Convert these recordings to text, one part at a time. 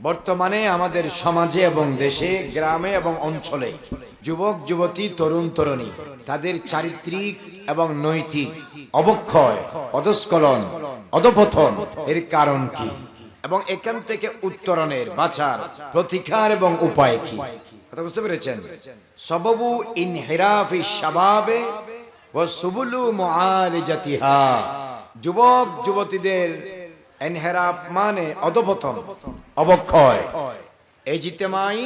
বর্তমানে আমাদের সমাজে এবং দেশে, গ্রামে এবং অঞ্চলে যুবক যুবতী, তরুণ তরুণী তাদের চারিত্রিক এবং নৈতিক অবক্ষয়, অধঃস্খলন, অধঃপতন এর কারণ কি এবং এখান থেকে উত্তরণের, বাঁচার প্রতিকার এবং উপায় কি? কথা বুঝতে পেরেছেন? সবাবু ইনহিরাফি শাবাবে ওয়া সুবুলু মুআলিজাতিহা। যুবক যুবতীদের ইনহিরাফ মানে অধঃপতন, অবক্ষয়, ইজতিমাই,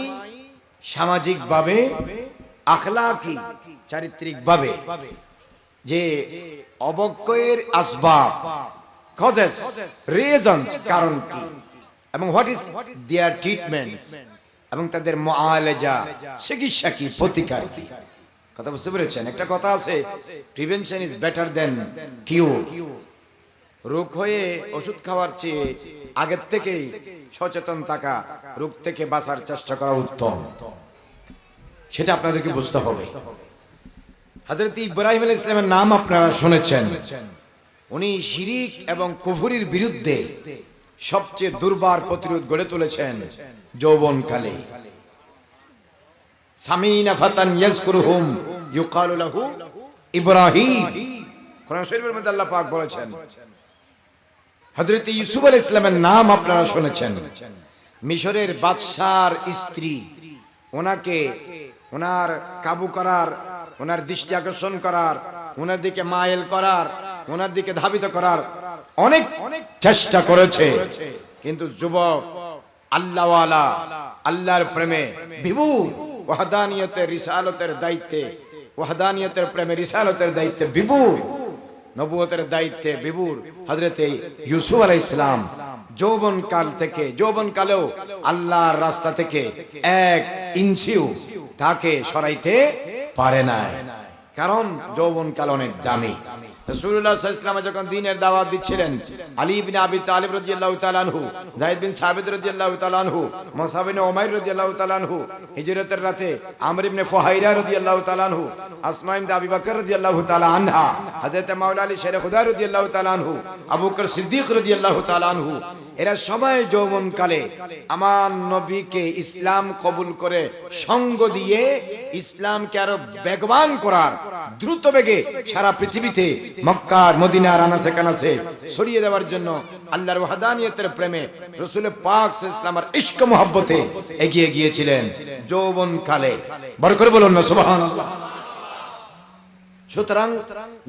সামাজিকভাবে, আখলাকি, চারিত্রিকভাবে যে অবক্ষয়ের আসবাব, কজেস, রিজনস, কারণ কি এবং হোয়াট ইজ দেয়ার ট্রিটমেন্ট এবং তাদের মুআলাজা, চিকিৎসা কি, প্রতিকার কি? কথা বুঝতে পেরেছেন? একটা কথা আছে, প্রিভেনশন ইজ বেটার দেন কিউর। রোগ হয়ে ওষুধ খাওয়ার চেয়ে আগের থেকেই সচেতন থাকা, রোগ থেকে বাঁচার চেষ্টা করা উত্তম। সেটা আপনাদেরকে বুঝতে হবে। হযরত ইব্রাহিম আলাইহিস সালামের নাম আপনারা শুনেছেন। উনি শিরিক এবং কুফরির বিরুদ্ধে সবচেয়ে দুর্বার প্রতিরোধ গড়ে তুলেছেন যৌবনকালে। সামিনা ফাতান ইয়াজকুরুহুম ইউকালু লাহু ইব্রাহিম। কোরআন শরীফের মধ্যে আল্লাহ পাক বলেছেন। হযরত ইউসুফ আলাইহিস সালামের নাম আপনারা শুনেছেন। মিশরের বাদশার স্ত্রী, ওনাকে ওনার কাবু করার, ওনার দৃষ্টি আকর্ষণ করার, ওনার দিকে মাইল করার, ওনার দিকে ধাবিত করার অনেক চেষ্টা করেছে, কিন্তু যুবক আল্লাহওয়ালা, আল্লাহর প্রেমে বিভোর, ওয়াহদানিয়তের রিসালতের দায়িত্বে, ওয়াহদানিয়তের প্রেমে রিসালতের দায়িত্বে বিভোর, নবুয়তের দায়িত্বে বিভোর হযরত ইউসুফ আলাইহিস সালাম যৌবনকাল থেকে, যৌবনকালেও আল্লাহর রাস্তা থেকে এক ইঞ্চিও তাকে সরাইতে পারে না, কারণ যৌবনকাল অনেক দামি। রাসূলুল্লাহ সাল্লাল্লাহু আলাইহি ওয়াসাল্লাম যখন দ্বীনের দাওয়াত দিচ্ছিলেন, আলী ইবনে আবি তালিব রাদিয়াল্লাহু তাআলা আনহু, যায়েদ বিন সাবিত রাদিয়াল্লাহু তাআলা আনহু, মুসআব বিন উমাইর রাদিয়াল্লাহু তাআলা আনহু, হিজরতের রাতে আমর ইবনে ফুহাইরা রাদিয়াল্লাহু তাআলা আনহু, আসমা বিনতে আবি বকর রাদিয়াল্লাহু তাআলা আনহা, হযরত মাওলা আলী শের খুদা রাদিয়াল্লাহু তাআলা আনহু, আবু বকর সিদ্দিক রাদিয়াল্লাহু তাআলা আনহু, এরা সবাই যৌবনকালে আমার নবীকে ইসলাম কবুল করে সঙ্গ দিয়ে ইসলামকে আরো বেগবান করার, দ্রুত বেগে সারা পৃথিবীতে মক্কা, মদিনার আনাসে কানাসে ছড়িয়ে দেওয়ার জন্য আল্লাহর ওয়াহদানিয়তের প্রেমে রাসূল পাক সাল্লাল্লাহু আলাইহি ওয়াসাল্লামের ইশক মুহাব্বতে এগিয়ে গিয়েছিলেন যৌবনকালে। বড় করে বলুন না সুবহানাল্লাহ। সুতরাং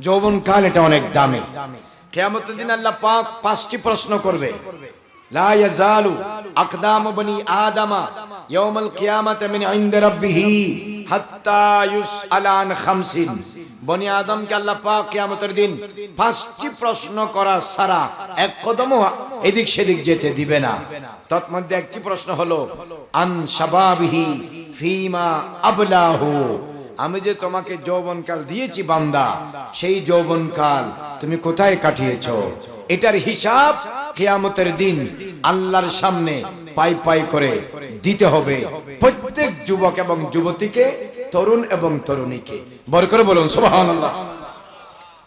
যৌবনকাল এটা অনেক দামি। কিয়ামতের দিন আল্লাহ পাক পাঁচটি প্রশ্ন করবে। লা ইয়াজালু আকদামু বনি আদামা ইয়াউমাল কিয়ামাতি মিন ইনদি রাব্বিহি হাত্তা ইউসআলা আন খামসিন। বনি আদমকে আল্লাহ পাক কিয়ামতের দিন পাঁচটি প্রশ্ন করা ছাড়া এক কদমও এদিক সেদিক যেতে দিবে না। তন্মধ্যে একটি প্রশ্ন হলো আন শাবাবিহি ফিমা আবলাহু। আমি যে তোমাকে যৌবনকাল দিয়েছি বান্দা, সেই যৌবনকাল তুমি কোথায় কাটিয়েছো? এটার হিসাব কিয়ামতের দিন আল্লাহর সামনে পাই পাই করে দিতে হবে প্রত্যেক যুবক এবং যুবতীকে, তরুণ এবং তরুণীকে। বড় করে বলুন সুবহানাল্লাহ।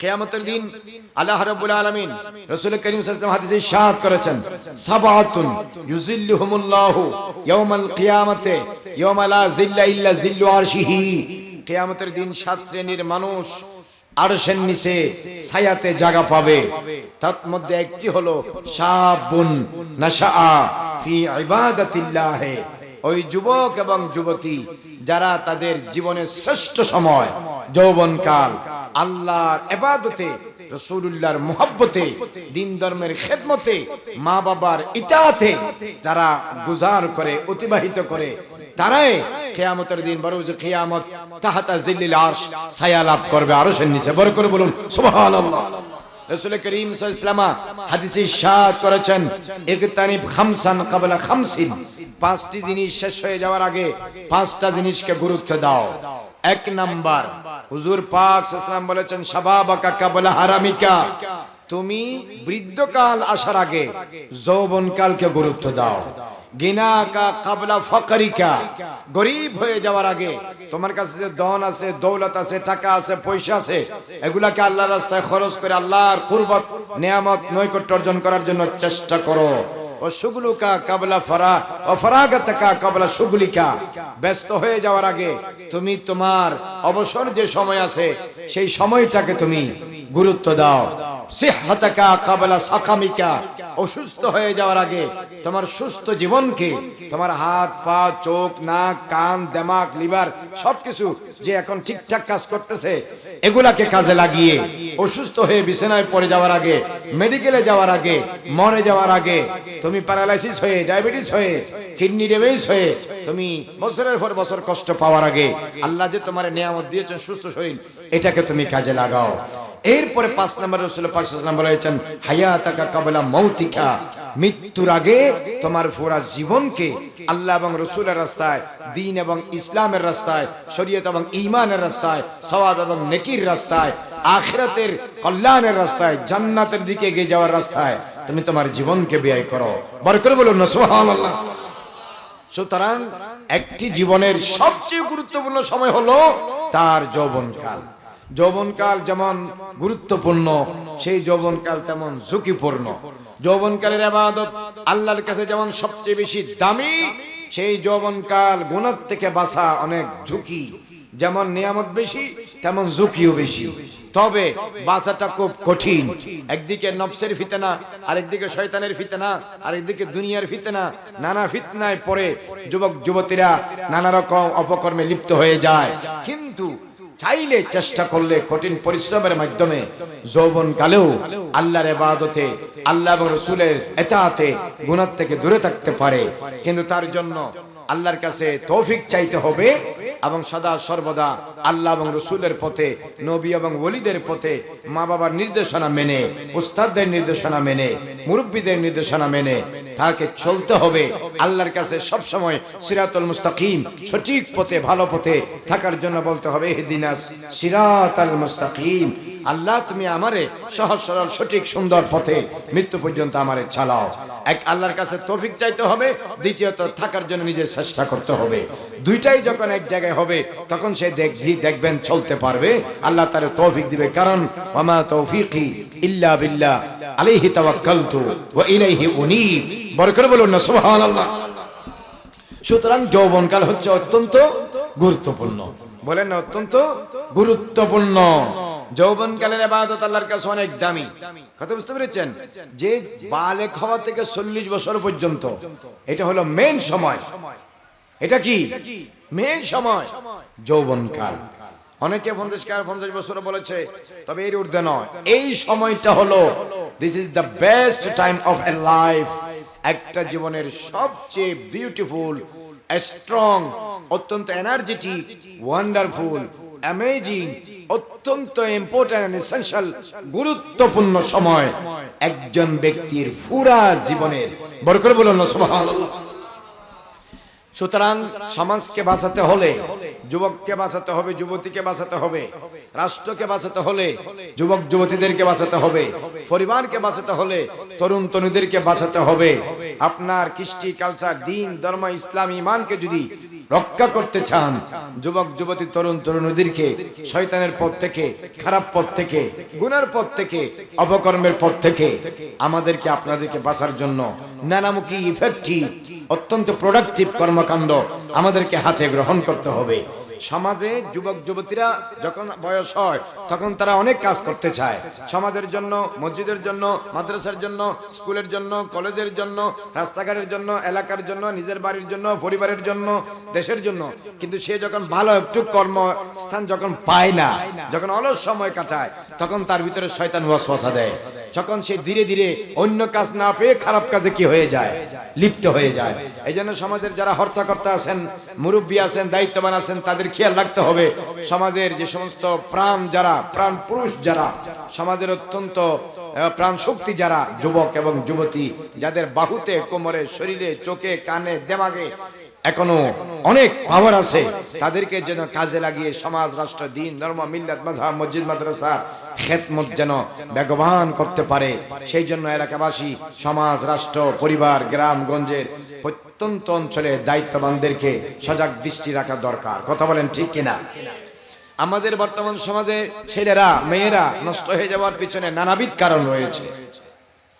কিয়ামতের দিন আল্লাহ রাব্বুল আলামিন রাসূল করিম সাল্লাল্লাহু আলাইহি ওয়াসাল্লাম হাদিসে ইরশাদ করেছেন, সাবাতুন ইউজিল্লুহুমুল্লাহু ইয়াওমাল কিয়ামাতি ইয়াওমা লা জিল্লা ইল্লা জিল্লু আরশিহি। কিয়ামতের দিন সাত শ্রেণীর মানুষ আরশের নিচে ছায়াতে জায়গা পাবে। তার মধ্যে একটি হলো শাবুন নাশাআ ফি ইবাদাতিল্লাহ। ওই যুবক এবং যুবতী যারা তাদের জীবনের শ্রেষ্ঠ সময় যৌবনকাল আল্লাহর ইবাদতে, রাসূলুল্লাহর মুহাব্বতে, দ্বীন ধর্মের খেদমতে, মা বাবার ইতাআতে যারা গুজার করে, অতিবাহিত করে, তারাই কিয়ামতের দিন বরোজে কিয়ামত তাহতা জিল্লিল আরশ ছায়া লাভ করবে আরশের নিচে। বড় করে বলুন সুবহানাল্লাহ। রাসূল করিম সাল্লাল্লাহু আলাইহি ওয়াসাল্লাম হাদিসে ইরশাদ করেছেন, ইগতানিব খামসান ক্বাবলা খামসিন। পাঁচটি জিনিস শেষ হয়ে যাওয়ার আগে পাঁচটা জিনিসকে গুরুত্ব দাও। এক নাম্বার, হুজুর পাক সাল্লাল্লাহু আলাইহি ওয়াসাল্লাম বলেছেন, শাবাবাকা ক্বাবলা হারামিকা। তুমি বৃদ্ধকাল আসার আগে যৌবনকালকে গুরুত্ব দাও। গিনা কা কাবলা ফকরিকা। গরিব হয়ে যাওয়ার আগে তোমার কাছে যে ধন আছে, দৌলত আছে, টাকা আছে, পয়সা আছে, এগুলাকে আল্লাহর রাস্তায় খরচ করে আল্লাহর কুরবত, নিয়ামত, নৈকট্য অর্জন করার জন্য চেষ্টা করো। ও শুগলুকা কাবলা ফরা ও ফরাগাতাকা কাবলা শুগলিকা, ব্যস্ত হয়ে যাওয়ার আগে তুমি তোমার অবসর যে সময় আছে সেই সময়টাকে তুমি গুরুত্ব দাও। সিহহাতাকা কাবলা সাকামিকা, অসুস্থ হয়ে যাওয়ার আগে তোমার সুস্থ জীবনকে, তোমার হাত পা চোখ নাক কান দিমাগ লিভার সবকিছু যে এখন ঠিকঠাক কাজ করতেছে এগুলাকে কাজে লাগিয়ে অসুস্থ হয়ে বিছানায় পড়ে যাওয়ার আগে, মেডিকেলে যাওয়ার আগে, মরে যাওয়ার আগে, তুমি প্যারালাইসিস হয়ে ডায়াবেটিস হয়ে কিডনি ড্যামেজ হয়ে তুমি বছরের পর বছর কষ্ট পাওয়ার আগে আল্লাহ যে তোমার নিয়ামত দিয়েছেন সুস্থ শরীর, এটাকে তুমি কাজে লাগাও। এরপরে ৫ নম্বর রাসূল পাক সাল্লাল্লাহু আলাইহি ওয়াসাল্লাম বলেছেন হায়াতাকা কাবলা মাউতিকা, মৃত্যুর আগে তোমার পুরা জীবনকে আল্লাহ এবং রাসূলের রাস্তায়, দ্বীন এবং ইসলামের রাস্তায়, শরীয়ত এবং ঈমানের রাস্তায়, সওয়াব এবং নেকির রাস্তায়, আখিরাতের কল্যাণের রাস্তায়, জান্নাতের দিকে এগিয়ে যাওয়ার রাস্তায় তুমি তোমার জীবনকে ব্যয় করো। বরকত বলুন না সুবহানাল্লাহ। সুতরাং একটি জীবনের সবচেয়ে গুরুত্বপূর্ণ সময় হলো তার যৌবনকাল। যৌবনকাল যেমন গুরুত্বপূর্ণ, সেই যৌবনকাল তেমন ঝুঁকিপূর্ণ। যৌবনকালের ইবাদত আল্লাহর কাছে যেমন সবচেয়ে বেশি দামি, সেই যৌবনকাল গুনাহ থেকে বাঁচা অনেক ঝুঁকি। যেমন নিয়ামত বেশি তেমন ঝুঁকিও বেশি, তবে বাঁচাটা খুব কঠিন। একদিকে নফসের ফিতনা, আরেকদিকে শয়তানের ফিতনা, আরেকদিকে দুনিয়ার ফিতনা, নানা ফিতনায় পড়ে যুবক যুবতীরা নানা রকম অপকর্মে লিপ্ত হয়ে যায়। কিন্তু চাইলে চেষ্টা করলে কঠিন পরিশ্রমের মাধ্যমে যৌবনকালেও আল্লাহর ইবাদতে, আল্লাহ এবং রাসূলের ইতাআতে গুনাহ থেকে দূরে থাকতে পারে। কিন্তু তার জন্য আল্লাহর কাছে তৌফিক চাইতে হবে এবং সদা সর্বদা আল্লাহ এবং রাসূলের পথে, নবী এবং ওলিদের পথে, মা বাবার নির্দেশনা মেনে, উস্তাদদের নির্দেশনা মেনে, মুরব্বিদের নির্দেশনা মেনে তাকে চলতে হবে। আল্লাহর কাছে সব সময় সিরাতুল মুস্তাকিম, সঠিক পথে, ভালো পথে থাকার জন্য বলতে হবে ইহদিনাস সিরাতাল মুস্তাকিম। আল্লাহ তুমি আমারে সহজ সরল সঠিক সুন্দর পথে মৃত্যু পর্যন্ত আমারে চালাও। এক আল্লাহর কাছে তৌফিক চাইতে হবে, দ্বিতীয়ত থাকার জন্য নিজের চেষ্টা করতে হবে। দুইটাই যখন এক জায়গায় হবে তখন সে দেখবেন চলতে পারবে, আল্লাহ তার তৌফিক দিবে। কারণ ওয়ামা তৌফিকি ইল্লা বিল্লাহ আলাইহি তাওয়াক্কালতু ওয়া ইলাইহি উনীব। বরকত বলুন না সুবহানাল্লাহ। সুতরাং যৌবনকাল হচ্ছে অত্যন্ত গুরুত্বপূর্ণ, বলেন না অত্যন্ত গুরুত্বপূর্ণ। যৌবনকালের ইবাদত আল্লাহর কাছে অনেক দামি। কথা বুঝতে পেরেছেন? যে বালেগ হওয়া থেকে ৪০ বছর পর্যন্ত এটা হলো মেন সময়। এটা কি মেন সময়? যৌবনকাল। অনেকে ৫০ বছর বলেছে, তবে এর ঊর্ধ্বে নয়। এই সময়টা হলো this is the best time of A life. একটা জীবনের সবচেয়ে বিউটিফুল, স্ট্রং, অত্যন্ত এনার্জেটিক, ওয়ান্ডারফুল, অ্যামেজিং, অত্যন্ত ইম্পর্টেন্ট, এসেনশিয়াল, গুরুত্বপূর্ণ সময় একজন ব্যক্তির পুরা জীবনের। বরকত বলুন না সুবহানাল্লাহ। সুতরাং সমাজকে বাঁচাতে হলে যুবককে বাঁচাতে হবে, যুবতীকে বাঁচাতে হবে, রাষ্ট্রকে বাঁচাতে হলে যুবক যুবতীদেরকে বাঁচাতে হবে, পরিবারকে বাঁচাতে হলে তরুণ তরুণীদেরকে বাঁচাতে হবে। আপনার কৃষ্টি কালচার, দিন ধর্ম ইসলাম ঈমানকে যদি রক্ষা করতে চান, যুবক যুবতী তরুণ তরুণীদেরকে শয়তানের পথ থেকে, খারাপ পথ থেকে, গুনার পথ থেকে, অপকর্মের পথ থেকে আমাদেরকে আপনাদেরকে বাঁচার জন্য নানামুখী ইফেক্টিভ, অত্যন্ত প্রোডাক্টিভ কর্মকাণ্ড আমাদেরকে হাতে গ্রহণ করতে হবে। সমাজে যুবক যুবতীরা যখন বয়স হয় তখন তারা অনেক কাজ করতে চায়, সমাজের জন্য, মসজিদের জন্য, মাদ্রাসার জন্য, স্কুলের জন্য, কলেজের জন্য, রাস্তাঘাটের জন্য, এলাকার জন্য, নিজের বাড়ির জন্য, পরিবারের জন্য, দেশের জন্য। কিন্তু সে যখন ভালো একটু কর্মস্থান যখন পায় না, যখন অলস সময় কাটায়, তখন তার ভিতরে শয়তান ওয়াসওয়াসা দেয়। যখন সে ধীরে ধীরে অন্য কাজ না পেয়ে খারাপ কাজে কি হয়ে যায়, লিপ্ত হয়ে যায়। এই জন্য সমাজের যারা হর্তাকর্তা আছেন, মুরব্বী আছেন, দায়িত্ববান আছেন, তাদের খেয়াল রাখতে হবে সমাজের যে সমস্ত প্রাণ যারা, প্রাণ পুরুষ যারা, সমাজের অত্যন্ত প্রাণ শক্তি যারা, যুবক এবং যুবতী যাদের বাহুতে, কোমরে, শরীরে, চোখে, কানে, দেমাগে এখনো অনেক পাওয়ার আছে, তাদেরকে যেন কাজে লাগিয়ে সমাজ, রাষ্ট্র, দিন ধর্ম, মিল্লাত, মাযহাব, মসজিদ, মাদ্রাসা খেদমত যেন বেগবান করতে পারে। সেই জন্য এলাকাবাসী, সমাজ, রাষ্ট্র, পরিবার, গ্রাম গঞ্জের প্রত্যন্ত অঞ্চলে দায়িত্ববানদেরকে সজাগ দৃষ্টি রাখা দরকার। কথা বলেন ঠিক কিনা? আমাদের বর্তমান সমাজে ছেলেরা, মেয়েরা নষ্ট হয়ে যাওয়ার পিছনে নানাবিধ কারণ রয়েছে।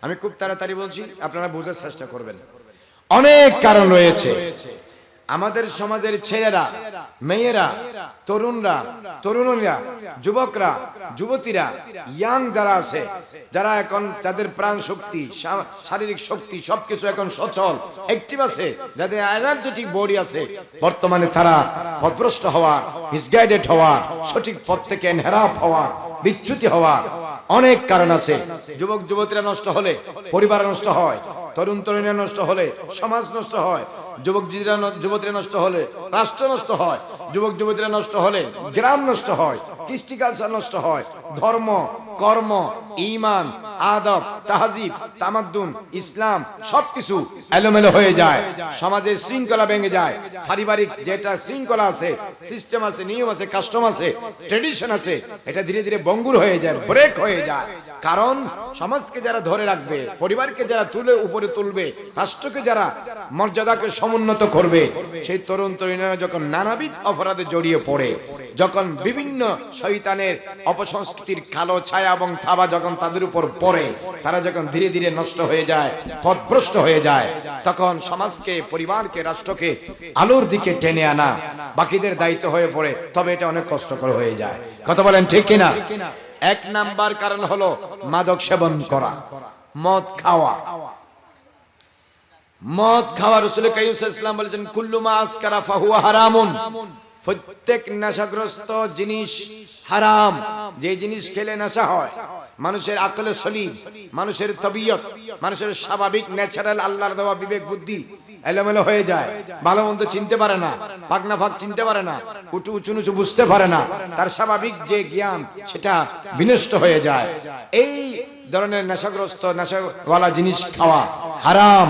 আমি খুব তাড়াতাড়ি বলছি, আপনারা বোঝার চেষ্টা করবেন। অনেক কারণ রয়েছে। আমাদের সমাজের ছেলেরা, মেয়েরা, তরুণরা, তরুণীরা, যুবকরা, যুবতীরা, ইয়াং যারা আছে, যারা এখন যাদের প্রাণ শক্তি, শারীরিক শক্তি সবকিছু এখন সচল, অ্যাক্টিভ আছে, যাদের এনার্জেটিক বডি আছে, বর্তমানে তারা পথভ্রষ্ট হওয়ার, মিসগাইডেড হওয়ার, সঠিক পথ থেকে এনহেরাফ হওয়ার, বিচ্যুতি হওয়ার অনেক কারণ আছে। যুবক যুবতীরা নষ্ট হলে পরিবার নষ্ট হয়, তরুণ তরুণীরা নষ্ট হলে সমাজ নষ্ট হয়, যুবক যুবতীরা নষ্ট হলে রাষ্ট্র নষ্ট হয়, যুবক যুবতীরা নষ্ট হলে গ্রাম নষ্ট হয়, কৃষ্টি কালচার নষ্ট হয়, ধর্ম, কর্ম, ঈমান, আদব, তাহজিব, তামাদ্দুন, ইসলাম সবকিছু এলোমেলো হয়ে যায়, সমাজের শৃঙ্খলা ভেঙে যায়, পারিবারিক যেটা শৃঙ্খলা আছে, সিস্টেম আছে, নিয়ম আছে, কাস্টম আছে, ট্রেডিশন আছে, এটা ধীরে ধীরে ভঙ্গুর হয়ে যায়, ব্রেক হয়ে যায়। কারণ সমাজকে যারা ধরে রাখবে, পরিবারকে যারা তুলে উপরে তুলবে, রাষ্ট্রকে যারা মর্যাদাকে সমুন্নত করবে, সেই তরুণ তরুণীরা যখন নানাবিধ অপরাধে জড়িয়ে পড়ে, যখন বিভিন্ন শয়তানের অপসংস্কৃতির কালো ছায়া এবং থাবা যখন তাদের উপর পড়ে, তারা যখন ধীরে ধীরে নষ্ট হয়ে যায়, পথভ্রষ্ট হয়ে যায়, তখন সমাজকে, পরিবারকে, রাষ্ট্রকে আলোর দিকে টেনে আনা বাকিদের দায়িত্ব হয়ে পড়ে। তবে এটা অনেক কষ্টকর হয়ে যায়। কথা বলেন ঠিক কিনা? এক নাম্বার কারণ হলো মাদক সেবন করা, মদ খাওয়া। মদ খাওয়া রাসূল কারীম সাল্লাল্লাহু আলাইহি ওয়াসাল্লাম বলেছেন, কুল্লু মা আসকারা ফাহুয়া হারামুন। প্রত্যেক নেশাগ্রস্ত জিনিস হারাম। যে জিনিস খেলে নেশা হয়, মানুষের আকলে সলিম, মানুষের তবিয়ত, মানুষের স্বাভাবিক ন্যাচারাল আল্লাহর দেওয়া বিবেক বুদ্ধি এলোমেলো হয়ে যায়, ভালো মন্দ চিনতে পারে না, পাকনা ফাঁক চিনতে পারে না, উঁচু নিচু বুঝতে পারে না, তার স্বাভাবিক যে জ্ঞান সেটা বিনষ্ট হয়ে যায়। এই ধরনের নেশাগ্রস্ত, নেশাওয়ালা জিনিস খাওয়া হারাম।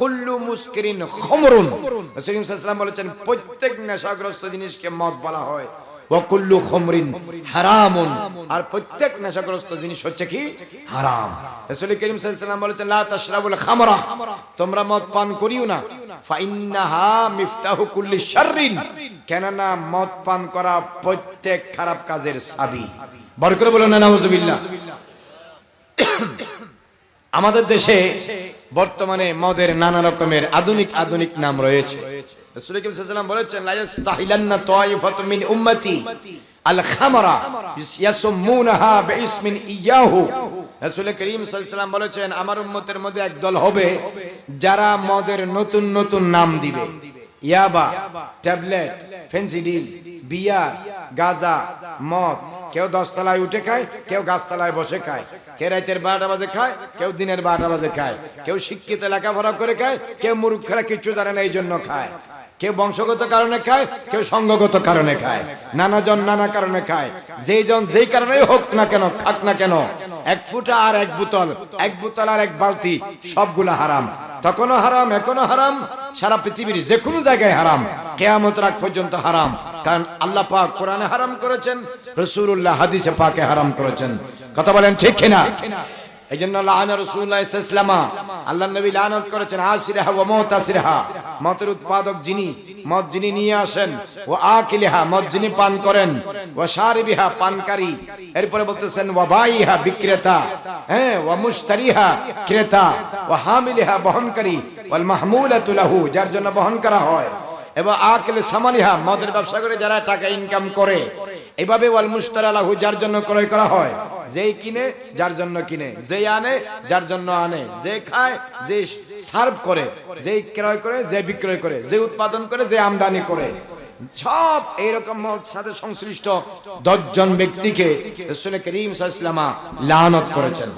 কুল্লু মুসকিরিন খামরুন। রাসূল সাল্লাল্লাহু আলাইহি ওয়াসাল্লাম বলেছেন, প্রত্যেক নেশাগ্রস্ত জিনিসকে মদ বলা হয়। ওয়া কুল্লু খামরিন হারামুন। আর প্রত্যেক নেশাগ্রস্ত জিনিস হচ্ছে কি? হারাম। রাসূল কারীম সাল্লাল্লাহু আলাইহি ওয়াসাল্লাম বলেছেন, লা তাশরাবুল খামরা। তোমরা মদ পান করিও না। ফা ইন্নাহা মিফতাহু কুল্লি শাররিন। কেননা মদ পান করা প্রত্যেক খারাপ কাজের চাবি। বড় করে বলুন না নাউজুবিল্লাহ। আমাদের দেশে বর্তমানে মদের নানা রকমের আধুনিক নাম রয়েছে। রাসূল সাল্লাল্লাহু আলাইহি ওয়াসাল্লাম বলেছেন, লা ইস্তাহিলান্না তায়ফাতুম মিন উম্মতি আল খামরা ইয়াসুমুনাহা বিইসমিন ইয়াহু। রাসূল কারীম সাল্লাল্লাহু আলাইহি ওয়াসাল্লাম বলেছেন, আমার উম্মতের মধ্যে একদল হবে যারা মদের নতুন নতুন নাম দিবে। ইয়াবা, ট্যাবলেট, ফেন্সিডিল, বিয়ার, গাঁজা, মদ। কেউ 10 তলায় উঠে খায়, কেউ গাছতলায় বসে খায়, কেউ রাতের 12টা বাজে খায়, কেউ দিনের 12টা বাজে খায়, কেউ শিক্ষিত লেখাপড়া করে খায়, কেউ মূর্খরা কিচ্ছু জানে না এই জন্য খায়, কেউ বংশগত কারণে খায়, কেউ সঙ্গগত কারণে খায়, নানাজন নানা কারণে খায়। যেইজন যেই কারণেই হোক না কেন, খাক না কেন, এক ফুটা আর এক বোতল, এক বোতল আর এক বালতি, সবগুলা হারাম। তখনও হারাম, এখনো হারাম, সারা পৃথিবীর যে কোনো জায়গায় হারাম, কিয়ামত রাত পর্যন্ত হারাম। কারণ আল্লাহ পাক কোরআনে হারাম করেছেন, রাসূলুল্লাহ হাদিসে পাকে হারাম করেছেন। কথা বলেন ঠিক কিনা? এই জন্য লাআনা রাসূলুল্লাহ সাল্লাল্লাহু আলাইহি ওয়াসাল্লাম, আল্লাহর নবী লানত করেছেন, আসিরহা ওয়া মুতাসিরহা। মদের উৎপাদক যিনি, মদ যিনি নিয়ে আসেন, ওয়া আকিলিহা, মদ যিনি পান করেন, ওয়া শারিবিহা, পানকারী। এরপরে বলতেছেন ওয়া বাইহা, বিক্রেতা, হ্যাঁ, ওয়া মুশতারিহা, ক্রেতা, ওয়া হামিলিহা, বহনকারী, ওয়াল মাহমুলাতু লাহু, যার জন্য বহন করা হয়, এবং আকিল সামানিহা, মদের ব্যবসা করে যারা টাকা ইনকাম করে। এভাবে ওয়াল মুশতারা লাহু, যার জন্য ক্রয় করা হয়, যেই কিনে যার জন্য কিনে, যেই আনে যার জন্য আনে, যে খায়, যে সার্ভ করে, যেই ক্রয় করে, যে বিক্রয় করে, যে উৎপাদন করে, যে আমদানি করে, সব এইরকম মদ সাথে সংশ্লিষ্ট 10 জন ব্যক্তিকে রাসূল কারীম সাল্লাল্লাহু আলাইহি ওয়াসাল্লাম লানত করেছেন।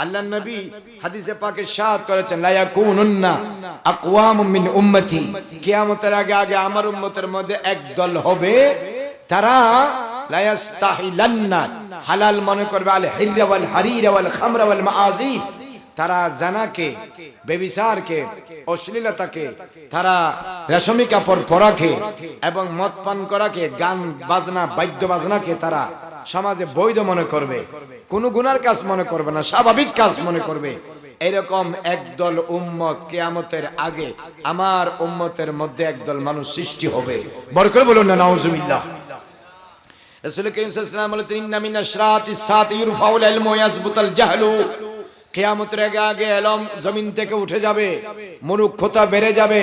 আল্লাহর নবী হাদিসে পাকে ইরশাদ করেছেন, লা ইয়াকুনুন্না আকওয়ামুম মিন উম্মতি। কিয়ামতের আগে আগে আমার উম্মতের মধ্যে একদল হবে, তারা লা ইস্তাহিলান্না, হালাল মনে করবে, আল হিররা ওয়াল হারিরা ওয়াল খামরা ওয়াল মাআজি। তারা জানাকে, বেবিচারকে, অশ্লীলতাকে, তারা রেশমি কাপড় পরাকে এবং মদ পান করাকে, গান বাজনা, বাদ্য বাজনাকে তারা সমাজে বৈধ মনে করবে, কোনো গুনার কাজ মনে করবে না, স্বাভাবিক কাজ মনে করবে। এরকম একদল উম্মত কিয়ামতের আগে আমার উম্মতের মধ্যে একদল মানুষ সৃষ্টি হবে। বড় করে বলুন না নাউজুবিল্লাহ। রাসূল কারীম সাল্লাল্লাহু আলাইহি ওয়াসাল্লাম বলেছেন, ইন্না মিন আশরাতিস সাআতি ইরফাউল ইলমু ওয়া ইয়াসবুতুল জাহলু। কিয়ামতের আগে আগে এলম জমিন থেকে উঠে যাবে, মূর্খতা বেড়ে যাবে।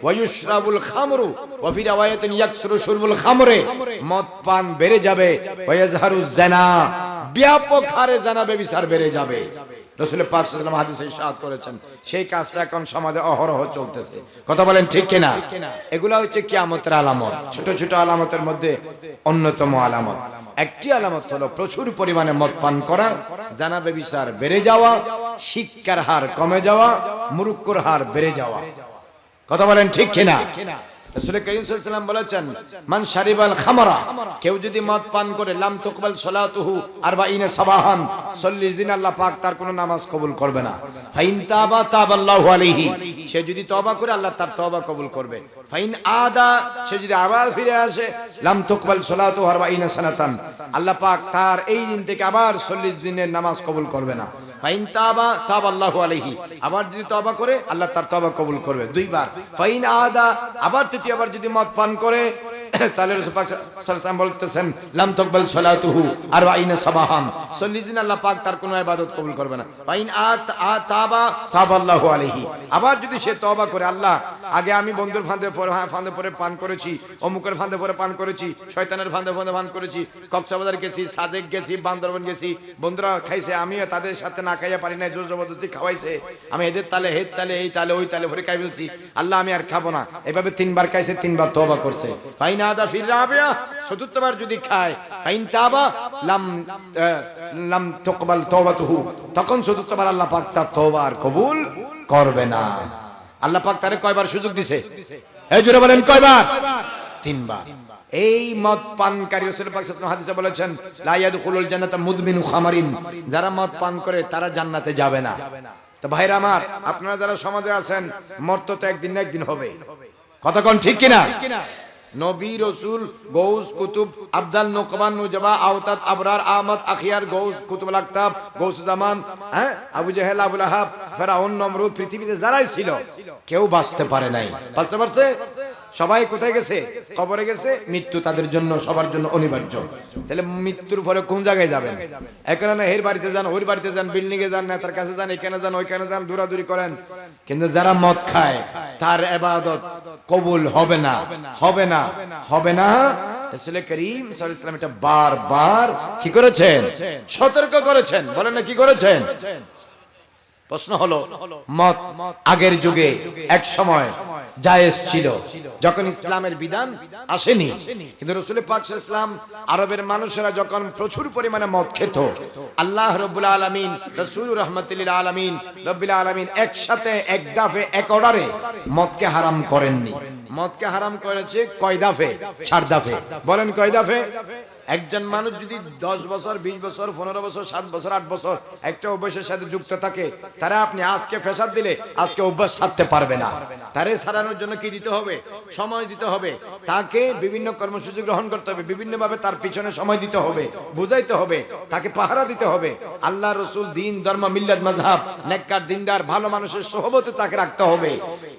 ওয়ায়ুশরাবুল খামরু ওয়া ফি রাওয়ায়াতিন ইয়াকসুরু শুরবুল খামরে, মদ পান বেড়ে যাবে। ওয়ায়াজহারুজ জিনা, ব্যাপক হারে জিনা ব্যভিচার বেড়ে যাবে। রাসূল পাক সাল্লাল্লাহু আলাইহি ওয়াসাল্লাম হাদিসে ইরশাদ করেছেন, সেই কাজটা এখন সমাজে অহরহ চলতেছে। কথা বলেন ঠিক কিনা? এগুলা হচ্ছে কিয়ামতের আলামত। ছোট ছোট আলামতের মধ্যে অন্যতম আলামত। একটি আলামত হলো প্রচুর পরিমাণে মদ পান করা, জানা ব্যভিচার বেড়ে যাওয়া, শিক্ষার হার কমে যাওয়া, মূর্খর হার বেড়ে যাওয়া। কথা বলেন ঠিক কিনা? রাসূল কারীম সাল্লাল্লাহু আলাইহি ওয়াসাল্লাম বলেছেন, মান শারিবাল খামরা, কেউ যদি মদ পান করে, লাম তুকবাল সালাতুহু 40 সাবাহান, 40 দিন আল্লাহ পাক তার কোনো নামাজ কবুল করবে না। ফাইন তাবা তাবাল্লাহু আলাইহি, সে যদি তওবা করে আল্লাহ তার তওবা কবুল করবে। ফাইন আদা, সে যদি আবার ফিরে আসে, লাম তুকবাল সালাতুহু 40 সানাতান, আল্লাহ পাক তার এই দিন থেকে আবার 40 দিনের নামাজ কবুল করবে না। ফাইন তাবা তাবাল্লাহু আলাইহি, আবার যদি তওবা করে আল্লাহ তার তওবা কবুল করবে দুইবার। ফাইন আদা, আবার তৃতীয়বার যদি মদ পান করে, তাহলে রাসূল পাক সাল্লাল্লাহু আলাইহি ওয়াসাল্লাম বলতেছেন, লাম তুকবাল সালাতুহু 40 সাবাহান, 40 দিন আল্লাহ পাক তার কোনো ইবাদত কবুল করবে না। ফাইন তাবা তাবাল্লাহু আলাইহি, আবার যদি সে তওবা করে, আল্লাহ আগে আমি বন্ধুর ফাঁদে পরে পান করেছি, অমুকের ফাঁদে পরে পান করেছি, শয়তানের ফাঁদে পান করেছি, কক্সবাজার গেছি, সাজেক গেছি, বান্দরবান গেছি, বন্ধুরা খাইছে, আমিও তাদের সাথে না খাইয়া পারি না, জোর জবরদস্তি খাওয়াইছে, আমি এদের তালে হেদ তালে এই তালে ওই তালে ভরে খাই ফেলছি, আল্লাহ আমি আর খাবো না। এভাবে 3 বার খাইছে, 3 বার তওবা করছে। ফাইন আদা ফির রাবিয়া, চতুর্থবার যদি খায়, ফাইন তাবা লাম তুকবাল তাওবাতুহু, তখন চতুর্থবার আল্লাহ পাক তার তওবা আর কবুল করবে না। আল্লাহ পাক তারে কয়বার সুযোগ দিছে? এই জোরে বলেন কয়বার? 3 বার। এই মদ পানকারী, রাসূল পাক সাল্লাল্লাহু আলাইহি ওয়াসাল্লাম হাদিসে বলেছেন, লা ইয়াদখুলুল জান্নাতা মুদমিনু খামারিন, যারা মদ পান করে তারা জান্নাতে যাবে না। তো ভাইরা আমার, আপনারা যারা সমাজে আছেন, মরতে তো একদিন না একদিন হবে। কথা কোন ঠিক কিনা? নবী রাসূল গৌস কুতুব আবদাল নুকমান নুজবা আওতাত আবরার আহমদ আখিয়ার গৌস কুতুবুল আকতাব গৌস জামান, আবু জেহেল আবু লাহাব ফেরাউন নমরুদ, পৃথিবীতে যারাই ছিল কেউ বাঁচতে পারে নাই। বাঁচতে পারছে? সবাই কোথায় গেছে? কবরে গেছে। মৃত্যু তাদের জন্য, সবার জন্য অনিবার্য। তাহলে মৃত্যুর পরে কোন জায়গায় যাবেন? এখানে না এর বাড়িতে যান, ওই বাড়িতে যান, বিল্ডিং এ যান, নেতার কাছে যান, এখানে যান, ওইখানে যান, দৌড়াদৌড়ি করেন, কিন্তু যারা মদ খায় তার ইবাদত কবুল হবে না, হবে না, হবে না। রাসূল করিম সাল্লাল্লাহু আলাইহি ওয়াসাল্লাম এটা বারবার কি করেছেন? সতর্ক করেছেন। বলেন না কি করেছেন? প্রশ্ন হলো, মদ আগের যুগে এক সময় জায়েজ ছিল, যখন ইসলামের বিধান আসেনি, কিন্তু রাসূল পাক সাল্লাল্লাহু আলাইহি ওয়াসাল্লাম আরবের মানুষেরা যখন প্রচুর পরিমাণে মদ খেত, আল্লাহ রাব্বুল আলামিন, রাসূল রাহমাতুল লিল আলামিন, রাব্বুল আলামিন একসাথে এক দাফে এক অর্ডারে মদকে হারাম করেননি। মদকে হারাম করেছে কয় দাফে? 4 দাফে। বলেন কয় দাফে? একজন মানুষ যদি 10 বছর, 20 বছর, 15 বছর, 7 বছর, 8 বছর একটা অভ্যাসের সাথে যুক্ত থাকে, তারা আপনি আজকে ফেসাদ দিলে আজকে অভ্যাস ছাড়তে পারবে না। তারে ছাড়ানোর জন্য কি দিতে হবে? সময় দিতে হবে। তাকে বিভিন্ন কর্মসূচি গ্রহণ করতে হবে, বিভিন্ন ভাবে তার পিছনে সময় দিতে হবে, বুঝাইতে হবে, তাকে পাহারা দিতে হবে। আল্লাহ রাসূল, দিন, ধর্ম, মিল্লাত, মাযহাব, নেককার, দিনদার, ভালো মানুষের সোহবতে তাকে রাখতে হবে।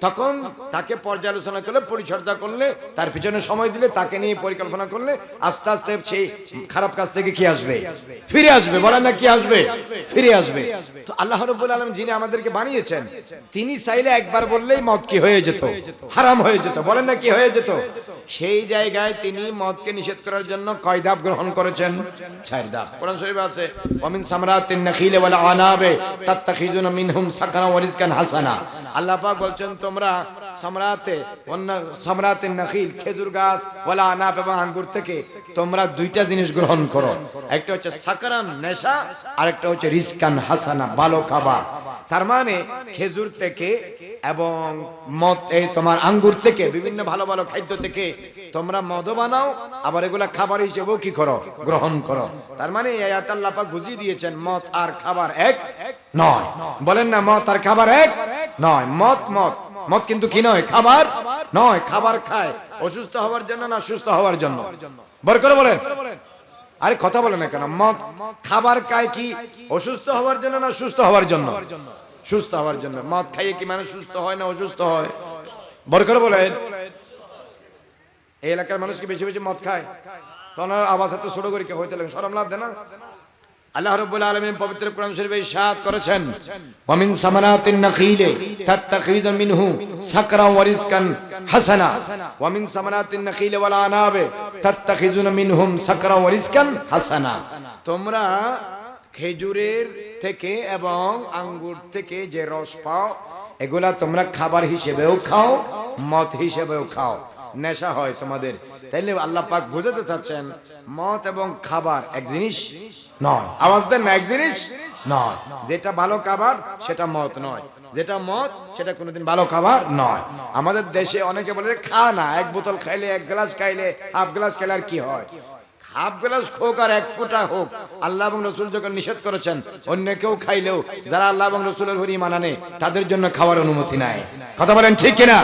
তখন তাকে পর্যালোচনা করলে, পরিচর্যা করলে, তার পিছনে সময় দিলে, তাকে নিয়ে পরিকল্পনা করলে, আস্তে আস্তে সেই খারাপ কাজ থেকে কি আসবে? ফিরে আসবে। বলেন না কি আসবে? ফিরে আসবে। তো আল্লাহ রাব্বুল আলামিন যিনি আমাদেরকে বানিয়েছেন, তিনি চাইলে একবার বললেই মদ কি হয়ে যেত? হারাম হয়ে যেত। বলেন না কি হয়ে যেত? সেই জায়গায় তিনি মদকে নিষেধ করার জন্য কয় ধাপ গ্রহণ করেছেন? 4 ধাপ। কোরআন শরীফে আছে, ওয়া মিন সামরাতিন নাখিল ওয়াল আনাবে তাত্তাখিজুনা মিনহুম সাকানা ওয়া রিজকান হাসানা। আল্লাহ পাক বলছেন, তোমরা সামরাতিন নাখিল, খেজুর গাছ, ওয়াল আনাব এবং আঙ্গুর থেকে তোমরা 2টা জিনিস গ্রহণ করো। একটা হচ্ছে সাকারান, নেশা, আর একটা হচ্ছে রিজকান হাসানা, ভালো খাবার। তার মানে খেজুর থেকে এবং মদ, এই তোমার আঙ্গুর থেকে, বিভিন্ন ভালো ভালো খাদ্য থেকে তোমরা মদ বানাও, আবার এগুলা খাবার হিসেবেও কি করো? গ্রহণ করো। তার মানে এই আয়াত আল্লাহ পাক বুঝিয়ে দিয়েছেন, মদ আর খাবার এক নয়। বলেন না, মদ আর খাবার এক নয়। মদ কিন্তু কি নয়? খাবার নয়। খাবার খায় অসুস্থ হওয়ার জন্য না সুস্থ হওয়ার জন্য? বর করে বলেন। আরে কথা বলে না কেন? মদ খাবার খায় কি অসুস্থ হওয়ার জন্য না সুস্থ হওয়ার জন্য? সুস্থ হওয়ার জন্য। মদ খাইয়ে কি মানুষ সুস্থ হয় না অসুস্থ হয়? বর করে বলেন। এই এলাকার মানুষ কি বেশি বেশি মদ খায়? তখন আওয়াজ এত ছোট করে কে হইতে লাগে? শরম লাভ দেয় না? আল্লাহ রাব্বুল আলামিন পবিত্র কোরআন শরীফে ইরশাদ করেছেন ওয়া মিন সামারাতিন নাখিলে তাত্তাখিযুন মিনহু সাকরা ওয়া রিজকান হাসানা ওয়া মিন সামারাতিন নাখিলে ওয়াল আনাবে তাত্তাখিযুন মিনহুম সাকরা ওয়া রিজকান হাসানা। তোমরা খেজুরের থেকে এবং আঙ্গুর থেকে যে রস পাও এগুলা তোমরা খাবার হিসেবেও খাও, মদ হিসেবেও খাও, নেশা হয় তোমাদের। তাইলে আল্লাহ পাক বুঝাতে চাচ্ছেন মদ এবং খাবার এক জিনিস নয়। আওয়াজ দেন না, এক জিনিস নয়। যেটা ভালো খাবার সেটা মদ নয়, যেটা মদ সেটা কোনোদিন ভালো খাবার নয়। আমাদের দেশে অনেকে বলে খা না, এক বোতল খাইলে, এক গ্লাস খাইলে, হাফ গ্লাস খাইলে আর কি হয়? হাফ গ্লাস হোক আর এক ফোঁটা হোক, আল্লাহ এবং রসুল যখন নিষেধ করেছেন অন্য কেউ খাইলেও যারা আল্লাহ এবং রসুলের উপর ঈমান আনে তাদের জন্য খাওয়ার অনুমতি নাই। কথা বলেন ঠিক কিনা?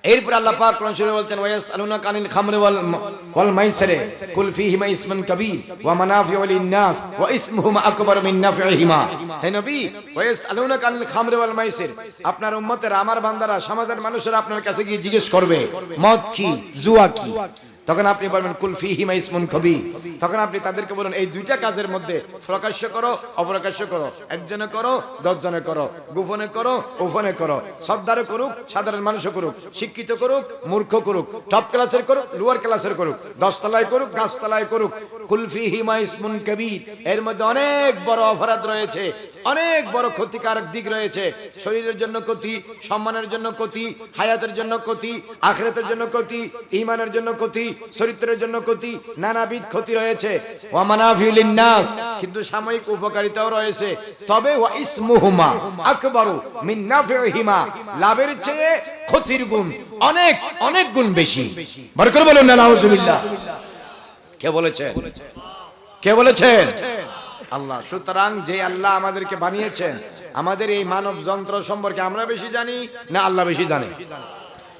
এরপর আল্লাহ পাক কোরআন শরীফে বলছেন ওয়ায়াসআলুনাকা আনিল খামরি ওয়াল মাইসিরি কুল ফীহিমা ইসমুন কাবীর ওয়া মানাফিউ লিন-নাস ওয়া ইসমুহুমা আকবার মিন নাফইহিমা। হে নবী, ওয়ায়াসআলুনাকা আনিল খামরি ওয়াল মাইসির, আপনার উম্মতেরা, আমার বান্দারা, সমাজের মানুষেরা আপনার কাছে গিয়ে জিজ্ঞেস করবে মদ কি, জুয়া কি। তখন আপনি বলবেন কুল ফীহিমা ইসমুন কাবীর। তখন আপনি তাদেরকে বলুন এই দুইটা কাজের মধ্যে প্রকাশ্য করো, অপ্রকাশ্য করো, একজনে করো, 10 জনে করো, গোপনে করো, ওপেনে করো, সর্দারও করুক, সাধারণ মানুষও করুক, শিক্ষিত করুক, মূর্খ করুক, টপ ক্লাসের করুক, লোয়ার ক্লাসের করুক, 10 তলায় করুক, গাছতলায় করুক, কুল ফীহিমা ইসমুন কাবীর। এর মধ্যে অনেক বড় অপরাধ রয়েছে, অনেক বড় ক্ষতিকারক দিক রয়েছে। শরীরের জন্য ক্ষতি, সম্মানের জন্য ক্ষতি, হায়াতের জন্য ক্ষতি, আখিরাতের জন্য ক্ষতি, ঈমানের জন্য ক্ষতি, চরিত্রের জন্য ক্ষতি, নানাবিধ ক্ষতি রয়েছে। ওয়া মানাফিউ লিন-নাস, কিন্তু সাময়িক উপকারিতাও রয়েছে। তবে ওয়া ইসমুহুমা আকবারু মিন নাফইহিমা, লাভের চেয়ে ক্ষতির গুণ অনেক অনেক গুণ বেশি। বরকত বলুন না নাউজুবিল্লাহ। কে বলেছেন? কে বলেছেন? আল্লাহ। সুতরাং যে আল্লাহ আমাদেরকে বানিয়েছেন, আমাদের এই মানব যন্ত্র সম্পর্কে আমরা বেশি জানি না আল্লাহ বেশি জানে?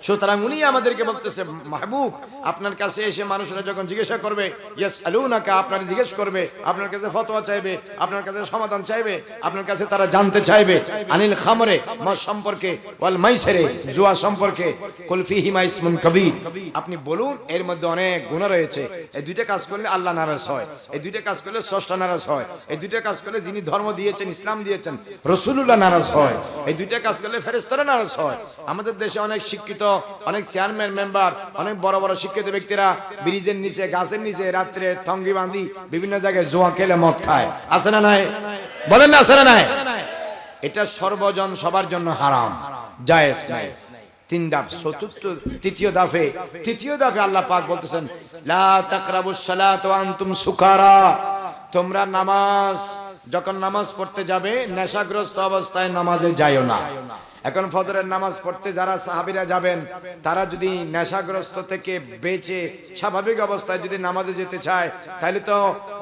সুতরাং উনি আমাদেরকে বলতেছে মাহবুব, আপনার কাছে এসে মানুষরা যখন জিজ্ঞাসা করবে ইয়াসআলুনাকা, আপনার জিজ্ঞেস করবে, আপনার কাছে ফতোয়া চাইবে, আপনার কাছে সমাধান চাইবে, আপনার কাছে তারা জানতে চাইবে আনিল খামরে, মদ সম্পর্কে, ওয়াল মাইসিরি, জুয়া সম্পর্কে, কুল ফীহিমা ইসমুন কাবীর, আপনি বলুন এর মধ্যে অনেক গুনাহ রয়েছে। এই দুইটা কাজ করলে আল্লাহ নারাজ হয়, এই দুইটা কাজ করলে স্রষ্টা নারাজ হয়, এই দুইটা কাজ করলে যিনি ধর্ম দিয়েছেন, ইসলাম দিয়েছেন, রাসূলুল্লাহ নারাজ হয়, এই দুইটা কাজ করলে ফেরেশতারা নারাজ হয়। আমাদের দেশে অনেক শিক্ষিত, অনেক চেয়ারম্যান, মেম্বার, অনেক বড় বড় শিক্ষিত ব্যক্তিরা ব্রিজের নিচে, গাছের নিচে রাত্রে টঙ্গি বাঁধি বিভিন্ন জায়গায় জুয়া খেলে মদ খায়। আছে না নাই? বলেন না আছে না নাই? এটা সর্বজন সবার জন্য হারাম, জায়েজ নাই। 3 ধাপ, তৃতীয় ধাপে আল্লাহ পাক বলতেছেন লা তাকরাবুস সালাত ওয়া আনতুম সুকারা, তোমরা নামাজ যখন নামাজ পড়তে যাবে নেশাগ্রস্ত অবস্থায় নামাজে যাইও না। এখন ফজরের নামাজ পড়তে যারা সাহাবীরা যাবেন, তারা যদি নেশাগ্রস্ত থেকে বেঁচে স্বাভাবিক অবস্থায় যদি নামাজে যেতে চায়, তাহলে তো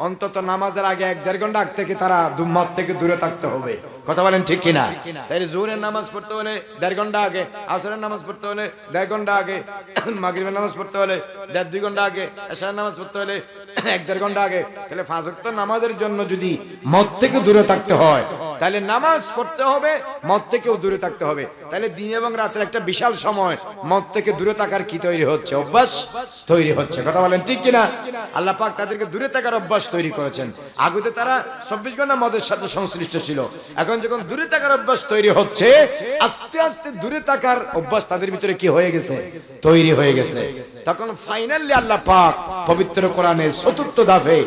অন্তত নামাজের আগে 1-1.5 ঘন্টা আগ থেকে তারা মদ থেকে দূরে থাকতে হবে। কথা বলেন ঠিক কিনা? তাই জোহরের নামাজ পড়তে হলে 1.5 ঘন্টা আগে, আসরের নামাজ পড়তে হলে 1.5 ঘন্টা আগে, মাগরিবের নামাজ পড়তে হলে 1.5-2 ঘন্টা আগে, এশার নামাজ পড়তে হলে 1-1.5 ঘন্টা আগে। তাহলে 5 ওয়াক্ত নামাজের জন্য যদি মদ থেকে দূরে থাকতে হয়, তাহলে নামাজ পড়তে হবে, মদ থেকেও দূরে থাকতে হবে। তাহলে দিন এবং রাতের একটা বিশাল সময় মদ থেকে দূরে থাকার কি তৈরি হচ্ছে? অভ্যাস তৈরি হচ্ছে। কথা বলেন ঠিক কিনা? আল্লাহ পাক তাদেরকে দূরে থাকার অভ্যাস তৈরি করেছেন। আগে তো তারা 24 ঘন্টা মদের সাথে সংশ্লিষ্ট ছিল, এখন যখন দূরে থাকার অভ্যাস তৈরি হচ্ছে, আস্তে আস্তে দূরে থাকার অভ্যাস তাদের ভিতরে কি হয়ে গেছে? তৈরি হয়ে গেছে। তখন ফাইনালি আল্লাহ পাক পবিত্র কোরআনে 4th ধাপে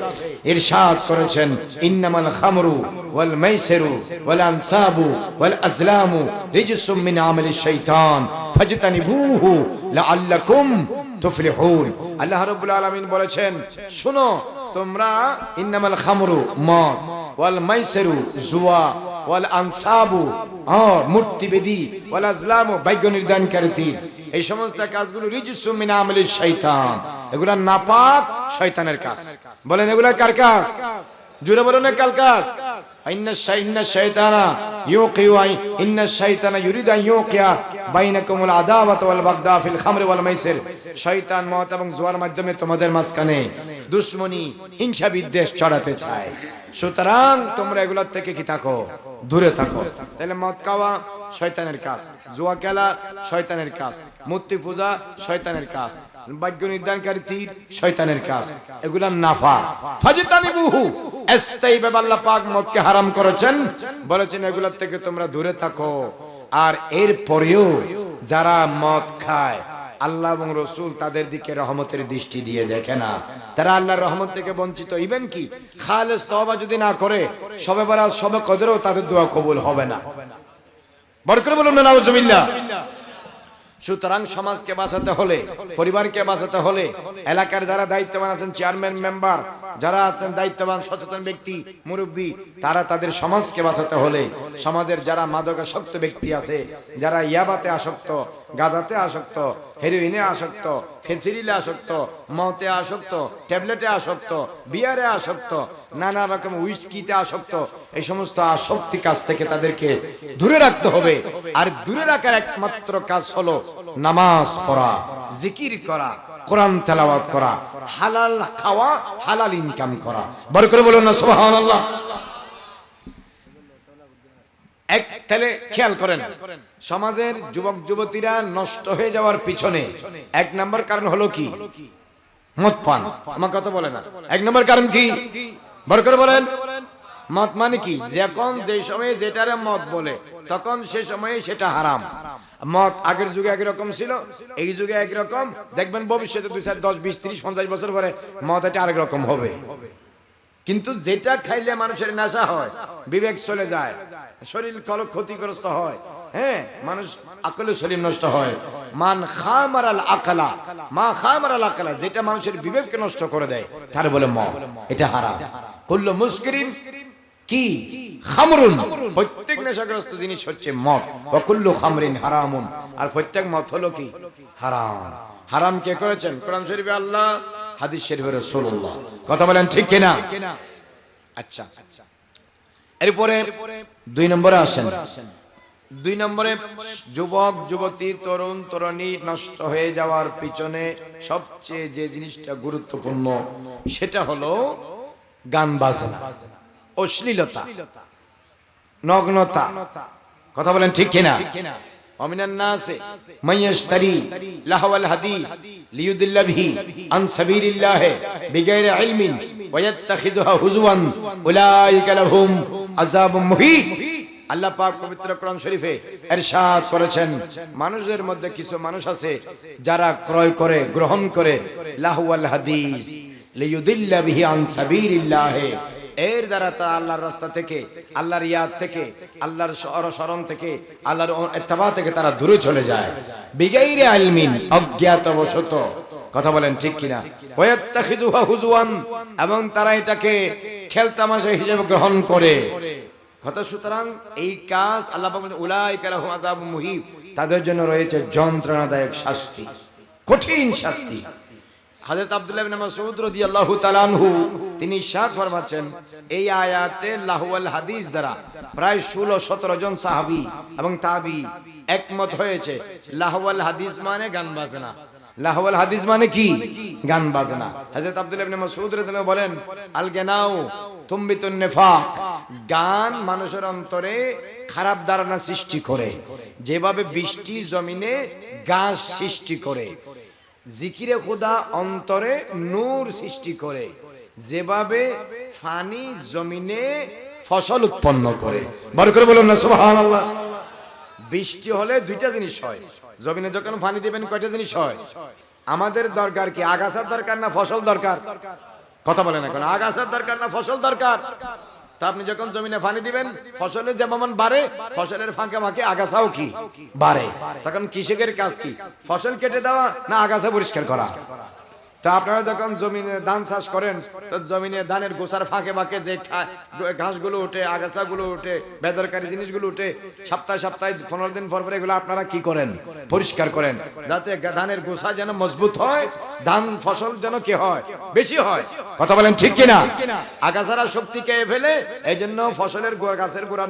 ইরশাদ করেছেন ইন্নামাল খামরু ওয়াল মাইসিরু ওয়াল আনসাবু ওয়াল আজলামু রিজসুম মিন আমালিশ শাইতান ফাজতানিবুহু লাআল্লাকুম তুফলিহুন। আল্লাহ রাব্বুল আলামিন বলেছেন, শুনো তোমরা, ইন্নামাল খামরু মদ, ওয়াল মাইসিরু জুয়া, ওয়াল আনসাবু মূর্তিবেদী, ওয়াল আজলামু ভাগ্য নির্ধারণকারী তীর, এই সমস্ত কাজগুলো রিজসুম মিন আমালিশ শাইতান, এগুলা নাপাক শয়তানের কাজ। বলেন এগুলা কার কাজ? জোরে বলুন কার কাজ? ইন্নাশ শাইতানা ইউরিদু আন ইউকিয়া বাইনাকুমুল আদাওয়াতা ওয়াল বাগদা ফিল খামরি ওয়াল মাইসির, শয়তান মদ এবং জুয়ার মাধ্যমে তোমাদের মাঝখানে দুশমনী, হিংসা বিদ্বেষ ছড়াতে চায়। সুতরাং তোমরা এগুলোর থেকে কি থাকো? দূরে থাকো। তাহলে মদ খাওয়া শয়তানের কাজ, জুয়া খেলা শয়তানের কাজ, মূর্তি পূজা শয়তানের কাজ, ভাগ্য নির্ধারণকারী তীর শয়তানের কাজ, এগুলা নাফা। ফাজতানিবুহু, ইস্তাইবা আল্লাহ পাক মদকে হারাম করেছেন, বলেছেন এগুলোর থেকে তোমরা দূরে থাকো। আর এর পরেও যারা মদ খায় আল্লাহ এবং রসুল তাদের দিকে রহমতের দৃষ্টি দিয়ে দেখে না, তারা আল্লাহর রহমত থেকে বঞ্চিত। ইভেন কি খালেস তওবা যদি না করে শবে বরাত শবে কদরেও তাদের দোয়া কবুল হবে না। বরকত বলুন না নাউজুবিল্লাহ। সুতরাং সমাজকে বাঁচাতে হলে, পরিবারকে বাঁচাতে হলে, এলাকার যারা দায়িত্ববান আছেন, চেয়ারম্যান মেম্বার যারা আছেন দায়িত্ববান সচেতন ব্যক্তি মুরব্বী, তারা তাদের সমাজকে বাঁচাতে হলে, সমাজের যারা মাদকাসক্ত ব্যক্তি আছে, যারা ইয়াবাতে আসক্ত, গাঁজাতে আসক্ত, হেরোইনে আসক্ত, ফেন্সিডিলে আসক্ত, মতে আসক্ত, ট্যাবলেটে আসক্ত, বিয়ারে আসক্ত, নানা রকম উইস্কিতে আসক্ত, এই সমস্ত আসক্তি কাজ থেকে তাদেরকে দূরে রাখতে হবে। আর দূরে রাখার একমাত্র কাজ হলো নামাজ পড়া, জিকির করা, কোরআন তেলাওয়াত করা, হালাল খাওয়া, হালাল ইনকাম করা। বড় করে বলুন না সুবহানাল্লাহ। এক তাহলে খেয়াল করেন, সমাজের যুবক যুবতীরা নষ্ট হয়ে যাওয়ার পিছনে এক নম্বর কারণ হলো কি? মদ পান। আমার কথা বলে না। এক নম্বর কারণ কি? বড় করে বলেন। মদ মানে কি? যখন যে সময়ে যেটারে মদ বলে তখন সে সময়ে সেটা হারাম। মদ আগের যুগে একরকম ছিল, এই যুগে একরকম, দেখবেন ভবিষ্যতে 2, 4, 10, 20, 30, 50 বছর পরে মদ এটা আরেক রকম হবে। কিন্তু যেটা খাইলে মানুষের নেশা হয়, বিবেক চলে যায়, শরীর ক্ষতিগ্রস্ত হয়, হ্যাঁ, মানুষ আকলে শরীর নষ্ট হয়। মান খামারাল আকলা, মা খামারাল আকলা, যেটা মানুষের বিবেককে নষ্ট করে দেয় তার বলে মদ, এটা হারাম। কুল্লু মুসকিরিন কি খামরুন, প্রত্যেক নেশাগ্রস্ত জিনিস হচ্ছে মদ। ওয়া কুল্লু খামরিন হারামুন, আর প্রত্যেক মদ হলো কি? হারাম। হারাম কে করেছেন? কোরআন শরীফে আল্লাহ, হাদিস শরীফে রাসূলুল্লাহ। কথা বলেন ঠিক কিনা? আচ্ছা, এরপরে 2 নম্বরে আসেন। 2 নম্বরে যুবক যুবতী, তরুণ তরুণী নষ্ট হয়ে যাওয়ার পিছনে সবচেয়ে যে জিনিসটা গুরুত্বপূর্ণ সেটা হলো গান বাজনা, অশ্লীলতা, নগ্নতা। কথা বলেন ঠিক কিনা? ওমিনান নাসে মাইয়াশতারি লাহওয়াল হাদিস লিয়ুদিল্লা বিহি আন সাবিলিল্লাহ বিগাইরি ইলমিন ওয়া ইয়াত্তাখিযুহা হুজওয়ান উলাইকা লাহুম আযাবুম মুহিন। আল্লাহ পাক পবিত্র কোরআন শরীফে ইরশাদ করেছেন, মানুষের মধ্যে কিছু মানুষ আছে যারা ক্রয় করে, গ্রহণ করে লাহওয়াল হাদিস লিয়ুদিল্লা বিহি আন সাবিলিল্লাহ, এর দ্বারা তারা আল্লাহর রাস্তা থেকে, আল্লাহর ইয়াদ থেকে, আল্লাহর স্মরণ থেকে, আল্লাহর ইত্তেবা থেকে তারা দূরে চলে যায়। বিগাইরি ইলমিন, অজ্ঞাতবশত। কথা বলেন ঠিক কিনা? ওয়াত্তাখিযুহা হুজওয়ান, এবং তারা এটাকে খেলতামাশা হিসেবে গ্রহণ করে। কথা, সুতরাং এই কাজ আল্লাহ পাক বলেন উলাইকা লাহুম আযাবুম মুহিন, তাদের জন্য রয়েছে যন্ত্রণাদায়ক শাস্তি, কঠিন শাস্তি। হযরত আব্দুল্লাহ ইবনে মাসউদ রাদিয়াল্লাহু তাআলা আনহু তিনি ইরশাদ ফরমাচ্ছেন, এই আয়াতে লাহওয়াল হাদিস দ্বারা প্রায় 16-17 জন সাহাবী এবং তাবী একমত হয়েছে লাহওয়াল হাদিস মানে গান বাজনা। লাহওয়াল হাদিস মানে কি? গান বাজনা। হযরত আব্দুল্লাহ ইবনে মাসউদ রাদিয়াল্লাহু বলেন, আল গানাউ তুমবিতুন নিফাক, গান মানুষের অন্তরে খারাপ ধারণা সৃষ্টি করে, যেভাবে বৃষ্টি জমিনে গাছ সৃষ্টি করে, জিকিরে খোদা অন্তরে নূর সৃষ্টি করে, যেভাবে পানি জমিনে ফসল উৎপন্ন করে। বড় করে বলুন না সুবহানাল্লাহ। বৃষ্টি হলে 2টা জিনিস হয়। জমিনে যখন পানি দিবেন কয়টা জিনিস হয়? আমাদের দরকার কি? আগাছার দরকার না ফসল দরকার? কথা বলেন এখন, আগাছার দরকার না ফসল দরকার? তা আপনি যখন জমিনে পানি দিবেন, ফসলের যেমন বাড়ে, ফসলের ফাঁকে ফাঁকে আগাছাও কি বাড়ে। তখন কৃষকের কাজ কি? ফসল কেটে দেওয়া না আগাছা পরিষ্কার করা? তা আপনারা যখন জমিনে ধান চাষ করেন, তো জমিনে ধানের গোছার ফাঁকে ফাঁকে যে ঘাসগুলো উঠে, আগাছাগুলো উঠে, বেদরকারি জিনিসগুলো উঠে, সপ্তাহে 15 দিন পর পর এগুলো আপনারা কি করেন? পরিষ্কার করেন, যাতে ধানের গোছা যেন মজবুত হয়, ধান ফসল যেন কি হয়? বেশি হয়। কথা বলেন ঠিক কিনা? আগাছারা শক্তি খেয়ে ফেলে, এই জন্য ফসলের গাছের গোড়া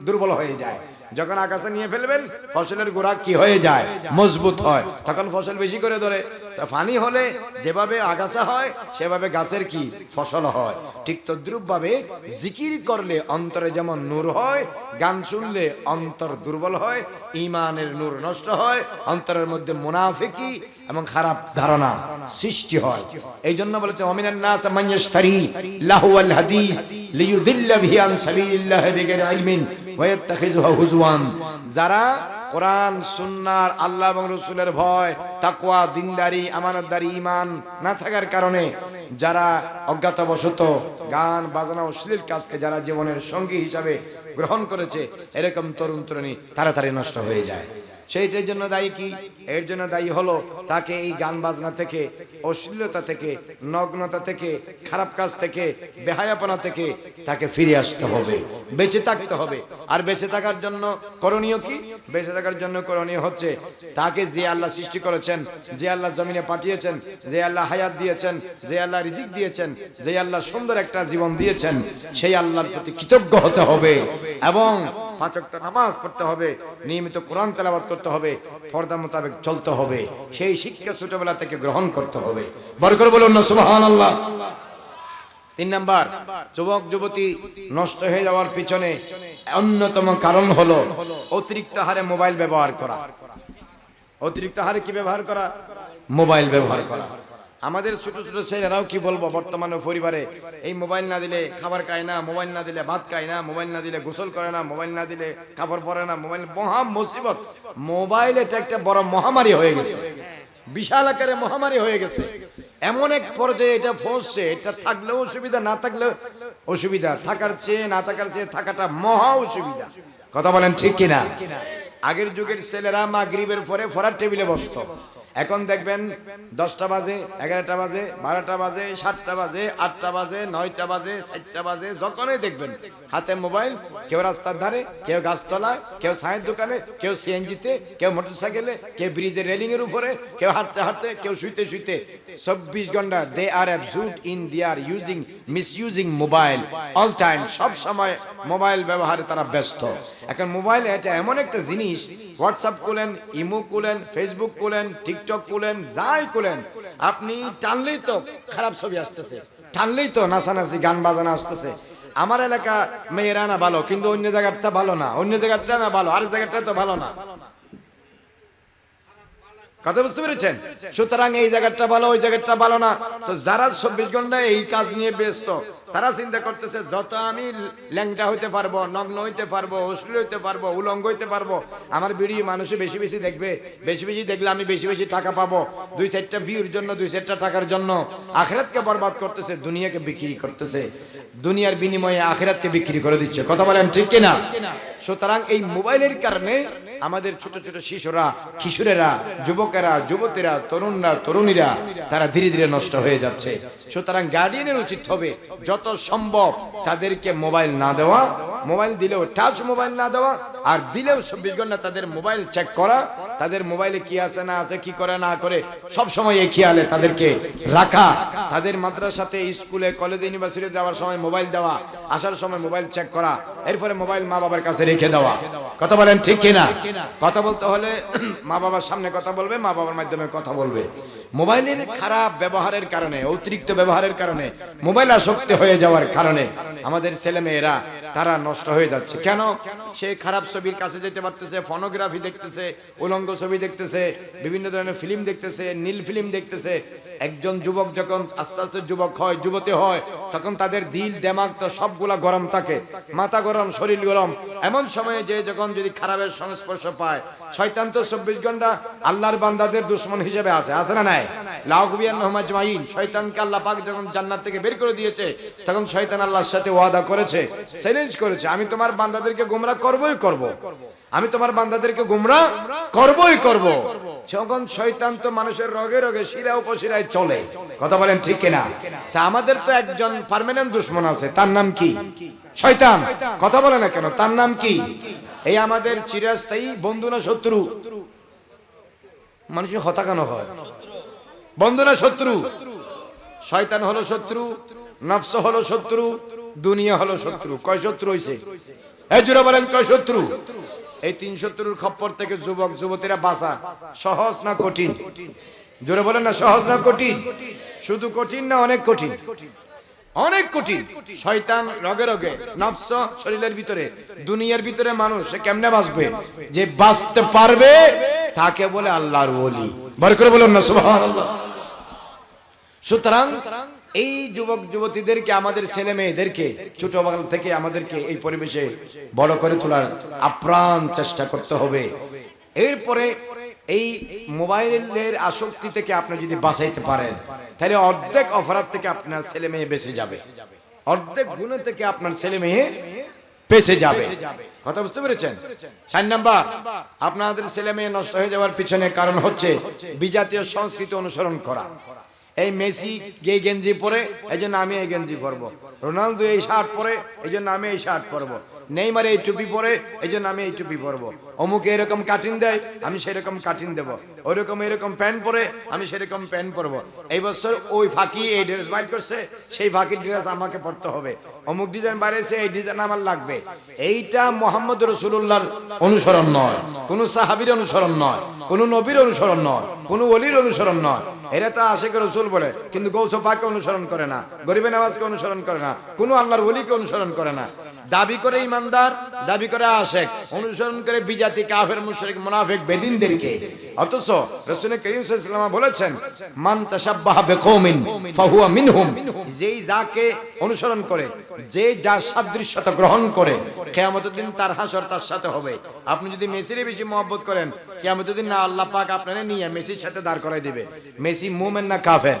দুর্বল হয়ে যায়। যখন আগাছা নিয়ে ফেলবেন ফসলের গোড়া কি হয়ে যায়, মজবুত হয়, তখন ফসল বেশি করে ধরে। তা পানি হলে যেভাবে আগাছা হয় সেভাবে গাছের কি ফসল হয়। ঠিক তদ্রুপ ভাবে জিকির করলে অন্তরে যেমন নূর হয়, গান শুনলে অন্তর দুর্বল হয়, ঈমানের নূর নষ্ট হয়, অন্তরের মধ্যে মুনাফিকি এবং খারাপ ধারণা সৃষ্টি হয়। এই জন্য বলেছে ওমিনান নাস মান ইশতারি লাহওয়াল হাদিস লিয়ুদিল্লা বিহি আন সাবিলিল্লাহি বিগাইরি ইলমিন ওয়া ইয়াত্তাখিযুহু হুজওয়ান। যারা কোরআন সুন্নাহর আল্লাহ এবং রাসূলের ভয়, তাকওয়া, দিনদারি, আমানতদারি, ঈমান না থাকার কারণে যারা অজ্ঞাতবশত গান বাজনা অশ্লীল কাজকে যারা জীবনের সঙ্গী হিসাবে গ্রহণ করেছে, এরকম তরুণ তরুণী তাড়াতাড়ি নষ্ট হয়ে যায়। সেইটার জন্য দায়ী কি? এর জন্য দায়ী হলো তাকে এই গান বাজনা থেকে, অশ্লীলতা থেকে, নগ্নতা থেকে, খারাপ কাজ থেকে, বেহায়াপনা থেকে তাকে ফিরে আসতে হবে, বেঁচে থাকতে হবে। আর বেঁচে থাকার জন্য করণীয় কি? বেঁচে থাকার জন্য করণীয় হচ্ছে তাকে যে আল্লাহ সৃষ্টি করেছেন, যে আল্লাহ জমিনে পাঠিয়েছেন, যে আল্লাহ হায়াত দিয়েছেন, যে আল্লাহ রিজিক দিয়েছেন, যে আল্লাহ সুন্দর একটা জীবন দিয়েছেন, সেই আল্লাহর প্রতি কৃতজ্ঞ হতে হবে এবং 5 ওয়াক্ত নামাজ পড়তে হবে, নিয়মিত কোরআন তেলাওয়াত করতে হবে, পর্দা মোতাবেক চলতে হবে। সেই শিক্ষা ছোটবেলা থেকে গ্রহণ করতে হবে। বড় করে বলুন না সুবহানাল্লাহ। 3 নাম্বার, যুবক যুবতী নষ্ট হয়ে যাওয়ার পিছনে অন্যতম কারণ হলো অতিরিক্ত হারে মোবাইল ব্যবহার করা। অতিরিক্ত হারে কি ব্যবহার করা? মোবাইল ব্যবহার করা। আমাদের ছোট ছোট ছেলেরাও কি বলবো, বর্তমানে পরিবারে এই মোবাইল না দিলে খাবার খায় না, মোবাইল না দিলে ভাত খায় না, মোবাইল না দিলে গোসল করে না, মোবাইল না দিলে কাপড় পরে না। মোবাইল মহা মুসিবত। মোবাইল এটা একটা বড় মহামারী হয়ে গেছে, বিশাল আকারে মহামারী হয়ে গেছে। এমন এক পর্যায়ে এটা পৌঁছছে, এটা থাকলেও অসুবিধা, না থাকলেও অসুবিধা, থাকার চেয়ে না থাকার চেয়ে থাকাটা মহা অসুবিধা। কথা বলেন ঠিক কিনা? আগের যুগের ছেলেরা মাগরিবের পরে পড়ার টেবিলে বসতো। এখন দেখবেন 10টা বাজে, 11টা বাজে, 12টা বাজে, 7টা বাজে, 8টা বাজে, 9টা বাজে, 4টা বাজে, যখনই দেখবেন হাতে মোবাইল। কেউ রাস্তার ধারে, কেউ গাছতলায়, কেউ চায়ের দোকানে, কেউ সিএনজিতে, কেউ মোটরসাইকেলে, কেউ ব্রিজের রেলিং এর উপরে, কেউ হাঁটতে হাঁটতে, কেউ শুইতে শুইতে। 24 ঘন্টা they are absolute in their using misusing mobile all time. সব সময় মোবাইল ব্যবহারে তারা ব্যস্ত। এখন মোবাইল এটা এমন একটা জিনিস, হোয়াটসঅ্যাপ খুলেন, ইমো খুলেন, ফেসবুক খুলেন, টিকটক খুলেন, যাই খুলেন, আপনি টানলেই তো খারাপ ছবি আসতেছে, টানলেই তো নাচানাচি গান বাজানো আসতেছে। আমার এলাকা মেয়েরা না ভালো, কিন্তু অন্য জায়গাটা ভালো না, অন্য জায়গাটা না ভালো, আরেক জায়গাটা তো ভালো না। কথা বুঝতে পেরেছেন? সুতরাং এই জায়গাটা ভালো, ওই জায়গাটা ভালো না। তো যারা 24 ঘন্টা এই কাজ নিয়ে ব্যস্ত, তারা চিন্তা করতেছে যত আমি ল্যাংটা হইতে পারবো, নগ্ন হইতে পারবো, অশ্লীল হইতে পারবো, উলঙ্গ হইতে পারবো, আমার ভিডিও মানুষে বেশি বেশি দেখবে, বেশি বেশি দেখলে আমি বেশি বেশি টাকা পাবো। 2-4টা ভিউর জন্য, 2-4টা টাকার জন্য আখিরাতকে বরবাদ করতেছে, দুনিয়াকে বিক্রি করতেছে, দুনিয়ার বিনিময়ে আখিরাতকে বিক্রি করে দিচ্ছে। কথা বলেন ঠিক কিনা? সুতরাং এই মোবাইলের কারণে আমাদের ছোট ছোট শিশুরা, কিশোরেরা, যুবকেরা, যুবতীরা, তরুণরা, তরুণীরা তারা ধীরে ধীরে নষ্ট হয়ে যাচ্ছে। সুতরাং গার্ডিয়ানের উচিত হবে যত সম্ভব তাদেরকে মোবাইল না দেওয়া, মোবাইল দিলেও টাচ মোবাইল না দেওয়া, আর দিলেও 24 ঘন্টা তাদের মোবাইল চেক করা, তাদের মোবাইলে কি আছে না আছে, কি করে না করে সব সময় এই খেয়ালে তাদেরকে রাখা। তাদের মাদ্রাসাতে, স্কুলে, কলেজে, ইউনিভার্সিটি যাওয়ার সময় মোবাইল দেওয়া, আসার সময় মোবাইল চেক করা, এরপরে মোবাইল মা বাবার কাছে রেখে দেওয়া। কথা বলেন ঠিক কিনা? কথা বলতে হলে মা বাবার সামনে কথা বলবে, মা বাবার মাধ্যমে কথা বলবে। মোবাইলের খারাপ ব্যবহারের কারণে, অতিরিক্ত ব্যবহারের কারণে, মোবাইল আসক্ত হয়ে যাওয়ার কারণে আমাদের ছেলে মেয়েরা তারা নষ্ট হয়ে যাচ্ছে। কেন? সে খারাপ ছবির কাছে যেতে পারতেছে, ফোনোগ্রাফি দেখতেছে, উলঙ্গ ছবি দেখতেছে, বিভিন্ন ধরনের ফিল্ম দেখতেছে, নীল ফিল্ম দেখতেছে। একজন যুবক যখন আস্তে আস্তে যুবক হয়, যুবতী হয়, তখন তাদের দিল দেমাগ তো সবগুলা গরম থাকে, মাথা গরম, শরীর গরম। এমন সময়ে যে যখন যদি খারাপের সংস্পর্শ পায়, শয়তান তো 24 ঘন্টা আল্লাহর বান্দাদের দুশমন হিসেবে আছে না নাই? লাউকুবিয়ান্নাহুম আজমাইন। শয়তানকে আল্লাহ পাক যখন জান্নাত থেকে বের করে দিয়েছে, তখন শয়তান আল্লাহর সাথে ওয়াদা করেছে, চ্যালেঞ্জ করেছে, আমি তোমার বান্দাদেরকে গোমরাহ করবই করব, আমি তোমার বান্দাদেরকে গোমরাহ করবই করব। যখন শয়তান তো মানুষের রগে রগে, শিরা উপশিরায় চলে। কথা বলেন ঠিক কিনা? তা আমাদের তো একজন পার্মানেন্ট দুশমন আছে, তার নাম কি? শয়তান। কথা বলে না কেন? তার নাম কি? এই আমাদের চিরস্থায়ী বন্ধু না শত্রু? মানুষের হতাকানো হয়, বন্ধু না শত্রু? শয়তান হলো শত্রু, নফস হলো শত্রু, দুনিয়া হলো শত্রু। কয় শত্রু হইছে? এই জোরে বলেন, কয় শত্রু? এই 370 খপ্পর থেকে যুবক যুবতীরা বাঁচা সহজ না কঠিন? জোরে বলেন না, সহজ না কঠিন? শুধু কঠিন না অনেক কঠিন? অনেক কঠিন। শয়তান রগে রগে, নফস শরীরের ভিতরে, দুনিয়ার ভিতরে মানুষ সে কেমনে বাঁচবে? যে বাঁচতে পারবে তাকে বলে আল্লাহর ওলি। বার করে বলুন না সুবহানাল্লাহ। সুতরাং এই যুবক যুবতীদেরকে, আমাদের ছেলে মেয়েদেরকে ছোটবেলা থেকে আমাদেরকে এই পরিবেশে বড় করে তোলার আপ্রাণ চেষ্টা করতে হবে। এরপরে এই মোবাইলের আসক্তি থেকে আপনি যদি বাঁচাইতে পারেন তাহলে অর্ধেক অপরাধ থেকে আপনার ছেলে মেয়ে বেঁচে যাবে, অর্ধেক গুণ থেকে আপনার ছেলে মেয়ে বেঁচে যাবে। কথা বুঝতে পেরেছেন? 4 নাম্বার, আপনাদের ছেলে মেয়ে নষ্ট হয়ে যাওয়ার পিছনে কারণ হচ্ছে বিজাতীয় সংস্কৃতি অনুসরণ করা। এই মেসি এই গেঞ্জি পরে এই জন্য আমি এই গেঞ্জি পরবো, রোনালদো এই শার্ট পরে এই জন্য আমি এই শার্ট পরবো, নেইমার এই টুপি পরে এই জন্য আমি এই টুপি পরবো, অমুকে এরকম কাটিং দেয় আমি সেরকম কাটিং দেবো, ওইরকম এরকম প্যান্ট পরে আমি সেরকম প্যান্ট পরবো। এই বছর ওই ফাঁকি এই ড্রেস বাইর করছে, সেই ফাঁকির ড্রেস আমাকে পরতে হবে, অমুক ডিজাইন বাইরেছে এই ডিজাইন আমার লাগবে। এইটা মুহাম্মদ রাসূলুল্লাহর অনুসরণ নয়, কোন সাহাবীর অনুসরণ নয়, কোন নবীর অনুসরণ নয়, কোন ওলির অনুসরণ নয়। এরা তো আশিক রাসূল বলে কিন্তু গৌস পাককে অনুসরণ করে না, গরিবে নওয়াজকে অনুসরণ করে না, কোন আল্লাহর ওলিকে অনুসরণ করে না। দাবি করে ইমানদার, দাবি করে আশিক, অনুসরণ করে বিজাতি কাফের মুশরিক মুনাফিক বেদিনদেরকে। অথচ রাসূল করিম সাল্লাল্লাহু আলাইহি ওয়াসাল্লাম বলেছেন মান তাশাব্বাহা বিকওমিন ফাহুয়া মিনহুম, যেই যাকে অনুসরণ করে, যে যার সাদৃশ্যতা গ্রহণ করে কিয়ামতের দিন তার হাসর তার সাথে হবে। আপনি যদি মেসিরে বেশি মহব্বত করেন, কিয়ামতের দিন না আল্লাহ পাক আপনারে নিয়ে মেসির সাথে দাঁড় করাই দিবে। মেসি মুমিন না কাফের?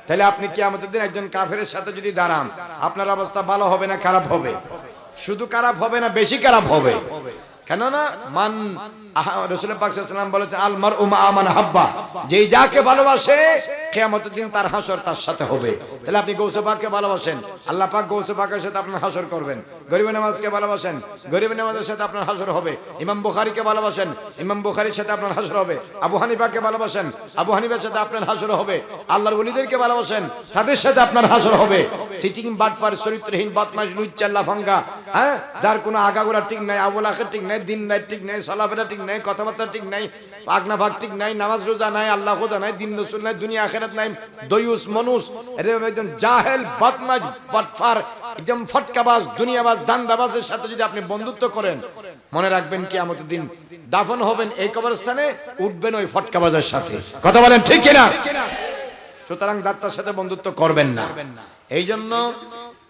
তাহলে আপনি কিয়ামতের দিন একজন কাফেরের সাথে যদি দাঁড়ান, আপনার অবস্থা ভালো হবে না খারাপ হবে? শুধু খারাপ হবে না, বেশি খারাপ হবে। কেননা মান রাসূল পাক সাল্লাল্লাহু আলাইহি ওয়াসাল্লাম বলেছেন আল মারউ মা মান হাব্বা, যেই যাকে ভালোবাসে কিয়ামতের দিন তার হাসর তার সাথে হবে। তাহলে আপনি গৌস পাককে ভালোবাসেন, আল্লাহ পাক গৌস পাকের সাথে আপনার হাসর করবেন। গরিব নামাজকে ভালোবাসেন, গরিব নামাজের সাথে আপনার হাসর হবে। ইমাম বুখারীকে ভালোবাসেন, ইমাম বুখারীর সাথে আপনার হাসর হবে। আবু হানিফাকে ভালোবাসেন, আবু হানিফার সাথে আপনার হাসর হবে। আল্লাহর ওলিদেরকে ভালোবাসেন, তাদের সাথে আপনার হাসর হবে। সিটিং বাটপার চরিত্রহীন বদমাশ লুচ্চা ফাঙ্গা, হ্যাঁ, যার কোনো আগাগোড়া ঠিক নাই, আবুল আখির ঠিক নাই, দিন নাই ঠিক নাই, চলাফেরা ঠিক নাই, কথাবার্তা ঠিক নাই, পাগনা ভাগ ঠিক নাই, নামাজ রোজা নাই, আল্লাহ খোদা নাই, দিন রসুল নাই, দুনিয়া আখিরাত নাই, দয়ুস মানুষ, এরকম একজন জাহেল বদমাশ বাটফার, একদম ফটকাবাজ দুনিয়াবাজ দান্দাবাজের সাথে যদি আপনি বন্ধুত্ব করেন, মনে রাখবেন কিয়ামতের দিন দাফন হবেন এই কবরস্থানে, উঠবেন ওই ফটকাবাজের সাথে। কথা বলেন ঠিক কিনা? সুতরাং দাত্তার সাথে বন্ধুত্ব করবেন না। এই জন্য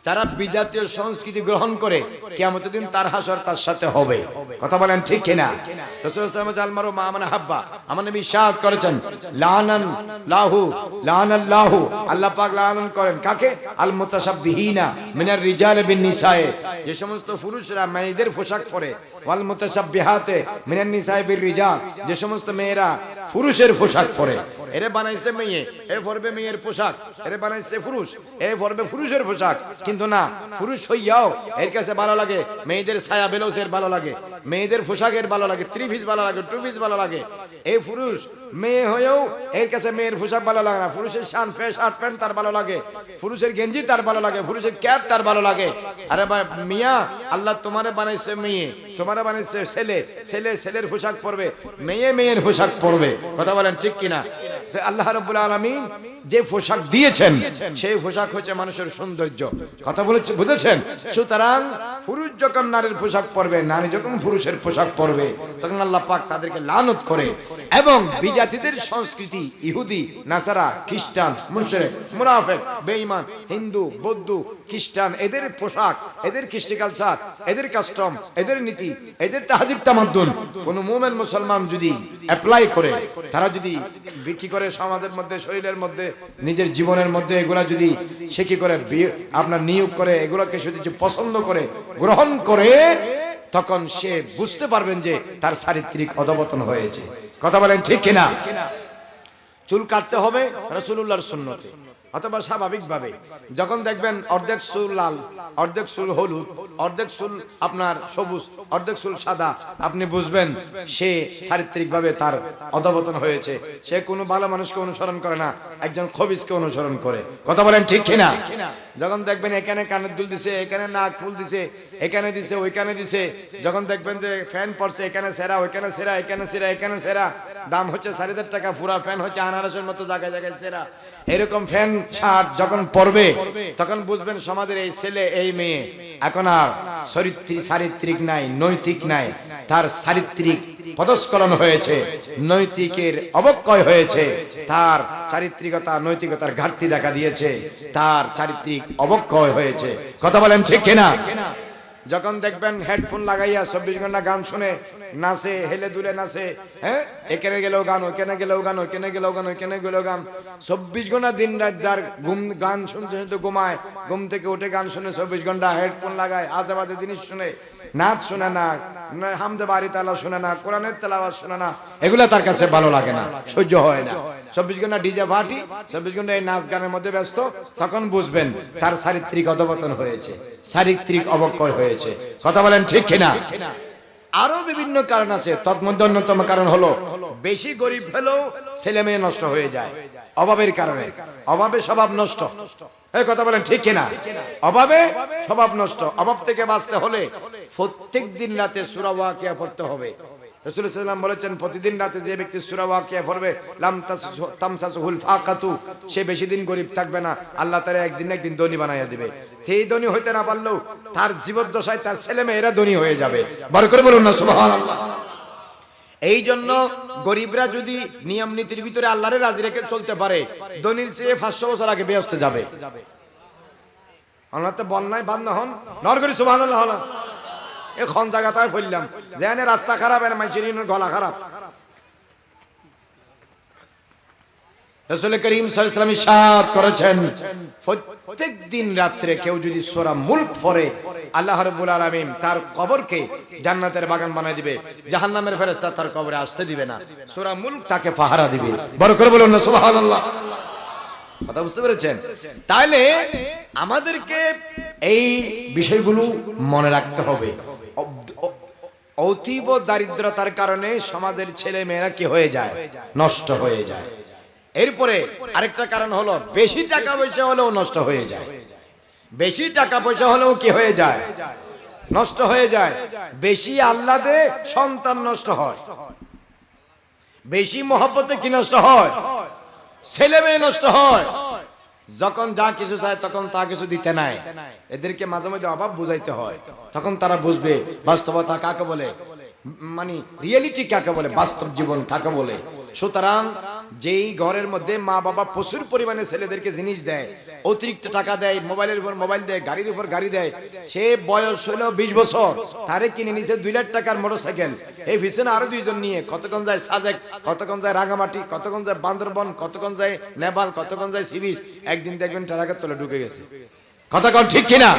যারা বিজাতীয় সংস্কৃতি গ্রহণ করে কিয়ামতের দিন তার হাসর তার সাথে হবে। কথা বলেন ঠিক কিনা? রাসূল সাল্লাল্লাহু আলাইহি ওয়াসাল্লাম আল মারু মা মান হাব্বা, আমার নবী ইরশাদ করেছেন লানান লাহু লানাল্লাহু, আল্লাহ পাক লানান করেন কাকে? আল মুতাশাব্বিহিনা মিনার রিজাল বিন নিসায়ে, যে সমস্ত পুরুষরা মেয়েদের পোশাক পরে, ওয়াল মুতাশাব্বিহাতে মিনান নিসায়ে বির রিজাল, যে সমস্ত মেয়েরা পুরুষের পোশাক পরে। এরে বানাইছে মেয়ে, এ পরবে মেয়ের পোশাক, এরে বানাইছে পুরুষ, এ পরবে পুরুষের পোশাক। কিন্তু না, পুরুষ হইয়াও এর কাছে ভালো লাগে মেয়েদের ছায়া ব্লাউজের ভালো লাগে, মেয়েদের পোশাকের ভালো লাগে, থ্রি পিস ভালো লাগে, টু পিস ভালো লাগে। এই পুরুষ মেয়ে হয়েও এর কাছে মেয়ের পোশাক ভালো লাগে না, পুরুষের শার্ট প্যান্ট তার ভালো লাগে, পুরুষের গেঞ্জি তার ভালো লাগে, পুরুষের ক্যাপ তার ভালো লাগে। আরে মিয়া, আল্লাহ তোমারে বানাইছে মেয়ে, তোমারে বানাইছে ছেলে, ছেলে ছেলের পোশাক পরবে, মেয়ে মেয়ের পোশাক পরবে। কথা বলেন ঠিক কিনা? আল্লাহ রাব্বুল আলামিন যে পোশাক দিয়েছেন সেই পোশাক হচ্ছে মানুষের সৌন্দর্য। কথা বলেছে, বুঝেছেন? সুতরাং পুরুষ যখন নারীর পোশাক পরবে, নারী যখন পুরুষের পোশাক পরবে, তখন আল্লাহ পাক তাদেরকে লানত করে। এবং বিজাতিদের সংস্কৃতি, ইহুদি নাসারা খ্রিস্টান মুশরিক মুনাফিক বেঈমান হিন্দু বৌদ্ধ খ্রিস্টান, এদের পোশাক, এদের কৃষ্টি কালচার, এদের কাস্টম, এদের নীতি, এদের তাহজিব তামাদ্দুন কোন মুমিন মুসলমান যদি অ্যাপ্লাই করে, তারা যদি বিক্রি করে সমাজের মধ্যে, শরীরের মধ্যে, নিজের জীবনের মধ্যে, এগুলা যদি সে কি করে আপনার নিয়োগ করে, এগুলোকে সে যদি পছন্দ করে গ্রহণ করে, তখন সে বুঝতে পারবেন যে তার চারিত্রিক অধঃপতন হয়েছে। কথা বলেন ঠিক কিনা? চুল কাটতে হবে রাসূলুল্লাহর সুন্নতে, অথবা স্বাভাবিকভাবে যখন দেখবেন অর্ধেক চুল লাল, অর্ধেক চুল হলুদ, অর্ধেক চুল আপনার সবুজ, অর্ধেক চুল সাদা, আপনি বুঝবেন সে চারিত্রিকভাবে তার অধঃপতন হয়েছে। সে কোনো ভালো মানুষকে অনুসরণ করে না, একজন খবিসকে অনুসরণ করে। কথা বলেন ঠিক কিনা? যখন দেখবেন এখানে কানের দুল দিছে, এখানে নাক ফুল দিছে, এখানে দিছে, ওইখানে দিছে, যখন দেখবেন যে ফ্যান পড়ছে এখানে সেরা, ওইখানে সেরা, এখানে সেরা, এখানে সেরা, দাম হচ্ছে 4,000 টাকা, পুরা ফ্যান হচ্ছে আনারসের মতো জায়গায় জায়গায় সেরা, এরকম ফ্যান শার্ট যখন পরবে তখন বুঝবেন সমাজের এই ছেলে এই মেয়ে এখন আর চারিত্রিক নাই, নৈতিক নাই, তার চারিত্রিক পদস্খলন হয়েছে, নৈতিকের অবক্ষয় হয়েছে, তার চারিত্রিকতা নৈতিকতার ঘাটতি দেখা দিয়েছে, তার চারিত্রিক অবক্ষয় হয়েছে। কথা বলেন ঠিক কিনা? যখন দেখবেন হেডফোন লাগাইয়া 24 ঘন্টা গান শুনে নাচে, হেলে দুলে নাচে, হ্যাঁ, এখানে গেলেও গান, ওখানে গেলেও গান, ওখানে গেলেও গান, ওখানে গেলেও গান, 24 ঘন্টা দিন রাত যার গান শুনতে শুনতে ঘুমায়, ঘুম থেকে উঠে গান শুনে 24 ঘন্টা হেডফোন লাগায়, আজে বাজে জিনিস শুনে, নাচ শুনে না, হামদে বাড়ি তালা শুনে না, কোরআনের তেলাওয়াত শুনে না, এগুলা তার কাছে ভালো লাগে না, সহ্য হয় না। 24 ঘন্টা ডিজে পার্টি, 24 ঘন্টা এই নাচ গানের মধ্যে ব্যস্ত, তখন বুঝবেন তার চারিত্রিক অধঃপতন হয়েছে, চারিত্রিক অবক্ষয় হয়েছে। কথা বলেন ঠিক কিনা? আরো বিভিন্ন কারণ আছে, তন্মধ্যে অন্যতম কারণ হলো বেশি গরিব হলেও ছেলে মেয়ে নষ্ট হয়ে যায় অভাবের কারণে। অভাবে স্বভাব নষ্ট। এই কথা বলেন ঠিক কিনা? অভাবে স্বভাব নষ্ট। অভাব থেকে বাঁচতে হলে প্রত্যেক দিন রাতে সূরা ওয়াকিয়া পড়তে হবে। রাসূল সাল্লাল্লাহু আলাইহি ওয়াসাল্লাম বলেছেন, প্রতিদিন রাতে যে ব্যক্তি সূরা ওয়াকিয়া পড়বে লাম তামসাসুহুল ফাকাতু, সে বেশি দিন গরিব থাকবে না, আল্লাহ তাআলা একদিন না একদিন ধনী বানাইয়া দিবে। সেই ধনী হইতে না পারলেও তার জীবদ্দশায় তার ছেলে মেয়েরা ধনী হয়ে যাবে। বড় করে বলুন না সুবহানাল্লাহ। এই জন্য গরিবরা যদি নিয়ম নীতির ভিতরে আল্লাহরে রাজি রেখে চলতে পারে, ধনীর চেয়ে 500 বছর আগে বেহেশতে যাবে। আল্লাহ তো বন্যায় বাদ না হন, নরকরি সুবহানাল্লাহ হলো। এখন জায়গাটায় ফেললাম, যেখানে রাস্তা খারাপ, এর মানুষের গলা খারাপ। রাসূল করিম সাল্লাল্লাহু আলাইহি ওয়াসাল্লাম ইরশাদ করেছেন, প্রত্যেক দিন রাতে কেউ যদি সূরা মুলক পড়ে, আল্লাহ রাব্বুল আলামিন তার কবরকে জান্নাতের বাগান বানায় দিবে, জাহান্নামের ফেরেশতা তার কবরে আসতে দিবে না, সূরা মুলক তাকে পাহারা দিবে। বড় করে বলুন না সুবহানাল্লাহ। কথা বুঝতে পেরেছেন? তাহলে আমাদেরকে এই বিষয়গুলো মনে রাখতে হবে। অতীব দারিদ্রতার কারণে সমাজের ছেলে মেয়েরা কি হয়ে যায়? নষ্ট হয়ে যায়। এরপরে আরেকটা কারণ হলো বেশি টাকা পয়সা হলেও নষ্ট হয়ে যায়। বেশি টাকা পয়সা হলেও কি হয়ে যায়? নষ্ট হয়ে যায়। বেশি আহ্লাদে সন্তান নষ্ট হয়, বেশি মহব্বতে কি নষ্ট হয়? ছেলে মেয়ে নষ্ট হয়। যখন যা কিছু চায় তখন তা কিছু দিতে নাই। এদেরকে মাঝে মাঝে অভাব বুঝাইতে হয়, তখন তারা বুঝবে বাস্তবতা কাকে বলে, মানে রিয়েলিটি কাকে বলে, বাস্তব জীবন কাকে বলে। সুতরাং যেই ঘরের মধ্যে মা বাবা প্রচুর পরিমাণে ছেলেদেরকে জিনিস দেয়, অতিরিক্ত টাকা দেয়, মোবাইলের উপর মোবাইল দেয়, গাড়ির উপর গাড়ি দেয়, সে বয়স হলো 20 বছর, তারে কিনে নিছে 2 লাখ টাকার মোটরসাইকেল, এই পিছনে আরো 2 জন নিয়ে কতক্ষণ যায় সাজেক, কতক্ষণ যায় রাঙামাটি, কতক্ষণ যায় বান্দরবন, কতক্ষণ যায় নেপাল, কতক্ষণ যায় সিবিস, একদিন দেখবেন টাকার তলে ঢুকে গেছে। কতক্ষণ ঠিক কিনা?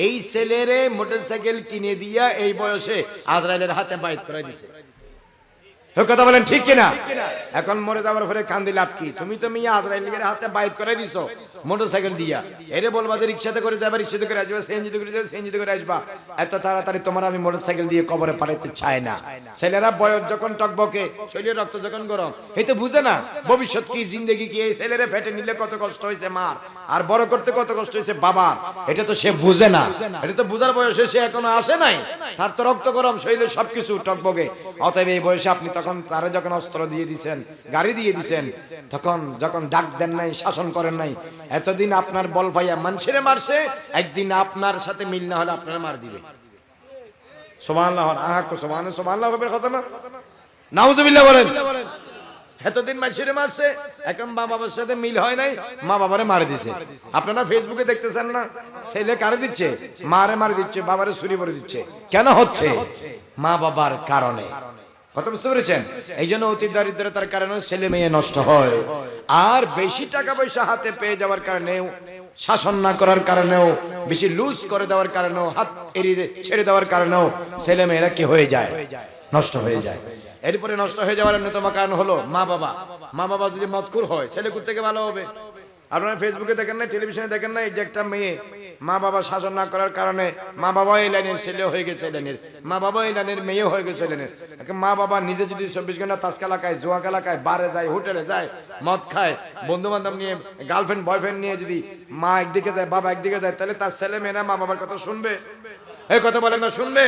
এই ছেলেরে মোটরসাইকেল কিনে দিয়া এই বয়সে আজরাইলের হাতে বাইত করে দিছে। কথা বলেন ঠিক কিনা? এখন মরে যাওয়ার পরে কান্দি লাভ কি? তুমি তো মিয়া আজরাইলের হাতে বাইত করে দিছো মোটরসাইকেল দিয়া, এরে বলবা যে রিকশাতে করে যাবে, রিকশাতে করে আসবা, সিএনজিতে করে যাবে, সিএনজিতে করে আসবা, এত তাড়াতাড়ি তোমার আমি মোটরসাইকেল দিয়ে কবরে পাঠাইতে চাই না। ছেলেরা বয়স যখন টকবকে, শরীরের রক্ত যখন গরম, এই তো বুঝে না ভবিষ্যৎ কি, জিন্দেগি কি। এই ছেলেরে ফেটে নিলে কত কষ্ট হয়েছে মার, আর বড় করতে কত কষ্ট হয়েছে বাবার, এটা তো সে বুঝে না। এটা তো বুঝার বয়সে সে এখনো আসে নাই, তার তো রক্ত গরম, শরীরে সবকিছু টকবকে। অতএব এই বয়সে আপনি তখন তারা যখন অস্ত্র দিয়ে দিছেন, গাড়ি দিয়ে দিছেন, তখন যখন ডাক দেন নাই, শাসন করেন নাই, এতদিন আপনার বল ভাইয়া মানুষের মারছে, একদিন আপনার সাথে মিল না হলে আপনারা মার দিবে। সুবহানাল্লাহ। সুবহানাল্লাহ হবে কথা না? নাউজুবিল্লাহ বলেন। এতদিন মানুষের মারছে, এখন মা বাবার সাথে মিল হয় নাই, মা বাবারে মারে দিছে। আপনারা ফেসবুকে দেখতেছেন না, ছেলে কারে দিচ্ছে? মারে মারে দিচ্ছে, বাবারে ছুরি করে দিচ্ছে। কেন হচ্ছে? মা বাবার কারণে। কথা বুঝতে পেরেছেন? এই জন্য অতি দারিদ্রতার কারণে ছেলে মেয়ে নষ্ট হয়, আর বেশি টাকা পয়সা হাতে পেয়ে যাওয়ার কারণেও, শাসন না করার কারণেও, বেশি লুজ করে দেওয়ার কারণেও, হাত এড়িয়ে ছেড়ে দেওয়ার কারণেও ছেলে মেয়েরা কি হয়ে যায়? নষ্ট হয়ে যায়। এরপরে নষ্ট হয়ে যাওয়ার অন্যতম কারণ হলো মা বাবা। মা বাবা যদি মদখোর হয়, ছেলে কোথা থেকে ভালো হবে? আপনারা ফেসবুকে দেখেন না, টেলিভিশনে দেখেন না, এই যে একটা মেয়ে মা বাবা শাসন না করার কারণে মা বাবা এই লাইনের ছেলে হয়ে গেছে, এই লাইনের মা বাবা এই লাইনের মেয়ে হয়ে গেছে, এই লাইনের মা বাবা নিজে যদি 24 ঘন্টা তাস খেলা খায়, জুয়া খেলা খায়, বারে যায়, হোটেলে যায়, মদ খায়, বন্ধু বান্ধব নিয়ে, গার্লফ্রেন্ড বয়ফ্রেন্ড নিয়ে যদি মা একদিকে যায় বাবা একদিকে যায়, তাহলে তার ছেলে মেয়েরা মা বাবার কথা শুনবে? এই কথা বলেন না, শুনবে?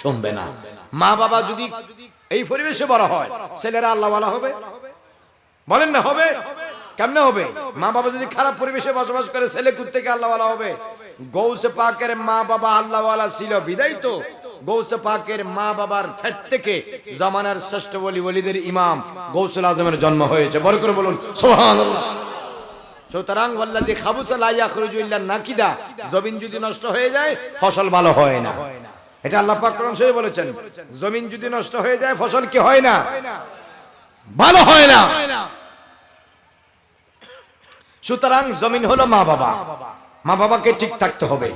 শুনবে না। মা বাবা যদি এই পরিবেশে বড় হয়, ছেলেরা আল্লাহওয়ালা হবে? বলেন না হবে? কেমনে হবে? মা বাবা যদি খারাপ পরিবেশে বসবাস করে, ছেলে কোত্থেকে আল্লাহওয়ালা হবে? গৌসে পাকের মা বাবা আল্লাহওয়ালা ছিল বিদায় তো গৌসে পাকের মা বাবার ফেট থেকে জামানার শ্রেষ্ঠ ওলিদের ইমাম গৌসুল আজমের জন্ম হয়েছে। বড় করে বলুন সুবহানাল্লাহ। সুতরাং ওয়াল্লাযী খাবুসা লা ইয়াখরুজু ইল্লা নাকিদা, জমিন যদি নষ্ট হয়ে যায় ফসল ভালো হয় না। এটা আল্লাহ পাক কোরআন শরীফে বলেছেন, জমিন যদি নষ্ট হয়ে যায় ফসল কি হয় না? ভালো হয় না। সুতরাং জমিন হলো মা বাবা, মা বাবাকে ঠিক থাকতে হবে।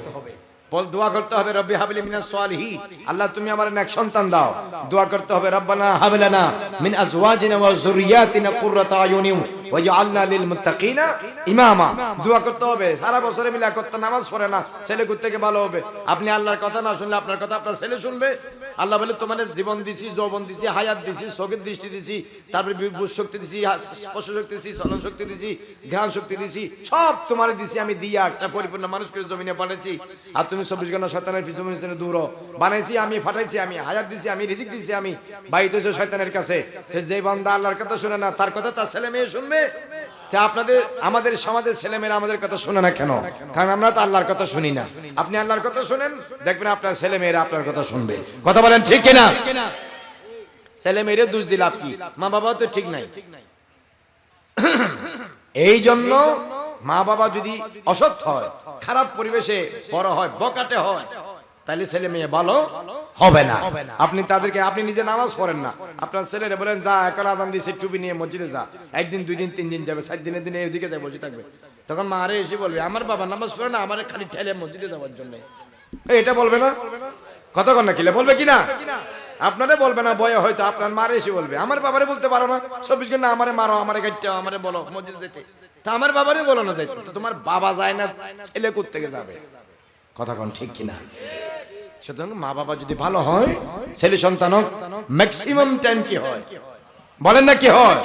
দোয়া করতে হবে রব্বি হাবলি মিনাস সালিহিন, আল্লাহ তুমি আমার নেক সন্তান দাও। দোয়া করতে হবে রব্বানা হাব লানা মিন আজওয়াজিনা ওয়া যুররিয়াতিনা কুররাতা আয়ুনিন ওয়াজআলনা লিল মুত্তাকিনা ইমামা। দোয়া করতে হবে। সারা বছরে মিলা করতে নামাজ পড়ে না, ছেলে কোত্থেকে ভালো হবে? আপনি আল্লাহর কথা না শুনলে আপনার কথা আপনার ছেলে শুনবে? আল্লাহ বলে তোমাদের জীবন দিছি, যৌবন দিছি, হায়াত দিছি, চোখের দৃষ্টি দিছি, তারপরে বুঝ শক্তি দিছি, স্পর্শ শক্তি দিছি, চলন শক্তি দিছি, ঘ্রাণ শক্তি দিছি, সব তোমার দিছি আমি, দিয়া একটা পরিপূর্ণ মানুষ করে জমিনে পাঠাইছি। আর তুমি 24 ঘন্টা শয়তানের পিছনে দূর বানাইছি আমি, ফাটাইছি আমি, হায়াত দিছি আমি, রিজিক দিছি আমি, বাইতে হইছো শয়তানের কাছে। যে বান্দা আল্লাহর কথা শুনে না, তার কথা তার ছেলে মেয়ে শুনবে? আপনাদের আমাদের সমাজের ছেলেমেয়েরা আমাদের কথা শুনে না কেন? কারণ আমরা তো আল্লাহর কথা শুনি না। আপনি আল্লাহর কথা শুনেন, দেখবেন আপনার ছেলেমেয়েরা আপনার কথা শুনবে। কথা বলেন ঠিক কিনা? ছেলেমেয়েরা দোষ দিলে লাভ কি? মা বাবা তো ঠিক নাই। এই জন্য মা বাবা যদি অসৎ হয়, খারাপ পরিবেশে বড় হয়, বকাটে হয়, তাহলে ছেলে মেয়ে ভালো হবে না। আপনি তাদেরকে, আপনি নিজে নামাজ পড়েন না, আপনার ছেলেরে বলেন যা এখন আজান দিয়েছে টুপি নিয়ে মসজিদে যা, একদিন 2 দিন 3 দিন যাবে, 7 দিনের দিনে ওইদিকে যায় বসে থাকবে, তখন মা আরে এসে বলবে আমার বাবা নামাজ পড়ে না, আমার খালি ঠেলে মসজিদে যাওয়ার জন্য। এটা বলবে না? কতক্ষণ না কিলে বলবে কিনা? আপনারে বলবে না, বয়ে হয়তো আপনার মারে এসে বলবে। আমার বাবারে বলতে পারো না 24 ঘন্টা আমারে মারো, আমারে গাইটাও, আমারে বলো মসজিদে যেতে, তা আমার বাবারে বলো না যাইতে। তো তোমার বাবা যায় না, ছেলে কোত্থেকে যাবে? কতক্ষণ ঠিক কিনা? সুতরাং মা বাবা যদি ভালো হয়, ছেলে সন্তান ম্যাক্সিমাম টাইম কি হয় বলেন না, কি হয়?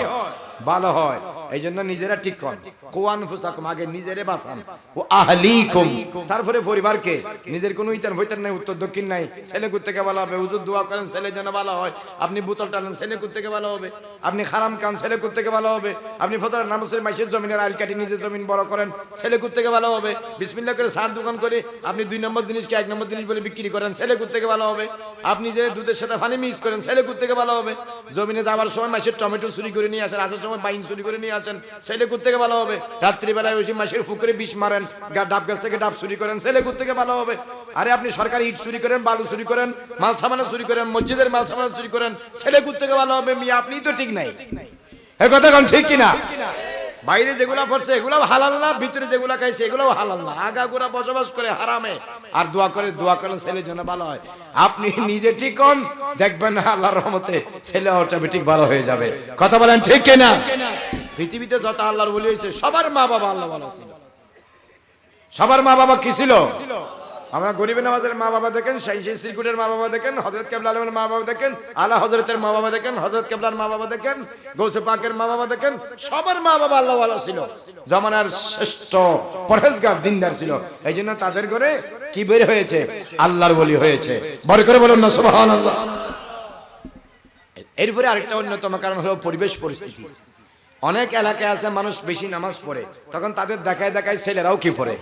ভালো হয়। এই জন্য নিজেরা ঠিক করেন, কোয়ান ফুসাকুম, আগে নিজেরে বাঁচান, ও আহলিকুম, তারপরে পরিবারকে। নিজের কোনো ইতার ভইতার নাই, উত্তর দক্ষিণ নাই, ছেলে থেকে ভালো হবে। হুজুর দোয়া করেন ছেলে যেন ভালো হয়, আপনি বোতল টানেন ছেলে থেকে ভালো হবে, আপনি খারাম কান ছেলে থেকে ভালো হবে, আপনি ফজরের নামাজের মাইশের জমিনের আইল কাটি নিজের জমিন বড় করেন, ছেলে থেকে ভালো হবে। বিসমিল্লাহ করে সার দোকান করে আপনি 2 নম্বর জিনিসকে 1 নম্বর জিনিস বলে বিক্রি করেন, ছেলে থেকে ভালো হবে। আপনি যে দুধের সাথে পানি মিক্স করেন, ছেলে থেকে ভালো হবে। জমিনে যাওয়ার সময় মাইশের টমেটো চুরি করে নিয়ে আসেন, আসার সময় বাইন চুরি করে নিয়ে আসেন, ছেলে থেকে ভালো হবে। রাত্রিবেলায় ওই মাসের পুকুরে বিষ মারেন, ডাব গাছ থেকে ডাব চুরি করেন, ছেলে থেকে ভালো হবে। আরে আপনি সরকারি ইট চুরি করেন, বালু চুরি করেন, মাল সামানা চুরি করেন, মসজিদের মাল সামানা চুরি করেন, ছেলে থেকে ভালো হবে। মিয়া আপনি তো ঠিক নাই, এই কথা কোন ঠিক কিনা? বাইরে যেগুলা পড়ছে এগুলাও হালাল না, ভিতরে যেগুলা খাইছে এগুলাও হালাল না, আগাগোড়া বসবাস করে হারামে, আর দোয়া করেন ছেলের জন্য ভালো হয়। আপনি নিজে ঠিক হন, দেখবেন না আল্লাহর রহমতে ছেলে অটোমেটিক ভালো হয়ে যাবে। কথা বলেন ঠিক কিনা? পৃথিবীতে যত আল্লাহর ওলি হয়েছে সবার মা বাবা আল্লাহ ভালো ছিল। সবার মা বাবা কি ছিল? আমরা গরিব নওয়াজের মা বাবা দেখেন, শাইখে শ্রীকুটের মা বাবা দেখেন, হযরত কেবলা আলমের মা বাবা দেখেন, আলা হযরতের মা বাবা দেখেন, হযরত কেবলার মা বাবা দেখেন, গৌসে পাকের মা বাবা দেখেন, সবার মা বাবা আল্লাহ ভালো ছিল, জামানার শ্রেষ্ঠ পরহেজগার দিনদার ছিল। এই জন্য তাদের ঘরে কি বের হয়েছে? আল্লাহর ওলি হয়েছে। বড় করে বলুন না সুবহানাল্লাহ। এরপরে আরেকটা অন্যতম কারণ হলো পরিবেশ পরিস্থিতি। অনেক এলাকায় আছে মানুষ বেশি নামাজ পড়ে, তখন তাদের দেখায় দেখায় ছেলেরাও কি পড়ে?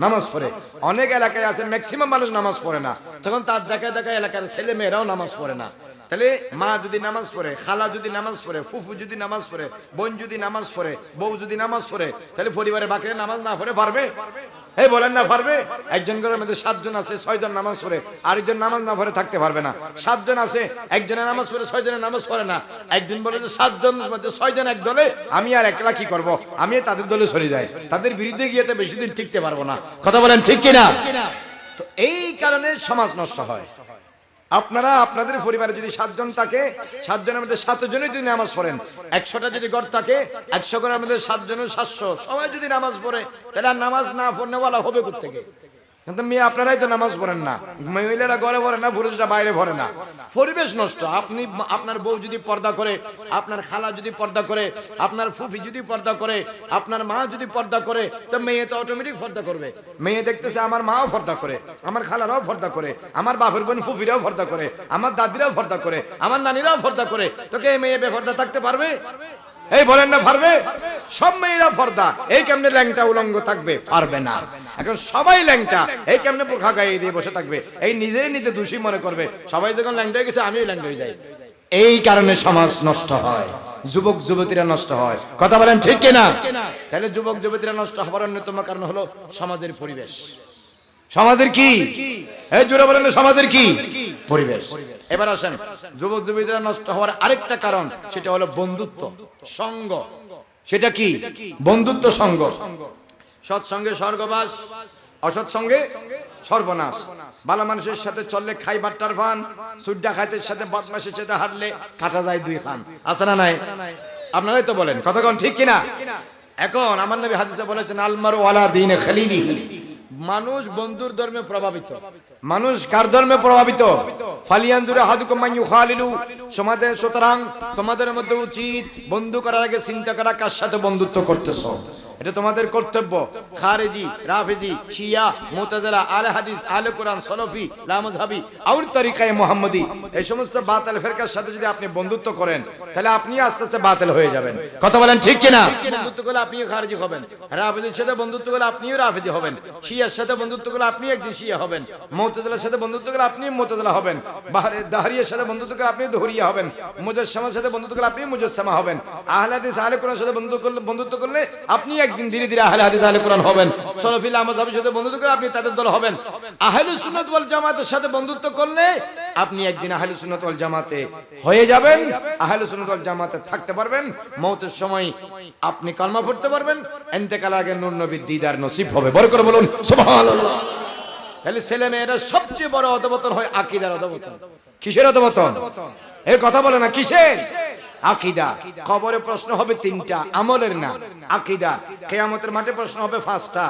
নামাজ পড়ে। অনেক এলাকায় আছে ম্যাক্সিমাম মানুষ নামাজ পড়ে না, তখন তার দেখায় দেখায় এলাকার ছেলে মেয়েরাও নামাজ পড়ে না। তাহলে মা যদি নামাজ পড়ে, খালা যদি নামাজ পড়ে, ফুফু যদি নামাজ পড়ে, বোন যদি নামাজ পড়ে, বউ যদি নামাজ পড়ে, তাহলে পরিবারে বাকিরা নামাজ না পড়ে পারবে? এই বলেন না পারবে? একজন ঘরের মধ্যে 7 জন আছে, 6 জন নামাজ পড়ে, আরেকজন নামাজ না পড়ে থাকতে পারবে না। 7 জন আছে, একজনের নামাজ পড়ে 6 জনের নামাজ পড়ে না। একজন বলে যে 7 জনের মধ্যে 6 জন এক দলে, আমি আর একলা কি করব? আমি তাদের দলে সরে যাই, তাদের বিরুদ্ধে গিয়ে তো বেশি দিন টিকতে পারবো না। কথা বলেন ঠিক কিনা? তো এই কারণে সমাজ নষ্ট হয়। আপনারা আপনাদের পরিবারে যদি 7 জন থাকে, 7 জনের মধ্যে 7 জনই যদি নামাজ পড়েন, 100টা যদি ঘর থাকে, 100 ঘরের মধ্যে 7 জনের 700 সবাই যদি নামাজ পড়ে, তাহলে আর নামাজ না পড়নেওয়ালা হবে কোত্থেকে? কিন্তু মেয়ে আপনারাই তো নামাজ পড়েন না, মহিলারা ঘরে পড়ে না, পুরুষরা বাইরে পড়ে না, পরিবেশ নষ্ট। আপনি আপনার বউ যদি পর্দা করে, আপনার খালা যদি পর্দা করে, আপনার ফুফি যদি পর্দা করে, আপনার মা যদি পর্দা করে, তো মেয়ে তো অটোমেটিক পর্দা করবে। মেয়ে দেখতেছে আমার মাও পর্দা করে, আমার খালারাও পর্দা করে, আমার বাপের বোন ফুফিরাও পর্দা করে, আমার দাদিরাও পর্দা করে, আমার নানিরাও পর্দা করে, তোকে এই মেয়ে বেপর্দা থাকতে পারবে? এই বলেন না পারবে? সব মেয়েরা পর্দা, এই কেমনে ল্যাংটা উলঙ্গ থাকবে? পারবে না। এখন সবাই ল্যাংটা, এই কেমনে বোরখা গায়ে দিয়ে বসে থাকবে? এই নিজেই নিজে দোষী মনে করবে, সবাই যখন ল্যাংটা হয়ে গেছে আমিও ল্যাংটা হয়ে যাই। এই কারণে সমাজ নষ্ট হয়, যুবক যুবতীরা নষ্ট হয়। কথা বলেন ঠিক কিনা? তাহলে যুবক যুবতীরা নষ্ট হওয়ার অন্যতম কারণ হলো সমাজের পরিবেশ। সমাজের কি? এই জোরে বলেন, সমাজের কি? পরিবেশ। এবার আসেন, যুবক যুবতীরা নষ্ট হওয়ার আরেকটা কারণ, সেটা হলো বন্ধুত্ব, সঙ্গ। সেটা কি? বন্ধুত্ব, সঙ্গ। সৎসঙ্গে স্বর্গবাস, অসৎ সঙ্গে সর্বনাশ। ভালো মানুষের সাথে চললে খাই বাট্টার ফান, সুড্ডা খাইতের সাথে বদমাশের সাথে হাঁটলে কাটা যায় 2 খান। আছে না নাই? আপনারাই তো বলেন, কতক্ষণ ঠিক কিনা? এখন আমার নবী হাদিসে বলেছেন, আলমারু আলা দীনে খালিলিহি, মানুষ বন্ধুর ধর্মে প্রভাবিত। মানুষ কার ধর্মে প্রভাবিত? ফালিয়ানজুর আহাদুকুম মান ইউখালিলু, সুতরাং তোমাদের মধ্যে উচিত বন্ধু করার আগে চিন্তা করা কার সাথে বন্ধুত্ব করতেছো। এটা তোমাদের কর্তব্য। খারেজি, রাফিজি, শিয়া, মুতাজিলা, আহলে হাদিস, আহলে কোরআন, সলফি, লামাযহাবি, আউর তরিকায়ে মুহাম্মদি, এই সমস্ত বাতিল ফিরকার সাথে যদি আপনি বন্ধুত্ব করেন, তাহলে আপনি আস্তে আস্তে বাতিল হয়ে যাবেন। কথা বলেন ঠিক কিনা? বন্ধুত্ব করলে আপনিও খারেজি হবেন, রাফিজির সাথে বন্ধুত্ব করলে আপনিও রাফিজি হবেন, শিয়ার সাথে বন্ধুত্ব করলে আপনি একদিন শিয়া হবেন, মুতাজিলার সাথে বন্ধুত্ব করলে আপনি মুতাজিলা হবেন, দাহরিয়ার সাথে বন্ধুত্ব করলে আপনি দহরিয়া হবেন, মুজাসসামার সাথে বন্ধুত্ব করলে আপনি মুজাসসামা হবেন, আহলে হাদিস, আহলে কোরআনের সাথে বন্ধুত্ব করলে আপনি একদিন ধীরে ধীরে আহলে হাদিস, আহলে কোরআন হবেন। সলফি, লামাযহাবির সাথে বন্ধুত্ব করলে আপনি তাদের দল হবেন। আহলুস সুন্নাত ওয়াল জামাতের সাথে বন্ধুত্ব করলে আপনি একদিন আহলুস সুন্নাত ওয়াল জামাতে হয়ে যাবেন, আহলুস সুন্নাত ওয়াল জামাতে থাকতে পারবেন। মওতের সময় আপনি কালমা পড়তে পারবেন, ইন্তেকালের আগে নূর নবীর দিদার নসিব হবে। বড় করে বলুন সুবহানাল্লাহ। তাহলে ছেলে মেয়েরা সবচেয়ে বড় অধঃপতন হয় আকীদার অধঃপতন। কিসের অধঃপতন? এই কথা বলে না, কিসের? আকীদা। কবরে প্রশ্ন হবে 3টা, আমলের না, আকীদা। কিয়ামতের মাঠে প্রশ্ন হবে 5টা,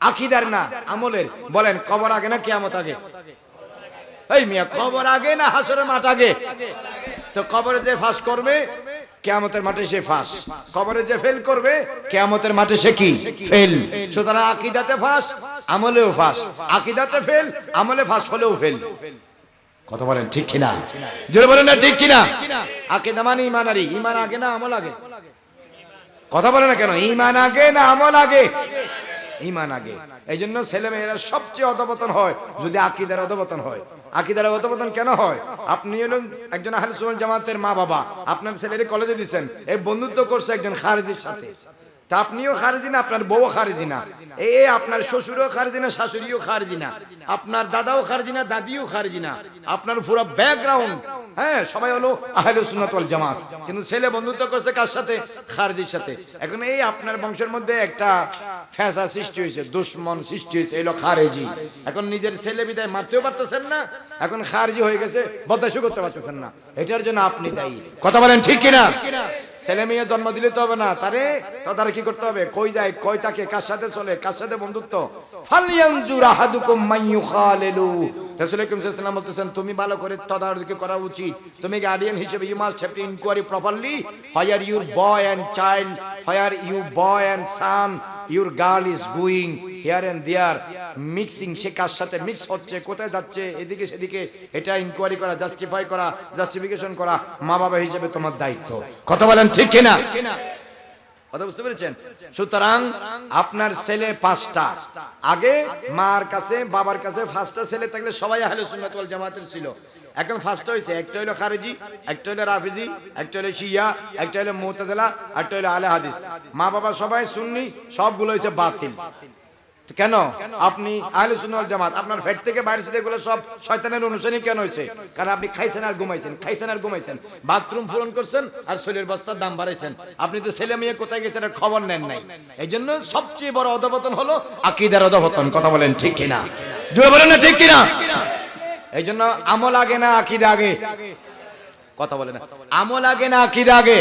আকীদার না, আমলের। বলেন, কবর আগে না কিয়ামত আগে? এই মিয়া, কবর আগে না হাসরের মাঠ আগে? তো কবরে যে ফাঁস করবে, কিয়ামতের মাঠে সে ফাঁস। কবরে যে ফেল করবে, কিয়ামতের মাঠে সে কি? ফেল। সুতরাং আকীদাতে ফাঁস, আমলেও ফাঁস। আকীদাতে ফেল, আমলে ফাঁস হলেও ফেল। কথা বলেন ঠিক কিনা? জোরে বলেন না ঠিক কিনা? আকীদা মানে ঈমানারি, ঈমান আগে না আমল আগে? কথা বলে না কেন? ঈমান আগে না আমল আগে? ঈমান আগে। এইজন্য ছেলে মেয়েরা সবচেয়ে অধঃপতন হয় যদি আকীদার অধঃপতন হয়। আকীদার অধঃপতন কেন হয়? আপনি হলেন একজন আহলে সুন্নাত জামাতের মা বাবা, আপনার ছেলেকে কলেজে দিবেন, এই বন্ধুত্ব করছে একজন খারিজির সাথে, তা আপনিও খারিজি না, আপনার বউও খারিজি না, এই আপনার শ্বশুরও খারিজি না, শাশুড়িও খারিজি না, আপনার দাদাও খারিজি না, দাদিও খারিজি না, আপনার পুরো ব্যাকগ্রাউন্ড, হ্যাঁ, সবাই হলো আহলে সুন্নাত ওয়াল জামাত, কিন্তু ছেলে বন্ধুত্ব করছে কার সাথে? খারিজির সাথে। এখন এই আপনার বংশের মধ্যে একটা ফ্যাসা সৃষ্টি হয়েছে, দুশ্মন সৃষ্টি হয়েছে, এলো খারিজি। এখন নিজের ছেলে বিদায় মারতেও পারতেছেন না, এখন খারিজি হয়ে গেছে, বদমাশি করতে পারতেছেন না। এটার জন্য আপনি দায়ী। কথা বলেন ঠিক কিনা? ছেলে মেয়ে জন্ম দিলে তো হবে না, তারে তদারকি করতে হবে, কই যায়, কই থাকে, কার সাথে চলে, কার সাথে বন্ধুত্ব। ফালয়ানজুর আহাদুকুম মান ইউখালিলু, রাসূল আকরাম সাল্লাল্লাহু আলাইহি ওয়াসাল্লাম বলতেছেন, তুমি ভালো করে তদারকি করা উচিত। তুমি গার্ডিয়ান হিসেবে you must have to inquiry properly where your boy and child, where you boy and son, your girl is going here and there, mixing, সে কার সাথে মিক্স হচ্ছে, কোথায় যাচ্ছে, এদিকে সেদিকে, এটা ইনকোয়ারি করা, জাস্টিফাই করা, জাস্টিফিকেশন করা মা বাবা হিসেবে তোমার দায়িত্ব। কথা বলেন ঠিক কিনা? কথা বুঝতে পেরেছেন? সুতরাং আপনার ছেলে 5টা, আগে মার কাছে বাবার কাছে 5টা ছেলে থাকলে সবাই আহলে সুন্নাত ওয়াল জামাতের ছিল। এখন 5টা হয়েছে, একটা হলো খারিজি, একটা হলো রাফিজি, একটা হলো শিয়া, একটা হলো মুতাজিলা, একটা হলো আহলে হাদিস। মা বাবা সবাই সুন্নি, সবগুলো হয়েছে বাতিল। কেন? আপনি আহলে সুন্নাত ওয়াল জামাত, আপনার পেট থেকে বাইরে থেকে এগুলো সব শয়তানের অনুসারী কেন হয়েছে? কারণ আপনি খাইছেন আর ঘুমাইছেন, খাইছেন আর ঘুমাইছেন, বাথরুম পূরণ করছেন আর শরীরের বস্তার দাম বাড়াইছেন। আপনি তো ছেলে মেয়ে কোথায় গেছে এর খবর নেন নাই। এই জন্য সবচেয়ে বড় অধঃপতন হলো আকীদার অধঃপতন। কথা বলেন ঠিক কিনা? জোরে বলেন না ঠিক কিনা? এই জন্য আমল আগে না আকীদা আগে? কথা বলে না, আমল আগে না আকীদা আগে?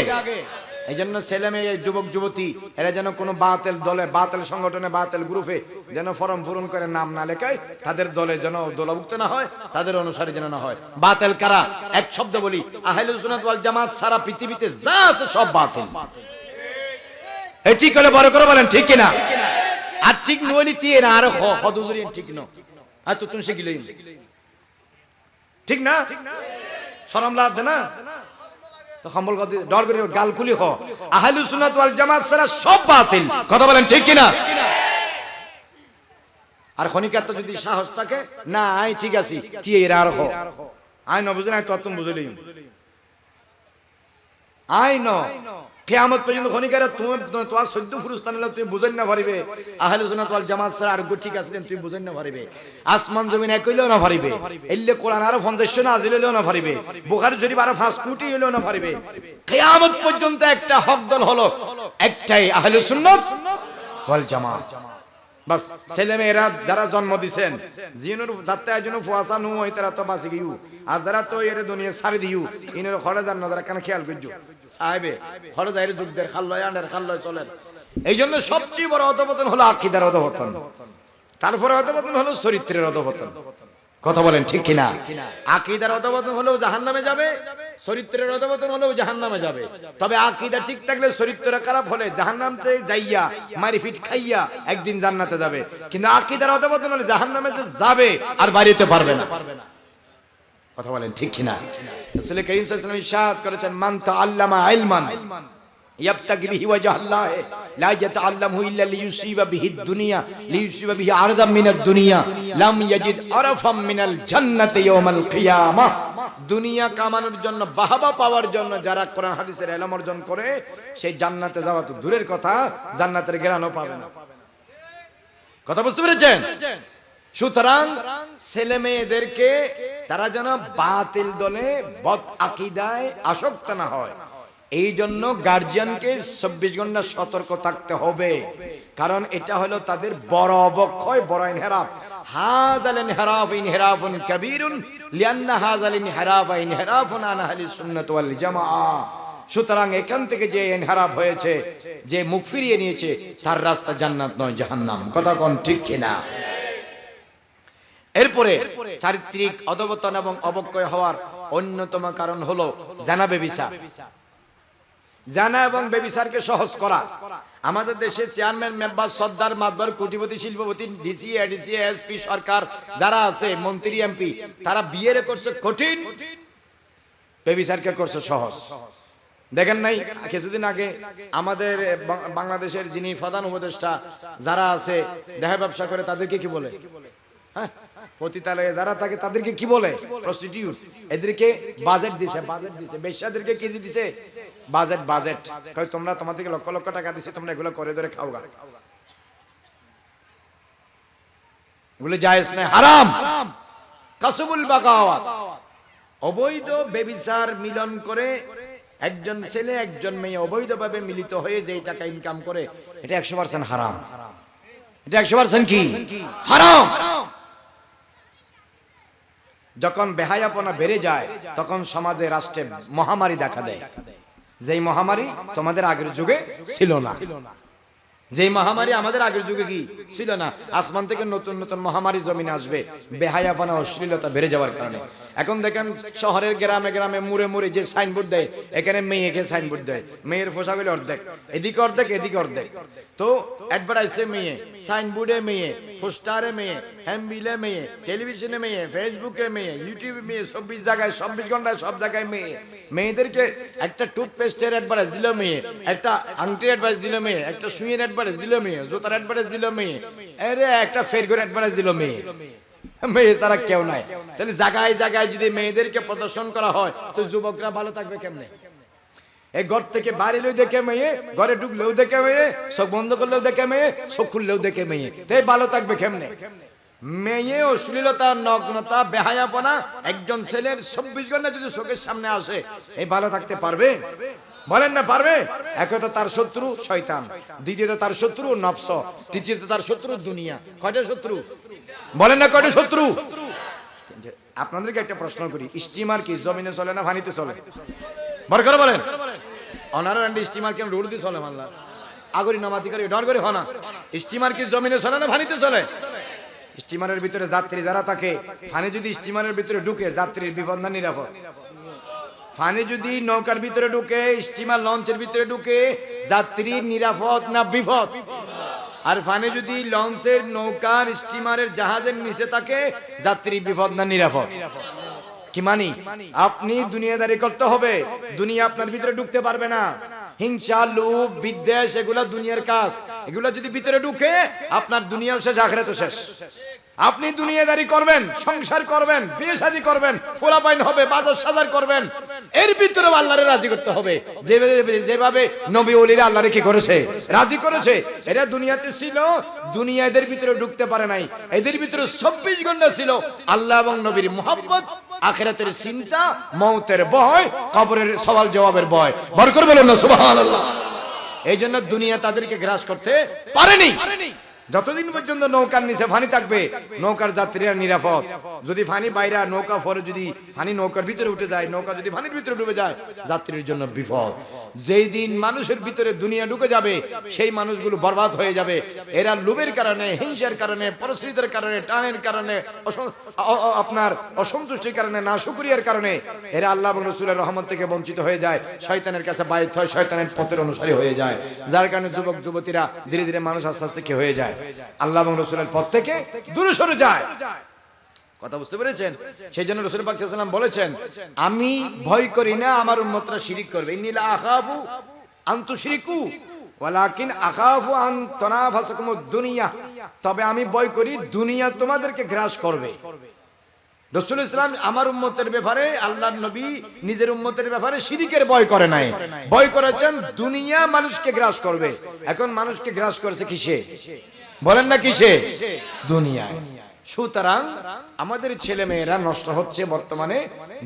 এই জন্য ছেলে মেয়ে, যুবক যুবতী এরা যেন কোনো বাতিল দলে, বাতিল সংগঠনে, বাতিল গ্রুপে যেন ফর্ম পূরণ করে নাম না লেখায়, তাদের দলে যেন দলভুক্ত না হয়, তাদের অনুসারী যেন না হয়। বাতিল কারা? এক শব্দ বলি, আহলুস সুন্নাত ওয়াল জামাত সারা পৃথিবীতে যা আছে সব বাতিল। এই ঠিক হলে বড় করে বলেন ঠিক কিনা? আর ঠিক নইলি তিয়ে না আর হদুজুরি ঠিক না, আর তো তুমি শিখিলেই ঠিক না, শরম লাগছে না? তো সম্বল কথা ডর করে গাল খুলি হ, আহলুস সুন্নাত ওয়াল জামাত সারা সব বাতিল। কথা বলেন ঠিক কিনা? আর খনিকার তো যদি সাহস থাকে না, আই ঠিক আছি তিয়ে এরা আর হ, আই ন বুঝেন, আই তো তুমি বুঝলি, আই ন কিয়ামত পর্যন্ত খনিকার তোমার সদ্য ফুরুস্তান তুমি বুঝেন না পারিবে আহলুস সুন্নাত ওয়াল জামাত ছাড়া আর ঠিক আছিলেন তুমি বুঝেন না পারিবে। আসমান জমিন এক হইলেও না পারিবে, এলে কোরআন আরো 50 না দিলেও না পারিবে, বুখারী শরীফ আরো 5 কোটি হইলেও না পারিবে। কিয়ামত পর্যন্ত একটা হক দল হলো একটাই, আহলুস সুন্নাত ওয়াল জামাত। বাস ছেলে মেয়েরা যারা জন্ম দিছেন জিনুর যাতে আইজনো ফুয়াসা নু হই তারা তো বাসি গিউ, আর যারা তো এর দুনিয়া ছাড়ি দিউ ইনের খড়ে জান না, যারা কেন খেয়াল করছো সাহেবে খড়ে যাইর যুগদের খাল্লয় আন্ডার খাল্লয় চলেন। এই জন্য সবচেয়ে বড় অধপতন হলো আকীদার অধপতন, তারপরে অধপতন হলো চরিত্রের অধপতন। কথা বলেন ঠিক কিনা? আকীদার অধপতন হলেও জাহান্নামে যাবে, চরিত্রের অধপতন হলেও জাহান্নামে যাবে। তবে আকীদা ঠিক থাকলে চরিত্র খারাপ হলে জাহান্নামতে যাইয়া মারিফিট খাইয়া একদিন জান্নাতে যাবে, কিন্তু আকীদার অধপতন হলে জাহান্নামে যে যাবে আর বাড়িতে পারবে না। কথা বলেন ঠিক কিনা? রাসূল কারীম সাল্লাল্লাহু আলাইহি ওয়াসাল্লাম ইরশাদ করেছেন, মান তাআল্লামা ইলমান ইয়াবতাগি বিহি ওয়াজহাল্লাহ লা ইয়াতাআল্লামহু ইল্লা লিইউসিবা বিহি দুনিয়া লিইউসিবা বিহি আরদাম মিনাদ দুনিয়া লাম ইয়াজিদ আরাফাম মিনাল জান্নাতি ইয়াউমাল কিয়ামাহ। দুনিয়া কামানোর জন্য, বাহাবা পাওয়ার জন্য যারা কোরআন হাদিসের ইলম অর্জন করে, সেই জান্নাতে যাওয়া তো দূরের কথা, জান্নাতের ঘ্রাণও পাবে না। কথা বুঝতে পেরেছেন? সুতরাং ছেলে মেয়েদেরকে তারা যেন বাতিল দলে, বদ আকীদায় আসক্ত না হয়, এই জন্য গার্জিয়ানকে 24 ঘন্টা সতর্ক থাকতে হবে। কারণ এটা হলো তাদের বড় অবক্ষয়, বড় ইনহেরাফ। হাযাল ইনহেরাফ ইনহেরাফুন কাবীরুন লিআন্না হাযাল ইনহেরাফ ইনহেরাফুন আন আহলিস সুন্নাত ওয়াল জামাআহ। সুতরাং এখান থেকে যে ইনহেরাফ হয়েছে, যে মুখ ফিরিয়ে নিয়েছে, তার রাস্তা জান্নাত নয় জাহান্নাম। কথা কোন ঠিক কিনা? এরপরে চারিত্রিক অধঃপতন এবং অবক্ষয় হওয়ার অন্যতম কারণ হলো জানা বেবিচার। জানা এবং বেবিচারকে সহজ করা। আমাদের দেশে চেয়ারম্যান, মেম্বার, সর্দার, মাতবার, কোটিপতি, শিল্পপতি, ডিসি, এডিসি, এসপি, সরকার যারা আছে, মন্ত্রী, এমপি, তারা বিয়ের করছে কঠিন, বেবিচারকে করছে সহজ। দেখেন নাই কিছুদিন আগে আমাদের বাংলাদেশের যিনি প্রধান উপদেষ্টা যারা আছে, দেহ ব্যবসা করে, তাদেরকে কি বলে? হ্যাঁ, পতিতালয়ে যারা থাকে তাদেরকে কি বলে? প্রস্টিটিউট। এদেরকে বাজেট দিছে, বাজেট দিছে। বেশ্যাদেরকে কি দিছে? Budget, budget. কই তোমরা, তোমাদেরকে লক্ষ লক্ষ টাকা দিছে, তোমরা এগুলো করে ধরে খাওগা। এগুলো জায়েজ না, হারাম। কাসবুল বাগাওয়াত, অবৈধ বেবিচার মিলন করে একজন ছেলে একজন মেয়ে অবৈধভাবে মিলিত হয়ে যে টাকা ইনকাম করে, এটা 100% হারাম। এটা 100% কি? হারাম। যখন বেহায়াপনা বেড়ে যায়, তখন সমাজে, রাষ্ট্রে মহামারী দেখা দেয়। যেই মহামারী তোমাদের আগের যুগে ছিল না, যেই মহামারী আমাদের আগের যুগে কি ছিল না। আসমান থেকে নতুন নতুন মহামারী জমিনে আসবে, বেহায়াপনা, অশ্লীলতা বেড়ে যাওয়ার কারণে। এখন দেখেন শহরের গ্রামে গ্রামে মুড়ে মুড়ে যে সাইনবোর্ড দেয়, এখানে মেয়েকে সাইনবোর্ড দেয়, মেয়ের পোশাক হলে অর্ধেক, এদিকে অর্ধেক, এদিকে অর্ধেক। তো অ্যাডভার্টাইজে মেয়ে, সাইনবোর্ডে মেয়ে, পোস্টারে মেয়ে, হ্যান্ডবিলে মেয়ে, টেলিভিশনে মেয়ে, ফেসবুকে মেয়ে, ইউটিউবে মেয়ে, 24 জায়গায় 24 ঘন্টায় সব জায়গায় মেয়ে। মেয়েদেরকে একটা টুথপেস্টের অ্যাডভার্টাইজ দিল মেয়ে, একটা আংটির অ্যাডভার্টাইজ দিল মেয়ে, একটা সুইয়ের অ্যাডভার্টাইজ দিল মেয়ে, জুতার অ্যাডভার্টাইজ দিল মেয়ে, আরে একটা ফেরগোর অ্যাডভার্টাইজ দিল মেয়ে। মেয়ে ছাড়া কেউ নাই। তাহলে জায়গায় জায়গায় যদি মেয়েদেরকে প্রদর্শন করা হয়, তো যুবকরা ভালো থাকবে কেমনে? এই ঘর থেকে বাড়িলেও দেখে মেয়ে, ঘরে ঢুকলেও দেখে মেয়ে, চোখ বন্ধ করলেও দেখে মেয়ে, চোখ খুললেও দেখে মেয়ে, তাই ভালো থাকবে কেমনে? মেয়ে, অশ্লীলতা, নগ্নতা, বেহায়াপনা একজন ছেলের 24 ঘন্টা যদি চোখের সামনে আসে, এই ভালো থাকতে পারবে? বলেন না পারবে? একত তার শত্রু শয়তান, দ্বিতীয়ত তার শত্রু নফস, তৃতীয়ত তার শত্রু দুনিয়া। কয়টা শত্রু? বলেন না কয়টা শত্রু? আপনাদেরকে একটা প্রশ্ন করি, স্টিমার কি জমিনে চলে না পানিতে চলে? বড় করে বলেন। অনার এন্ড স্টিমার কেন রোড দিয়ে চলে মানলা আগরি নামাতি করে ডর করে হয় না। স্টিমার কি জমিনে চলে না পানিতে চলে? স্টিমারের ভিতরে যাত্রী যারা থাকে, পানি যদি স্টিমারের ভিতরে ঢুকে যাত্রীর বিপদ না নিরাপদ? পানি যদি নৌকার ভিতরে ঢুকে, স্টিমার লঞ্চের ভিতরে ঢুকে, যাত্রীর নিরাপদ না বিপদ? আর পানি যদি লঞ্চের, নৌকার, স্টিমারের, জাহাজের নিচে থাকে, যাত্রী বিপদ না নিরাপদ? কি মানি? আপনি দুনিয়াদারি করতে হবে, দুনিয়া আপনার ভিতরে ঢুকতে পারবে না। হিংসা, লোভ, বিদ্বেষ এগুলা দুনিয়ার কাজ। এগুলা যদি ভিতরে ঢুকে, আপনার দুনিয়াও শেষ, আখিরাতও শেষ। আপনি দুনিয়াদারি করবেন, সংসার করবেন, বিয়ে শাদী করবেন, ফোলাপাইন হবে, বাজার সাজার করবেন, এর ভিতরে আল্লাহরে রাজি করতে হবে। যেভাবে নবী ওলিরা আল্লাহরে কি করেছে? রাজি করেছে। এরা দুনিয়াতে ছিল, দুনিয়া এদের ভিতরে ঢুকতে পারে নাই। এদের ভিতরে 24 ঘন্টা ছিল আল্লাহ এবং নবীর মুহাব্বত, আখিরাতের চিন্তা, মওতের ভয়, কবরের সওয়াল জবাবের ভয়। বরকত বলুন না সুবহানাল্লাহ। এই জন্য দুনিয়া তাদেরকে গ্রাস করতে পারেনি। যতদিন পর্যন্ত নৌকার নিচে পানি থাকবে, নৌকার যাত্রীরা নিরাপদ। যদি পানি বাইরে, নৌকা ফরে যদি পানি নৌকার ভিতরে উঠে যায়, নৌকা যদি পানির ভিতরে ডুবে যায়, যাত্রীর জন্য বিপদ। যেই দিন মানুষের ভিতরে দুনিয়া ঢুকে যাবে, সেই মানুষগুলো বরবাদ হয়ে যাবে। এরা লোভের কারণে, হিংসার কারণে, পরশ্রিতের কারণে, টানের কারণে, আপনার অসন্তুষ্টির কারণে, নাশুকরিয়ার কারণে এরা আল্লাহ এবং রাসূলের রহমত থেকে বঞ্চিত হয়ে যায়, শয়তানের কাছে বাধ্য হয়, শয়তানের পথের অনুসারী হয়ে যায়। যার কারণে যুবক যুবতীরা ধীরে ধীরে মানুষ আস্তে আস্তে কি হয়ে যায়? আল্লাহ এবং রাসূলের পথ থেকে দূরে সরে যায়। কথা বুঝতে পেরেছেন? সেই জন্য রাসূল পাক সাল্লাল্লাহু আলাইহি ওয়াসাল্লাম বলেছেন, আমি ভয় করি না আমার উম্মতরা শিরক করবে। ইন্নী লা আখাফু আন তুশরিকু ওয়ালাকিন আখাফু আন তানাফাসাকুমুদ দুনিয়া। তবে আমি ভয় করি দুনিয়া তোমাদেরকে গ্রাস করবে। রাসূল ইসলাম আমার উম্মতের ব্যাপারে, আল্লাহর নবী নিজের উম্মতের ব্যাপারে শিরকের ভয় করে নাই, ভয় করেছেন দুনিয়া মানুষকে গ্রাস করবে। এখন মানুষকে গ্রাস করেছে কিসে? বলেন না কিসে? দুনিয়ায়। সুতরাং আমাদের ছেলে মেয়েরা নষ্ট হচ্ছে বর্তমানে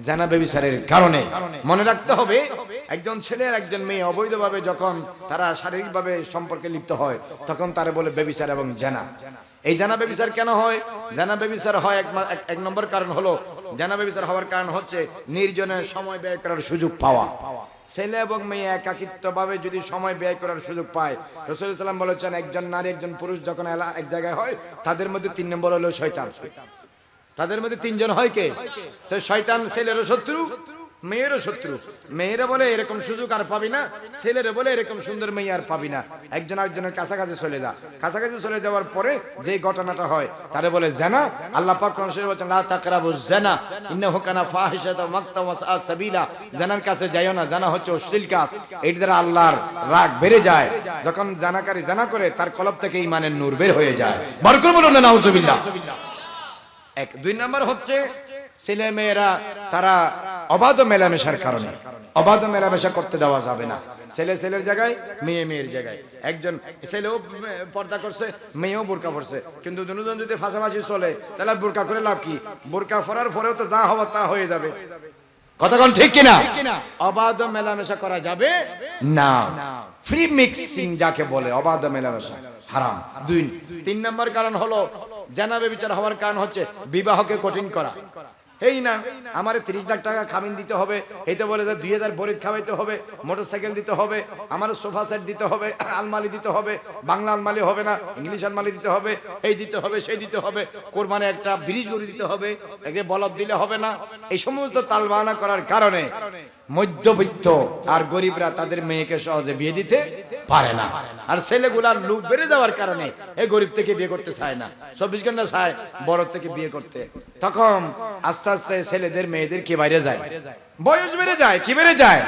জানা ব্যভিচারের কারণে। মনে রাখতে হবে, একজন ছেলে আর একজন মেয়ে অবৈধভাবে যখন তারা শারীরিকভাবে সম্পর্কে লিপ্ত হয়, তখন তারা বলে ব্যভিচার এবং জানা। এই জানা ব্যভিচার কেন হয়? জানা ব্যভিচার হয় এক নম্বর কারণ হলো, জানা ব্যভিচার হওয়ার কারণ হচ্ছে নির্জনে সময় ব্যয় করার সুযোগ পাওয়া। ছেলে এবং মেয়ে একাকিত্বভাবে যদি সময় ব্যয় করার সুযোগ পায়, রাসূল সাল্লাল্লাহু আলাইহি ওয়াসাল্লাম বলেছেন একজন নারী একজন পুরুষ যখন এক জায়গায় হয়, তাদের মধ্যে 3 নম্বর হলো শয়তান। তাদের মধ্যে 3 জন হয় কে? তো শয়তান ছেলেরও শত্রু, মেয়েরও শত্রু। মেয়েরা বলে এরকম সুযোগ আর পাবি না, ছেলেরা বলে এরকম সুন্দর মেয়ে আর পাবি না। একজন আরেকজনের কাছাকাছি চলে যা। কাছাকাছি চলে যাওয়ার পরে যে ঘটনাটা হয় তারে বলে জিনা। আল্লাহ পাক কোরআন শরীফে বলেছেন লা তাকরাবুজ জিনা ইন্নাহু কানা ফাহিশাতাও মাকতা ওয়া সাআ সাবিলা। জিনার কাছে যাইও না, জিনা হচ্ছে অশ্লীল কাজ। এর দ্বারা আল্লাহর রাগ বেড়ে যায়। যখন জানাকারী জানা করে, তার কলব থেকে ঈমানের নূর বের হয়ে যায়। বরকত বলুন না নাউজুবিল্লাহ। 2 নম্বর হচ্ছে ছেলে মেয়েরা তারা অবাধ মেলামেশার কারণে, অবাধ মেলামেশা করতে দেওয়া যাবে না। ছেলে ছেলের জায়গায়, মেয়ে মেয়ের জায়গায়। একজন ছেলেও পর্দা করছে, মেয়েও বোরকা পরছে, কিন্তু দুজন যদি ফাঁসাফাঁসি চলে, তাহলে বোরকা করে লাভ কি? বোরকা পরার পরেও তো যা হওয়া তা হয়ে যাবে। কতক্ষণ ঠিক কিনা? অবাধ মেলামেশা করা যাবে না। ফ্রি মিক্সিং যাকে বলে, অবাধ মেলামেশা হারাম। 3 নম্বর কারণ হলো জানা ব্যভিচার হওয়ার কারণ হচ্ছে বিবাহকে কঠিন করা। এই না আমারে 30 লাখ টাকা খামিন দিতে হবে, এইটা বলে যে 2000 বরিদ খাওয়াইতে হবে, মোটরসাইকেল দিতে হবে, আমার সোফা সেট দিতে হবে, আলমারি দিতে হবে, বাংলা আলমারি হবে না, ইংলিশ আলমারি দিতে হবে, এই দিতে হবে, সেই দিতে হবে, কোরবানি একটা ব্রিজ গড়ে দিতে হবে, একে বলদ দিলে হবে না। এই সমস্ত তালবাহানা করার কারণে মধ্যবিত্ত আর গরিবরা তাদের মেয়েকে সহজে বিয়ে দিতে পারে না। আর ছেলেগুলার লোভ বেড়ে যাওয়ার কারণে এই গরিব থেকে বিয়ে করতে চায় না, 24 ঘন্টা চায় বড় থেকে বিয়ে করতে। তখন আস্তে আস্তে ছেলেদের মেয়েদের কি বাইরে যায়, বয়স বেড়ে যায়। কি বেড়ে যায়?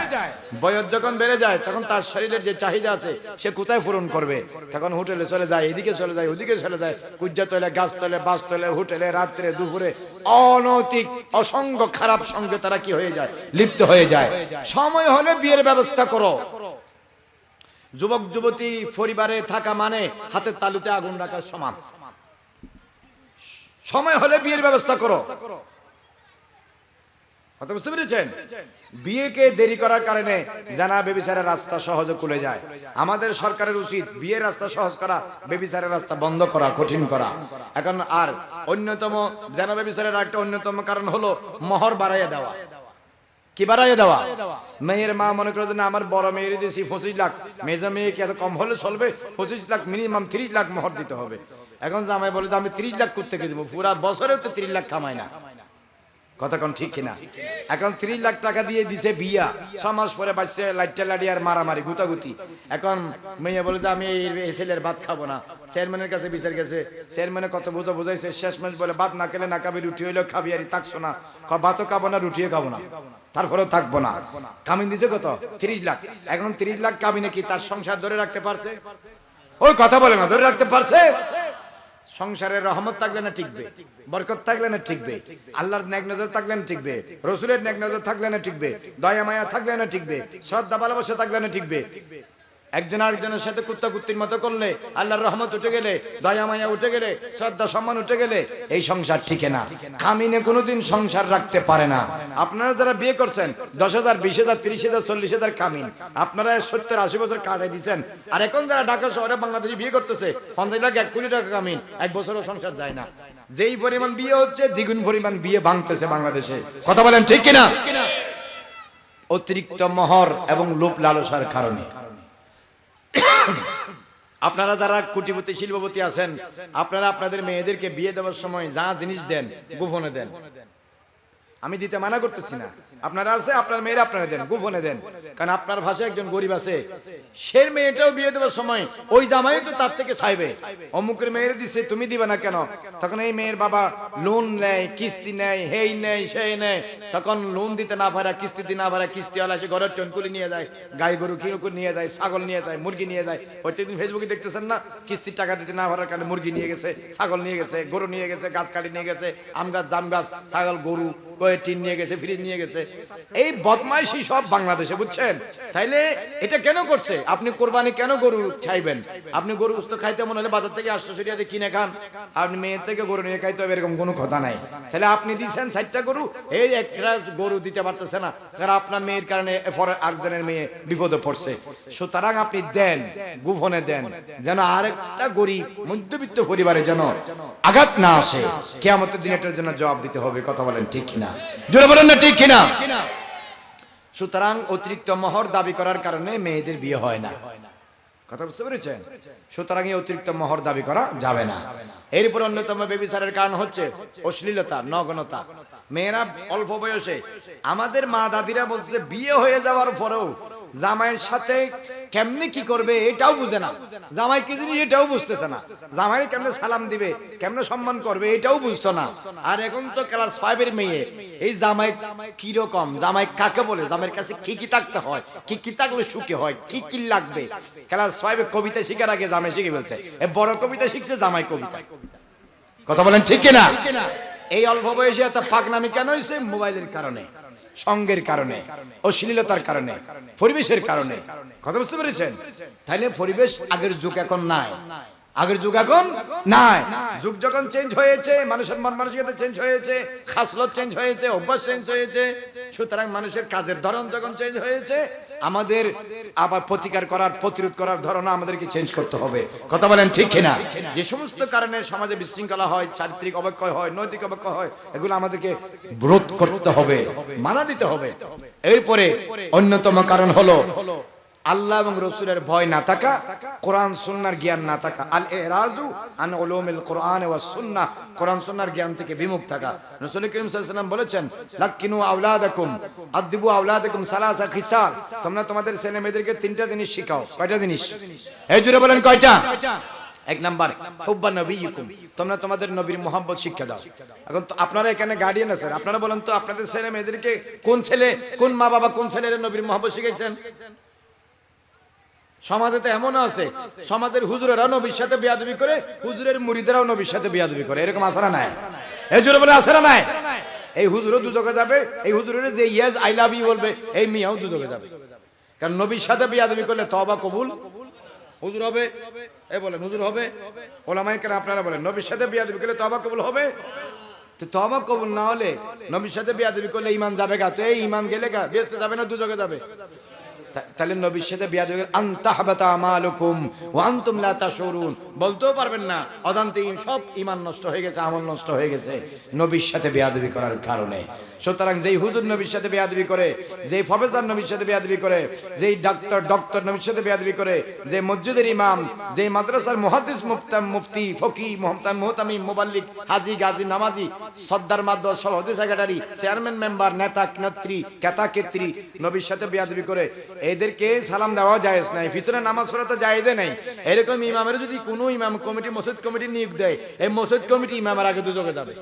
বয়স যখন বেড়ে যায় তখন তার শরীরের যে চাহিদা আছে সে কোথায় পূরণ করবে? তখন হোটেলে চলে যায়, এদিকে চলে যায়, ওদিকে চলে যায়, কুজ্জা তলে, গাছ তলে, বাস তলে, হোটেলে, রাত্রে, দুপুরে অনৈতিক অসংখ্য খারাপ সঙ্গে তারা কি হয়ে যায়? লিপ্ত হয়ে যায়। সময় হলে বিয়ের ব্যবস্থা করো। যুবক যুবতী পরিবারে থাকা মানে হাতের তালুতে আগুন রাখার সমান। সময় হলে বিয়ের ব্যবস্থা করো। কথা বুঝতে পেরেছেন? বিয়েকে দেরি করার কারণে জানা বেবিচারের রাস্তা সহজে খুলে যায়। আমাদের সরকারের উচিত বিয়ের রাস্তা সহজ করা, বেবিচারের রাস্তা বন্ধ করা, কঠিন করা। এখন আর অন্যতম জানা বেবিচারের একটা অন্যতম কারণ হলো মোহর বাড়াইয়া দেওয়া। কি বাড়াইয়া দেওয়া? মেয়ের মা মনে করে যে আমার বড় মেয়ের দিয়েছি 25 লাখ, মেজো মেয়েকে এত কম হলে চলবে, 25 লাখ মিনিমাম 30 লাখ মোহর দিতে হবে। এখন জামাই বলে যে আমি 30 লাখ করতে দেবো, পুরা বছরেও তো 30 লাখ কামাই না। কথা কোন ঠিক কিনা? এখন 30 লাখ টাকা দিয়ে দিছে বিয়া, 6 মাস পরে বাচ্চা লাইটটা লাড়ি আর মারামারি গুতাগুতি। এখন মেয়ে বলে যে আমি এই ছেলের ভাত খাবো না, চেয়ারম্যানের কাছে বিচার গেছে, চেয়ারম্যানে কত বোঝাইছে, শেষ মাস বলে ভাত না খেলে না খাবি, রুটি হইলেও খাবি, আর থাকছো না, ভাতও খাবো না, রুটিও খাবো না, তারপরেও থাকবো না। কামিন দিছে কত? 30 লাখ। এখন 30 লাখ কামিনে কি তার সংসার ধরে রাখতে পারছে? ওই কথা বলে না, ধরে রাখতে পারছে? সংসারের রহমত থাকলে না টিকবে, বরকত থাকলে না টিকবে, আল্লাহর নেক নজর থাকলে না টিকবে, রসুলের নেক নজর থাকলে না টিকবে, দয়া মায়া থাকলে না টিকবে, শ্রদ্ধা ভালোবাসা থাকলে না টিকবে। একজন আরেকজনের সাথে কুত্তা কুত্তির মতো করলে, আল্লাহর রহমত উঠে গেলে, দয়া মায়া উঠে গেলে, শ্রদ্ধা সম্মান উঠে গেলে এই সংসার টিকে না। কামিনে কোনোদিন সংসার রাখতে পারে না। আপনারা যারা বিয়ে করছেন 10,000, 20,000, 30,000, 40,000 কামিন, আপনারা 70-80 বছর কাটাই দিচ্ছেন। আর এখন যারা ঢাকা শহরে বাংলাদেশে বিয়ে করতেছে 50 লাখ 1 কোটি টাকা কামিন, 1 বছরও সংসার যায় না। যেই পরিমাণ বিয়ে হচ্ছে দ্বিগুণ পরিমাণ বিয়ে ভাঙতেছে বাংলাদেশে। কথা বলেন ঠিক কিনা? অতিরিক্ত মোহর এবং লোভ লালসার কারণে। আপনারা যারা কোটিপতি শিল্পপতি আছেন, আপনারা আপনাদের মেয়েদেরকে বিয়ে দেওয়ার সময় যা জিনিস দেন গোপনে দেন। আমি দিতে মানা করতেছি না, আপনারা আছে আপনার মেয়েরা আপনারা দেন, গোপনে দেন। কারণ আপনার ভাষায় একজন গরিব আছে, সে মেয়েটাও বিয়ে দেওয়ার সময় ওই জামাই তো তার থেকে চাইবে অমুকের মেয়ের দিছে তুমি দিবে না কেন? তখন এই মেয়ের বাবা লোন নেয়, কিস্তি নেয়, হেই নেয় সেই নেয়, তখন লোন দিতে না পারা, কিস্তি দিতে না পারা, কিস্তিওয়ালা এসে ঘরের টনকুলি নিয়ে যায়, গাই গরু কিরকম নিয়ে যায়, ছাগল নিয়ে যায়, মুরগি নিয়ে যায়। প্রত্যেকদিন ফেসবুকে দেখতেছেন না, কিস্তির টাকা দিতে না পারার কারণে মুরগি নিয়ে গেছে, ছাগল নিয়ে গেছে, গরু নিয়ে গেছে, গাছ কাটি নিয়ে গেছে, আম গাছ, জাম গাছ, ছাগল, গরু, টিন নিয়ে গেছে, ফ্রিজ নিয়ে গেছে। এই বদমাইশি সব বাংলাদেশে, বুঝছেন? তাইলে এটা কেন করছে? আপনি কোরবানি কেন গরু চাইবেন? আপনি গরু গোশত খাইতে মনে হলে বাজার থেকে 800 টাকা দিয়ে কিনে খান, আপনি মেয়ের থেকে গরু নিয়ে খাইতে হবে এরকম কোনো কথা নাই। তাহলে আপনি দিচ্ছেন 60টা গরু, এই একটা গরু দিতে পারতেছে না, কারণ আপনার মেয়ের কারণে আরেকজনের মেয়ে বিপদে পড়ছে। সুতরাং আপনি দেন, গোপনে দেন, যেন আরেকটা গরিব মধ্যবিত্ত পরিবারে যেন আঘাত না আসে। কিয়ামতের দিন এটার জন্য জবাব দিতে হবে। কথা বলেন ঠিক কিনা? জোরে বলেন না ঠিক কিনা? সুতরাং অতিরিক্ত মোহর দাবি করার কারণে মেয়েদের বিয়ে হয় না। কথা বুঝতে পেরেছেন? সুতরাং এই অতিরিক্ত মোহর দাবি করা যাবে না। এরপর অন্যতম ব্যভিচারের কারণ হচ্ছে অশ্লীলতা, নগ্নতা। মেয়েরা অল্প বয়সে, আমাদের মা দাদিরা বলছে বিয়ে হয়ে যাওয়ার পরেও জামাইয়ের সাথে কেমনে কি করবে এটাও বুঝে না, জামাই কি জিনিস এটাও বুঝতেছে না, জামাই কেমনে সালাম দিবে, কেমনে সম্মান করবে এটাও বুঝতো না। আর এখন তো ক্লাস 5 এর মেয়ে, এই জামাই কি রকম, জামাই কাকে বলে, জামাইয়ের কাছে কি কি থাকতে হয়, কি কি থাকলে সুখী হয়, কি কি লাগবে, ক্লাস 5 এ কবিতা শিখার আগে জামাই শিখে ফেলছে। এই বড় কবিতা শিখছে, জামাই কবিতা। কথা বলেন ঠিক কিনা? এই অল্প বয়সে এত পাকনামি কেন হয়েছে? মোবাইলের কারণে, সঙ্গের কারণে, অশ্লীলতার কারণে, পরিবেশের কারণে। কথা বুঝতে পেরেছেন? তাইলে পরিবেশ আগের যুগ এখন নাই, আগের যুগ এখন নাই। যুগ যখন চেঞ্জ হয়েছে, মানুষের মন মানসিকতা চেঞ্জ হয়েছে, খাসলত চেঞ্জ হয়েছে, অভ্যাস চেঞ্জ হয়েছে। সুতরাং মানুষের কাজের ধরন যখন চেঞ্জ হয়েছে, আমাদের আবার প্রতিকার করার, প্রতিরোধ করার ধরন আমাদেরকে চেঞ্জ করতে হবে। কথা বলেন ঠিক কিনা? যে সমস্ত কারণে সমাজে বিশৃঙ্খলা হয়, চারিত্রিক অবক্ষয় হয়, নৈতিক অবক্ষয় হয়, এগুলো আমাদেরকে বিরোধ করতে হবে, মানা দিতে হবে। এরপরে অন্যতম কারণ হলো আল্লাহ এবং রাসূলের ভয় না থাকা, কোরআন সুন্নাহর জ্ঞান না থাকা। আল ইরাজু আন উলুমিল কোরআন ওয়াস সুন্নাহ, কোরআন সুন্নাহর জ্ঞান থেকে বিমুখ থাকা। রাসূল করিম সাল্লাল্লাহু আলাইহি ওয়াসাল্লাম বলেছেন, লাকিনু আওলাদাকুম আদিবু আওলাদাকুম সালাসা খিসাল, তোমরা তোমাদের ছেলে মেয়েদেরকে 3টা জিনিস শিখাও। কয়টা জিনিস? এই জোরে বলেন কয়টা? 1 নাম্বার হুব্বা নবিয়্যিকুম, তোমরা তোমাদের নবীর মুহাব্বত শিক্ষা দাও। এখন তো আপনারা এখানে গার্ডিয়ান আছেন, আপনারা বলেন তো আপনাদের ছেলে মেয়েদেরকে কোন ছেলে, কোন মা বাবা কোন ছেলের নবীর মুহাব্বত শিখাইছেন? সমাজে তো এমন আছে, সমাজের হুজুরেরা নবীর সাথে বেয়াদবি করে, হুজুরের মুরিদেরাও নবীর সাথে বেয়াদবি করে, এরকম আছে না নাই? এই জোরে বলে আছে না নাই? এই হুজুরও দুজকে যাবে, এই হুজুরের যে ইয়েস আই লাভ ইউ বলবে, এই মিয়াও দুজকে যাবে। কারণ নবীর সাথে বেয়াদবি করলে তওবা কবুল হুজুর হবে। এই বলেন হুজুর হবে? ওলামায়ে কেরাম আপনারা বলেন নবীর সাথে বেয়াদবি করলে তওবা কবুল হবে? তো তওবা কবুল না হলে নবীর সাথে বেয়াদবি করলে ঈমান যাবে গা? তো এই ঈমান গেলে গা বেহেশতে যাবে না দুজকে যাবে? তাহলে নবীর সাথে বেয়াদবি আনতাহবাতা আমালুকুম ওয়া আনতুম লা তাশউরুন বলতেও পারবেন না, অজান্তে সব ঈমান নষ্ট হয়ে গেছে, আমল নষ্ট হয়ে গেছে নবীর সাথে বেয়াদবি করার কারণে। সুতরাং যেই হুজুর নবীর সাথে বেয়াদবি করে, যেই প্রফেসর নবীর সাথে বেয়াদবি করে, যেই ডক্টর নবীর সাথে বেয়াদবি করে, যে মসজিদের ইমাম, যে মাদ্রাসার মুহাদ্দিস, মুফতি, ফকি, মুহতামিম, মুবাল্লিগ, হাজী, গাজী, নামাজি, সর্দার, মাদবর, সভাপতি, সেক্রেটারি, চেয়ারম্যান, মেম্বার, নেতা, নেত্রী, কেতা, কেত্রী নবীর সাথে বেয়াদবি করে, এদেরকে সালাম দেওয়া জায়েজ নাই, পিছনে নামাজ পড়া তো জায়েজে নাই। এরকম ইমামের যদি কোনো ইমাম কমিটি, মসজিদ কমিটি নিয়োগ দেয়, এই মসজিদ কমিটি ইমামের আগে দুজকে যাবে।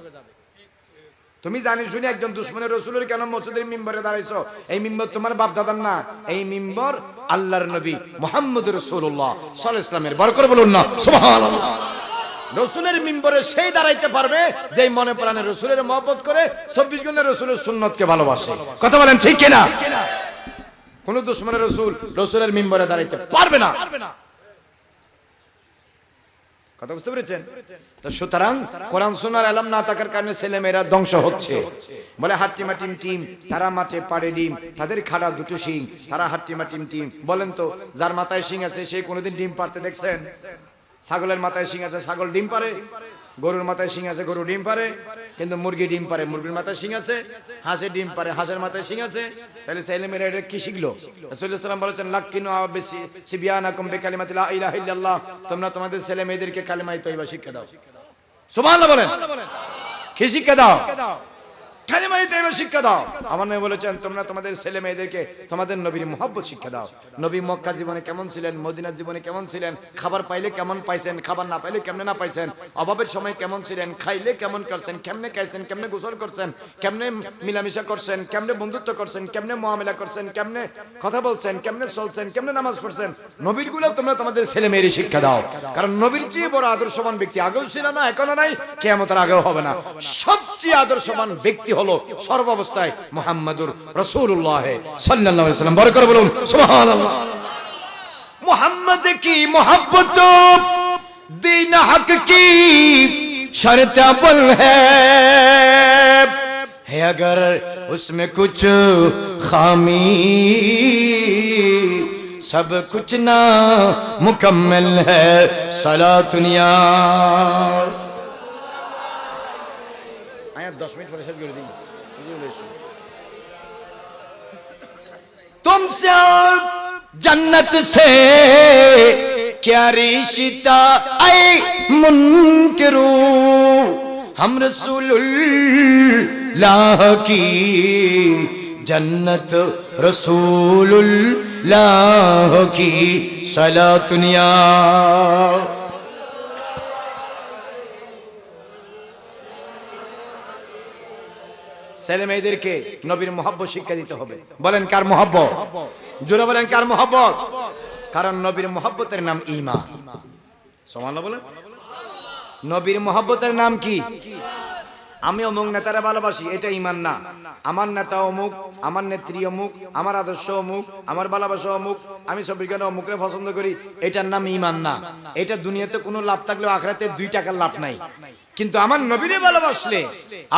তুমি জানি শুনি একজন দুশমনের রাসূলের কেন মসজিদের মিম্বরে দাঁড়াইছো? এই মিম্বর তোমার বাপ দাদার না, এই মিম্বর আল্লাহর নবী মুহাম্মদ রাসূলুল্লাহ সাল্লাল্লাহু আলাইহি ওয়াসাল্লামের। বরকত বলুন না সুবহানাল্লাহ। রাসূলের মিম্বরে সেই দাঁড়াইতে পারবে যেই মনে প্রাণে রাসূলের মহব্বত করে, 24 ঘন্টা রাসূলের সুন্নতকে ভালোবাসে। কথা বলেন ঠিক কিনা? কোন দুশমনের রাসূলের মিম্বরে দাঁড়াইতে পারবে না। কথা বুঝতে পেরেছেন? তো সুতরাং কোরআন সুন্নাহর ইলম না থাকার কারণে ছেলে মেয়েরা ধ্বংস হচ্ছে। বলে হাট্টিমা টিম টিম, তারা মাঠে পাড়ে ডিম, তাদের খাড়া দুটো শিং, তারা হাট্টিমা টিম টিম। বলেন তো, যার মাথায় শিং আছে সে কোনোদিন ডিম পাড়তে দেখছেন? ছাগলের মাথায় শিং আছে, ছাগল ডিম পারে। গরুর মাথায় শিং আছে, গরু ডিম পারে। কিন্তু মুরগি ডিম পারে, মুরগির মাথায় শিং আছে। হাঁসের ডিম পারে, হাঁসের মাথায় শিং আছে। তাহলে ছেলে মেয়েরা এটা কি শিখলো? রাসূলুল্লাহ সাল্লাল্লাহু আলাইহি ওয়াসাল্লাম বলেছেন, লাক্কিনু সিবিয়ানাকুম বিকালিমাতি লা ইলাহা ইল্লাল্লাহ, তোমরা তোমাদের ছেলে মেয়েদেরকে কালিমা তাইয়্যিবা শিক্ষা দাও। সুবহানাল্লাহ বলেন। কি শিক্ষা দাও? কালিমা তাইয়্যিবা শিক্ষা দাও। আমার নবী বলেছেন, তোমরা তোমাদের ছেলে মেয়েদেরকে তোমাদের নবীর মুহাব্বত শিক্ষা দাও। নবী মক্কা জীবনে কেমন ছিলেন, মদিনা জীবনে কেমন ছিলেন, খাবার পাইলে কেমন পাইছেন, খাবার না পাইলে কেমনে না পাইছেন, অভাবের সময় কেমন ছিলেন, খাইলে কেমন করছেন, কেমনে খাইছেন, কেমনে গোসল করছেন, কেমনে মিলামিশা করছেন, কেমনে বন্ধুত্ব করছেন, কেমনে মুআমালা করছেন, কেমনে কথা বলছেন, কেমনে চলছেন, কেমনে নামাজ পড়ছেন, নবীর গুলো তোমরা তোমাদের ছেলে মেয়েরই শিক্ষা দাও। কারণ নবীর চেয়ে বড় আদর্শবান ব্যক্তি আগেও ছিল না, এখনো নাই, কিয়ামতের আগেও হবে না। সবচেয়ে আদর্শবান ব্যক্তি হলো সর্বাবস্থায় মুহাম্মাদুর রাসূলুল্লাহ সাল্লাল্লাহু আলাইহি ওয়াসাল্লাম। বরকত বলুন সুবহানাল্লাহ। মুহাম্মদ কি মোহব্বত दीन हक की शर्त अव्वल है अगर उसमें कुछ खामी सब कुछ ना मुकम्मल है सला दुनिया। आया 10 मिनट परे शेष कर दी। तुमसे और जन्नत से क्या रिश्ता ऐ मुनकिरू, हम रसूलुल्लाह की जन्नत रसूलुल्लाह की सला दुनिया। ছেলে মেয়েদেরকে নবীর মুহাব্বত শিক্ষা দিতে হবে। বলেন কার মুহাব্বত? জোরে বলেন কার মুহাব্বত? কারণ নবীর মুহাব্বতের নাম ঈমান। সুবহানাল্লাহ বলেন। নবীর মুহাব্বতের নাম কি? আমি অমুক নেতারা ভালোবাসি, এটা ঈমান না। আমার নেতা অমুক, আমার নেত্রী অমুক, আমার আদর্শ অমুক, আমার ভালোবাসা অমুক, আমি সব বিজ্ঞানে অমুকরে পছন্দ করি, এটার নাম ঈমান না। এটা দুনিয়াতে কোনো লাভ থাকলেও আখিরাতে 2 টাকার লাভ নাই। কিন্তু আমার নবীরে ভালোবাসলে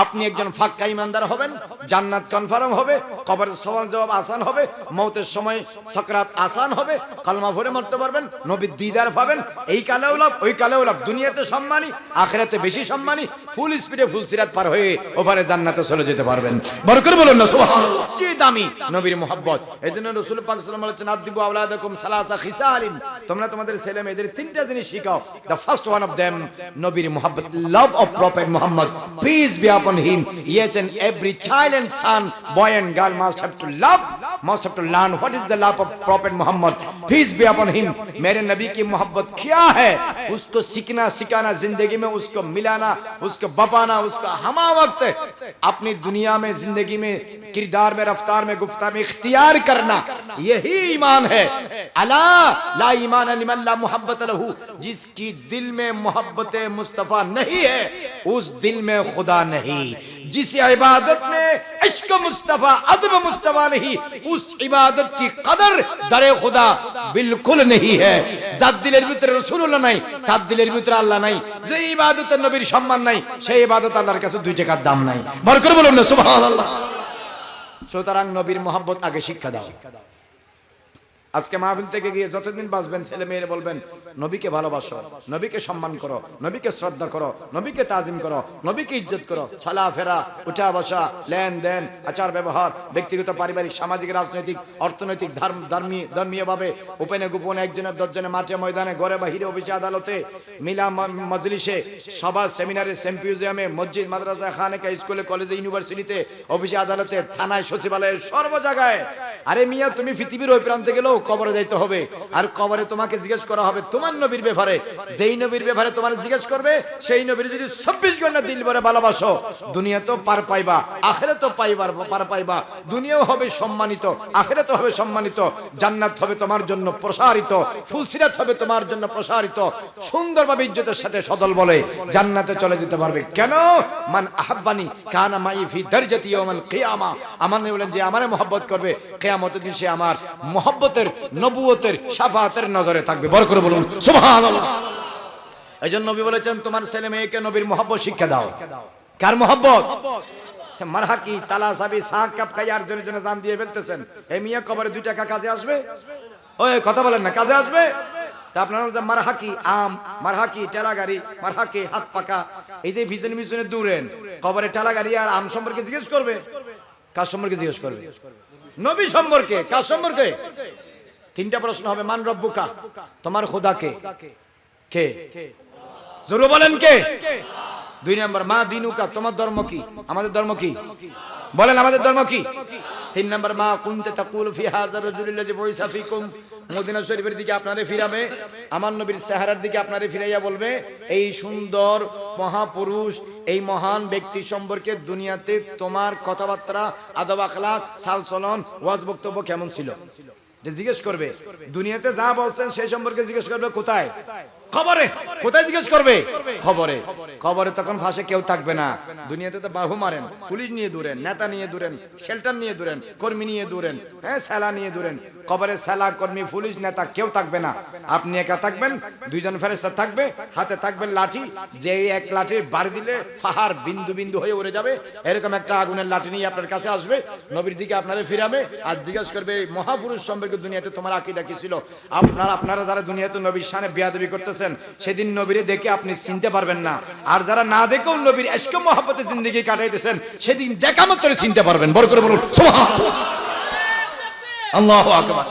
আপনি একজন ফাক্কা ইমানদার হবেন, জান্নাত কনফার্ম হবে, কবরের সওয়াল জবাব আসান হবে, মওতের সময় সাকরাত আসান হবে, কলমা পড়ে মরতে পারবেন, নবীর দিদার পাবেন। এই কালেও লাভ, ওই কালেও লাভ। দুনিয়াতে সম্মানী, আখিরাতে বেশি সম্মানী। ফুল স্পিডে ফুল সিরাত পার হয়ে ওপারে জান্নাতে চলে যেতে পারবেন। বরকত বলুন না সুবহানাল্লাহ। যে দামি নবীর মুহাব্বত। এজন্য রাসূল পাক সাল্লাল্লাহু আলাইহি ওয়াসাল্লাম বলেছেন, আদিবু আওলাদাকুম সালাসা খিসালিন, তোমরা তোমাদের ছেলে মেয়েদের 3টা জিনিস শিখাও। The first one of them নবীর মুহাব্বত, লাভ of Prophet Muhammad, peace be upon him. Each and every child and son, boy and girl must have to love, must have to learn what is the love of Prophet Muhammad, peace be upon him. मेरे नबी की मोहब्बत क्या है, उसको सीखना सिखाना, जिंदगी में उसको मिलाना, उसको बपाना, उसको हमा वक्त अपनी दुनिया में, जिंदगी में, किरदार में, रफ्तार में, गुफ्तार में इख्तियार करना, यही ईमान है। अला ला ईमान लिमन ला मोहब्बत लहू, जिसकी दिल में मोहब्बत मुस्तफा नहीं है उस दिल में खुदा नहीं। जिस इबादत में इश्क मुस्तफा अदब मुस्तफा नहीं, उस इबादत की कदर दरे खुदा बिल्कुल नहीं है। যার দিলের ভিতরে রাসূলুল্লাহ নাই, তার দিলের ভিতরে আল্লাহ নাই, যে ইবাদতে নবীর সম্মান নাই, সেই ইবাদত আল্লাহর কাছে 2 টাকার দাম নাই। বল করে বলুন না সুবহানাল্লাহ। সুতরাং নবীর মহব্বত আগে শিক্ষা দাও। আজকে মাহফিল থেকে গিয়ে যতদিন বাঁচবেন ছেলে মেয়েরা বলবেন নবীকে ভালোবাসো, নবীকে সম্মান করো, নবীকে শ্রদ্ধা করো, নবীকে তাজিম করো, নবীকে ইজ্জত করো। চলাফেরা, উঠা বসা, লেনদেন, আচার ব্যবহার, ব্যক্তিগত পারিবারিক সামাজিক রাজনৈতিক অর্থনৈতিক ধর্মীয়ভাবে উপেনে গোপনে একজনের দশজনে মাঠে ময়দানে ঘরে বাহিরে অফিসে আদালতে মিলা মজলিসে সভা সেমিনারে সিম্পোজিয়ামে মসজিদ মাদ্রাসা খানেকা স্কুলে কলেজে ইউনিভার্সিটিতে অফিসে আদালতে থানায় সচিবালয়ে সর্ব জায়গায়। আরে মিয়া তুমি পৃথিবীর ওই প্রান্তে গেলেও কবরে যাইতে হবে, আর কবরে তোমাকে জিজ্ঞেস করা হবে তোমার নবীর ব্যাপারে। যেই নবীর ব্যাপারে তোমার জিজ্ঞেস করবে সেই নবীর যদি 24 ঘন্টা দিল ভরে ভালোবাসো, দুনিয়া তো পার পাইবা, আখিরাত তো পার পাইবা। দুনিয়াও হবে সম্মানিত, আখিরাত হবে সম্মানিত, জান্নাত হবে তোমার জন্য প্রসারিত, ফুলসিরাত হবে তোমার জন্য প্রসারিত। সুন্দরভাবে ইজ্জতের সাথে সদল বলে জান্নাতে চলে যেতে পারবে। কেন? মান আহাব্বানি কানা মাই ফি দারজাতি ইয়াউমাল কিয়ামা। আমার নবী বলেন যে আমারে মহব্বত করবে কিয়ামতের দিন সে আমার মহব্বতের নবুয়তের শাফাআতের নজরে থাকবে। বড় করে বলুন সুবহানাল্লাহ। এইজন্য নবী বলেছেন তোমার ছেলে মেয়েকে নবীর মহব্বত শিক্ষা দাও। কার মহব্বত? মারহাকি তালাসাবি সাক কাপ খাই আর জনে জনে জান দিয়ে ফেলতেছেন। এই মিয়া কবরে 2 টাকা কাজে আসবে? ওই কথা বলেন না, কাজে আসবে? তা আপনারা মারহাকি আম, মারহাকি টেলা গাড়ি, মারহাকি হাত পাকা, এই যে ভিজনে ভিজনে দূরেন, কবরে টেলা গাড়ি আর আম সম্পর্কে জিজ্ঞেস করবে? কার সম্পর্কে জিজ্ঞেস করবে? নবী সম্পর্কে। কার সম্পর্কে? 3টা প্রশ্ন হবে। মান রব্বুকা, তোমার খোদা কে? কে? জোরে বলেন কে? 2 নাম্বার মা দিনুকা, তোমার ধর্ম কি? আমাদের ধর্ম কি? বলেন আমাদের ধর্ম কি? 3 নাম্বার মা কুনতা তাকুল ফি হাযার রাজুলিল্লাযী বুইসা ফিকুম। মদিনা শরীফের দিকে আপনারে ফিরাবে, আমার নবীর চেহারার দিকে আপনারে ফিরাইয়া বলবে এই সুন্দর মহাপুরুষ, এই মহান ব্যক্তি সম্পর্কে দুনিয়াতে তোমার কথাবার্তা, আদব আখলাক, চালচলন, ওয়াজ বক্তব্য কেমন ছিল জিজ্ঞেস করবে। দুনিয়াতে যা বলছেন সেই সম্পর্কে জিজ্ঞেস করবে কোথায়? কবরে। কোথায় জিজ্ঞেস করবে? কবরে। কবরে তখন ফাঁসে কেউ থাকবে না। দুনিয়াতে তো বাহু মারেন, পুলিশ নিয়ে দূরেন, নেতা নিয়ে দূরেন, শেল্টার নিয়ে দূরেন, কর্মী নিয়ে দূরেন, হ্যাঁ সেলা নিয়ে দূরেন। কবরে সেলা, কর্মী, পুলিশ, নেতা কেউ থাকবে না। আপনি একা থাকবেন, 2 জন ফেরেশতা থাকবে, হাতে থাকবে লাঠি, যে এক লাঠির বাড়ি দিলে পাহাড় বিন্দু বিন্দু হয়ে উড়ে যাবে। এরকম একটা আগুনের লাঠি নিয়ে আপনার কাছে আসবে, নবীর দিকে আপনারে ফিরাবে আর জিজ্ঞেস করবে মহাপুরুষ সম্পর্কে দুনিয়াতে তোমার আকীদা কি ছিল? আপনারা যারা দুনিয়াতে নবীর শানে বেয়াদবি করতেছেন সেদিন নবীরে দেখে আপনি চিনতে পারবেন না, আর যারা না দেখেও নবীর ইশক মহব্বতে জিন্দেগি কাটাইতেছেন সেদিন দেখা মাত্র চিনতে পারবেন। বড় করে বলুন সুবহানাল্লাহ। আল্লাহু আকবার।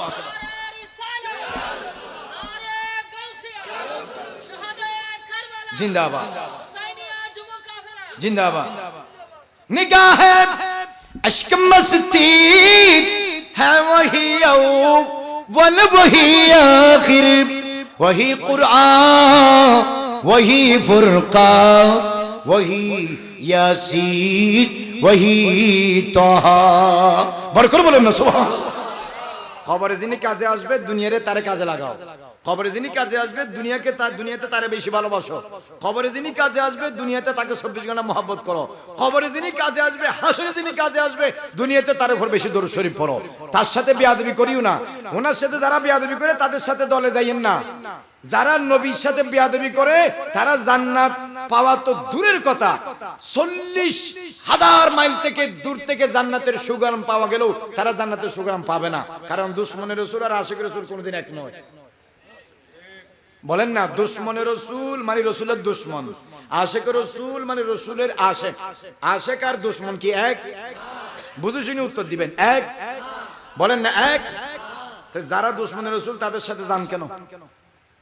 জিন্দাবাদ, জিন্দাবাদ। निगाह अश्क मस्ती है वही अव्वल वही आखिर, वही कुरान वही फुरकान वही यासीन वही तोहा। বড় করে বলুন না সুবহানাল্লাহ। কবরে যিনি কাজে আসবে দুনিয়ারে তারে কাজে লাগাও। কবরে যিনি কাজে আসবে দুনিয়াতে তারে বেশি ভালোবাসো। কবরে যিনি কাজে আসবে দুনিয়াতে তাকে 24 ঘন্টা মহব্বত করো। কবরে যিনি কাজে আসবে, হাসরে যিনি কাজে আসবে দুনিয়াতে তার উপর বেশি দরুদ শরীফ পড়ো। তার সাথে বেয়াদবি করিও না। ওনার সাথে যারা বেয়াদবি করে তাদের সাথে দলে যাইয়েন না। যারা নবীর সাথে বেয়াদবি করে তারা জান্নাত পাওয়া তো দূরের কথা, 40,000 মাইল থেকে দূর থেকে জান্নাতের সুগন্ধ পাওয়া গেলেও তারা জান্নাতের সুগন্ধ পাবে না। কারণ দুশমনের রাসূল আর আশিকের রাসূল কোনোদিন এক নয়। বলেন না, দুশমনের রাসূল মানে রাসূলের দুশমন, আশিকের রাসূল মানে রাসূলের আশিক। আশিক আর দুশমন কি এক? বুঝে শুনে উত্তর দিবেন। এক? বলেন না এক? তো যারা দুশমনের রাসূল তাদের সাথে যান কেন?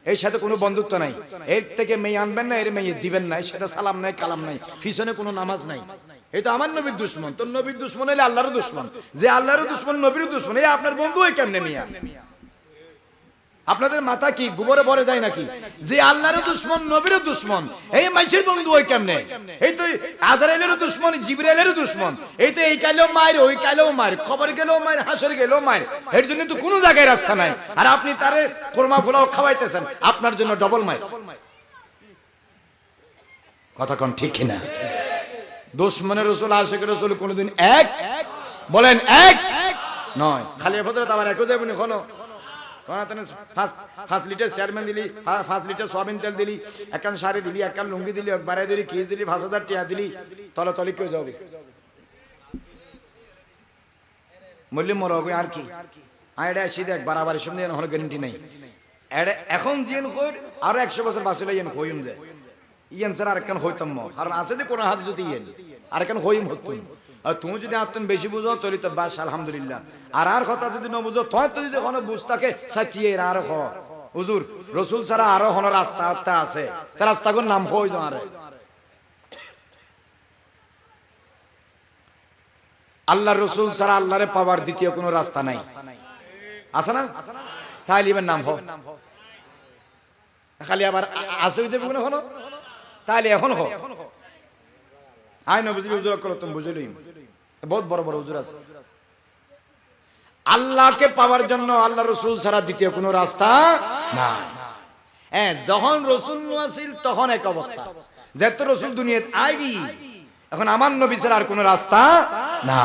এর সাথে কোনো বন্ধুত্ব নাই। এর থেকে মেয়ে আনবেন না, এর মেয়ে দিবেন না, এর সাথে সালাম নাই, কালাম নাই, পিছনে কোনো নামাজ নাই। এই তো আমার নবীর দুশমন। তো নবীর দুশমন হলে আল্লাহর দুশমন। যে আল্লাহর দুশমন নবীর দুশমন, এই আপনার বন্ধু হয় কেমনে মিয়া? আপনাদের মাথা কি গোবরে ভরে যায় নাকি? যে আল্লাহর দুশমন নবীর দুশমন, এই মাইশের বন্ধু হয় কেমনে? এই তো আজরাইলের দুশমন, জিবরাইলের দুশমন। এই তো এই কালেও মার, ওই কালেও মার, খবর গেলেও মার, হাসরে গেলেও মার। এর জন্য তো কোনো জায়গায় রাস্তা নাই। আর আপনি তারে কোরমা পোলাও খাওয়াইতেছেন, আপনার জন্য ডবল মার। কথা কোন ঠিক কিনা? দুশমনের রাসূল আশিকের রাসূল কোনদিন এক বলেন এক নয়। খালি ফজরত আবার একও যাবেন এখনো 5 লিটার চেয়ারম্যান দিলি, 5 লিটার সয়াবিন তেল দিলি, একখান শাড়ি দিলি, একখান লুঙ্গি দিলি, একবারে দিলি, কেস দিলি, 5,000 টাকা দিলি, তলে কেউ যাবে মূল্য মরবে আর কি। এটা আসি দেখ বারাবার সঙ্গে হলো গ্যারেন্টি নেই। এখন জিয়ান কই আরো 100 বছর বাঁচলে ইয়ান কইম যায় ইয়ান স্যার আরেকখান হইতাম কারণ আছে যে কোন হাত যদি ইয়ান আরেকখান হইম হতুন। আর তুমি যদি আত্মন বেশি বুঝো তাহলে তো বাস আলহামদুলিল্লাহ। আর কথা যদি না বুঝো তোমার তো যদি কোনো বুঝ থাকে সাথিয়ে আরো হ হুজুর রসুল ছাড়া আরো হন রাস্তা আছে, তার রাস্তাগুলোর নাম হই আরে আল্লাহ রসুল ছাড়া আল্লাহরে পাওয়ার দ্বিতীয় কোনো রাস্তা নাই, আছে না? তাইলে এবার নাম হোক খালি আবার আছে হলো তাইলে এখন হোক আয় না বুঝলি হুজুর করো তুমি বুঝলি বহুত বড় বড় হুজুর আছে। আল্লাহকে পাওয়ার জন্য আল্লাহ রসুল ছাড়া দ্বিতীয় কোনো রাস্তা না। হ্যাঁ যখন রসুল আসিল তখন এক অবস্থা, যেহেতু রসুল দুনিয়াতে আইবি এখন আমার নবী ছাড়া আর কোনো রাস্তা না।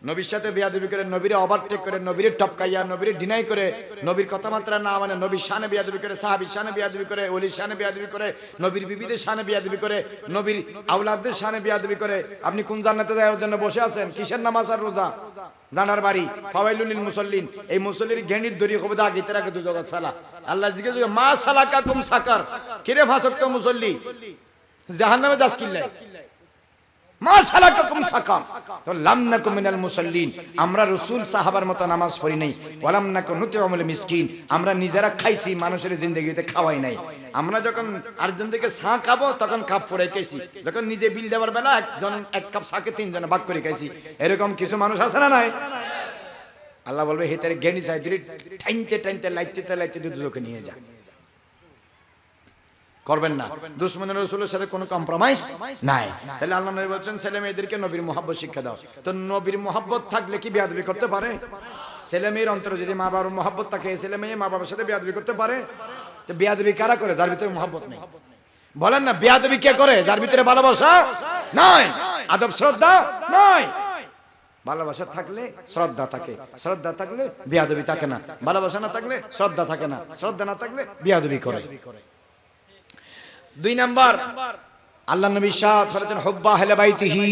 নবীর সাথে বিয়াদবি করে, নবীরে ওভারটেক করে, নবীরে টপকাইয়া, নবীরে ডিনাই করে, নবীর কথাবার্তা না মানে নবীর শানে বিয়াদবি করে, সাহাবীর শানে বিয়াদবি করে, ওলির শানে বিয়াদবি করে, নবীর বিবিদের শানে বিয়াদবি করে, নবীর আওলাদদের শানে বিয়াদবি করে। আপনি কোন জান্নাতে যাওয়ার জন্য বসে আছেন? কিসের নামাজ আর রোজা? জানার বাড়ি ফাওয়াইলুল লিল মুসাল্লিন। এই মুসল্লির জ্ঞানীর দড়ি হবে দা আগিতে রাখে দুজগত ফেলা। আল্লাহ জিজ্ঞেস করে মা সালাকাকুম সাকার, কিরে ফাসক্ত মুসল্লি জাহান্নামে যাস কিল্লাই? মা সালাকাকুম সাকার, তো লাম নাকুম মিনাল মুসাল্লিন, আমরা রাসূল সাহাবার মত নামাজ পড়ি নাই। ওয়ালাম নাকুম নুতিউমুল মিসকিন, আমরা নিজেরা খাইছি, মানুষের জিন্দেগিতে খাওয়াই নাই। আমরা যখন আরেকজন থেকে চা খাবো তখন কাপ পড়ে খাইছি, যখন নিজে বিল দেওয়ার বেলা একজন এক কাপ চাকে তিনজনে ভাগ করে খাইছি। এরকম কিছু মানুষ আছে না নাই? আল্লাহ বলবে হে তারে জ্ঞানী চাই দিলি টাইনতে লাইতে দুজকে নিয়ে যা। করবেন না, দুশমনের রাসূলের সাথে কোনো কম্প্রোমাইজ নাই। তাহলে আল্লাহ নবী বলেন ছেলে মেয়েদেরকে নবীর মুহাব্বত শিক্ষা দাও। তো নবীর মুহাব্বত থাকলে কি বেয়াদবি করতে পারে? ছেলে মেয়ের অন্তরে যদি মা বাবার মুহাব্বত থাকে, ছেলে মেয়ে মা বাবার সাথে বেয়াদবি করতে পারে? তো বেয়াদবি কারা করে? যার ভিতরে মুহাব্বত নেই। বলেন না বেয়াদবি কে করে? যার ভিতরে ভালোবাসা নাই, আদব শ্রদ্ধা নাই। ভালোবাসা থাকলে শ্রদ্ধা থাকে, শ্রদ্ধা থাকলে বেয়াদবি থাকে না। ভালোবাসা না থাকলে শ্রদ্ধা থাকে না, শ্রদ্ধা না থাকলে বেয়াদবি করে। 2 নাম্বার আল্লাহ নবী সাদ বলেছেন হুব্বা আহলে বাইতিহি,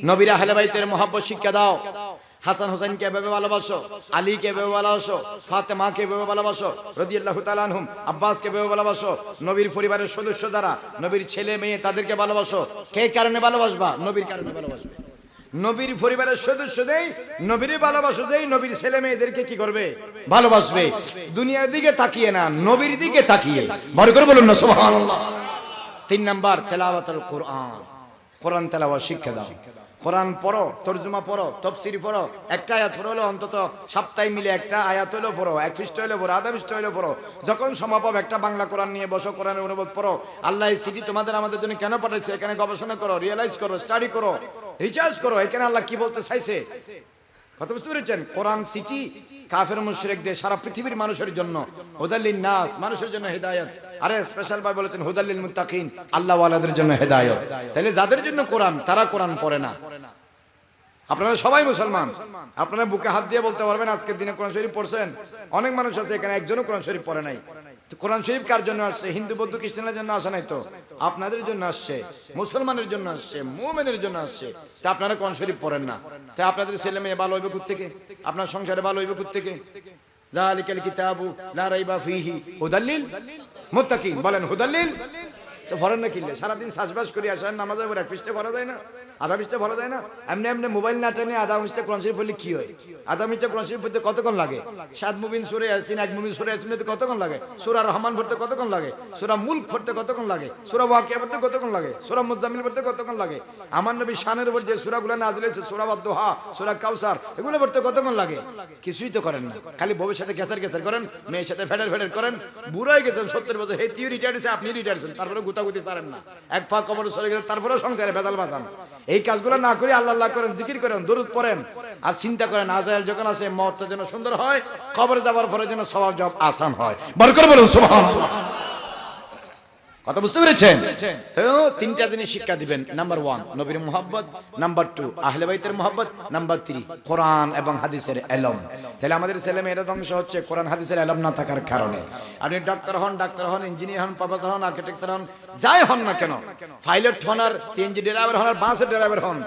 নবীর আহলে বাইতের মুহাব্বত শিক্ষা দাও। হাসান হোসেনকে এভাবে ভালোবাসো, আলীকে এভাবে ভালোবাসো, ফাতেমাকে এভাবে ভালোবাসো রাদিয়াল্লাহু তাআলা আনহুম, আব্বাসকে এভাবে ভালোবাসো। নবীর পরিবারের সদস্য যারা, নবীর ছেলে মেয়ে তাদেরকে ভালোবাসো। কে কারণে ভালোবাসবা? নবীর কারণে ভালোবাসবে। নবীর পরিবারের সদস্য দেই নবীর ভালোবাসো, দেই নবীর ছেলে মেয়েদেরকে কি করবে? ভালোবাসবে। দুনিয়ার দিকে তাকিয়ে না, নবীর দিকে তাকিয়ে। বড় করে বলুন না সুবহানাল্লাহ। 3 নাম্বার তেলাওয়াতুল কোরআন, কোরআন তেলাওয়াত শিক্ষা দাও। কোরআন পড়ো, তরজমা পড়ো, তাফসীর পড়ো। একটা আয়াত পড়ো অন্তত সপ্তাহে মিলে একটা আয়াত হলো পড়ো, 1 পৃষ্ঠা হলো পড়ো, আধা পৃষ্ঠা হলো পড়ো। যখন সম্ভব একটা বাংলা কোরআন নিয়ে বসো, কোরআনের অনুবাদ পড়ো। আল্লাহ এই সিটি তোমাদের আমাদের জন্য কেন পাঠাইছে এখানে গবেষণা করো, রিয়েলাইজ করো, স্টাডি করো, রিসার্চ করো এখানে আল্লাহ কি বলতে চাইছে। কথা বুঝতে পেরেছেন? কোরআন সিটি কাফের মুশরিকদের সারা পৃথিবীর মানুষের জন্য, হুদাল্লিন নাস মানুষের জন্য হেদায়েত। আরে স্পেশাল ভাবে বলেছেন হুদাল্লিল মুত্তাকিন, আল্লাহ ওয়ালাদের জন্য হেদায়েত। তাহলে যাদের জন্য কোরআন তারা কোরআন পড়ে না। আপনারা সবাই মুসলমান, আপনারা বুকে হাত দিয়ে বলতে পারবেন আজকের দিনে কোরআন শরীফ পড়ছেন? অনেক মানুষ আছে এখানে একজনও কোরআন শরীফ পড়ে নাই। তো কোরআন শরীফ কার জন্য আসছে? হিন্দু বৌদ্ধ খ্রিস্টানের জন্য আসে নাই তো, আপনাদের জন্য আসছে, মুসলমানের জন্য আসছে, মুমিনের জন্য আসছে। তা আপনারা কোরআন শরীফ পড়েন না, তাই আপনাদের ছেলে মেয়ে ভালো হইবে কোত্থেকে? আপনার সংসারে ভালো হইবে কোত্থেকে? যালিকাল কিতাবু লা রাইবা ফীহি হুদাল্লিল মুত্তাকিন। বলেন হুদাল্লিল। তো পড়েন না কিনলে সারাদিন শ্বাসবাস করে আসেন, নামাজে 1 পৃষ্ঠা পড়া যায় না, আধা পৃষ্ঠা পড়া যায় না? এমনি এমনি মোবাইল না টেনে আধা পৃষ্ঠা কোরআন শরীফ পড়লে কি হয়? আধা পৃষ্ঠা কোরআন শরীফ পড়তে কতক্ষণ লাগে? 7 মুবিন সূরা ইয়াসিন, 1 মুবিন সূরা ইয়াসিন পড়তে কতক্ষণ লাগে? সূরা রহমান পড়তে কতক্ষণ লাগে? সূরা মুলক পড়তে কতক্ষণ লাগে? সূরা ওয়াকিয়া পড়তে কতক্ষণ লাগে? সূরা মুজাম্মিল পড়তে কতক্ষণ লাগে? আমার নবী শানের উপর যে সূরাগুলো নাযিল হয়েছে, সূরা ওয়াদ-দুহা, সূরা কাউসার, এগুলো পড়তে কতক্ষণ লাগে? কিছুই তো করেন না, খালি বউয়ের সাথে গেসার করেন, মেয়ের সাথে ফেডার করেন। বুড়ো হয়ে গেছেন 70 বছর, হে তুই রিটায়ার্ড হয়েছে, আপনি রিটায়ার্ড হয়েছেন, তারপরে গুতাগুতি ছাড়েন না, এক পা কবরে চলে গেছে, তারপরে সংসারে ভেজাল বাজান। এই কাজগুলো না করে আল্লাহ আল্লাহ করেন, জিকির করেন, দরুদ পড়েন, আর চিন্তা করেন আজাইল যখন আসে মওতটা যেন সুন্দর হয়, কবরে যাওয়ার পরে যেন সওয়াব জব আসান হয়। বরকত বলুন সুবহানাল্লাহ। কথা বুঝতে পেরেছেন? তো তিনটা জিনিস শিক্ষা দিবেন। নাম্বার 1 নবীর মুহাব্বত, নাম্বার 2 আহলে বাইতের মুহাব্বত, নাম্বার 3 কোরআন এবং হাদিসের ইলম। তাহলে আমাদের ছেলে মেয়েরা ধ্বংস হচ্ছে কোরআন হাদিসের ইলম না থাকার কারণে। আপনি ডাক্তার হন, ইঞ্জিনিয়ার হন, প্রফেসর হন, আর্কিটেকচার হন, যাই হন না কেন, পাইলট হন আর সিএনজি ড্রাইভার হন আর বাসের ড্রাইভার হন,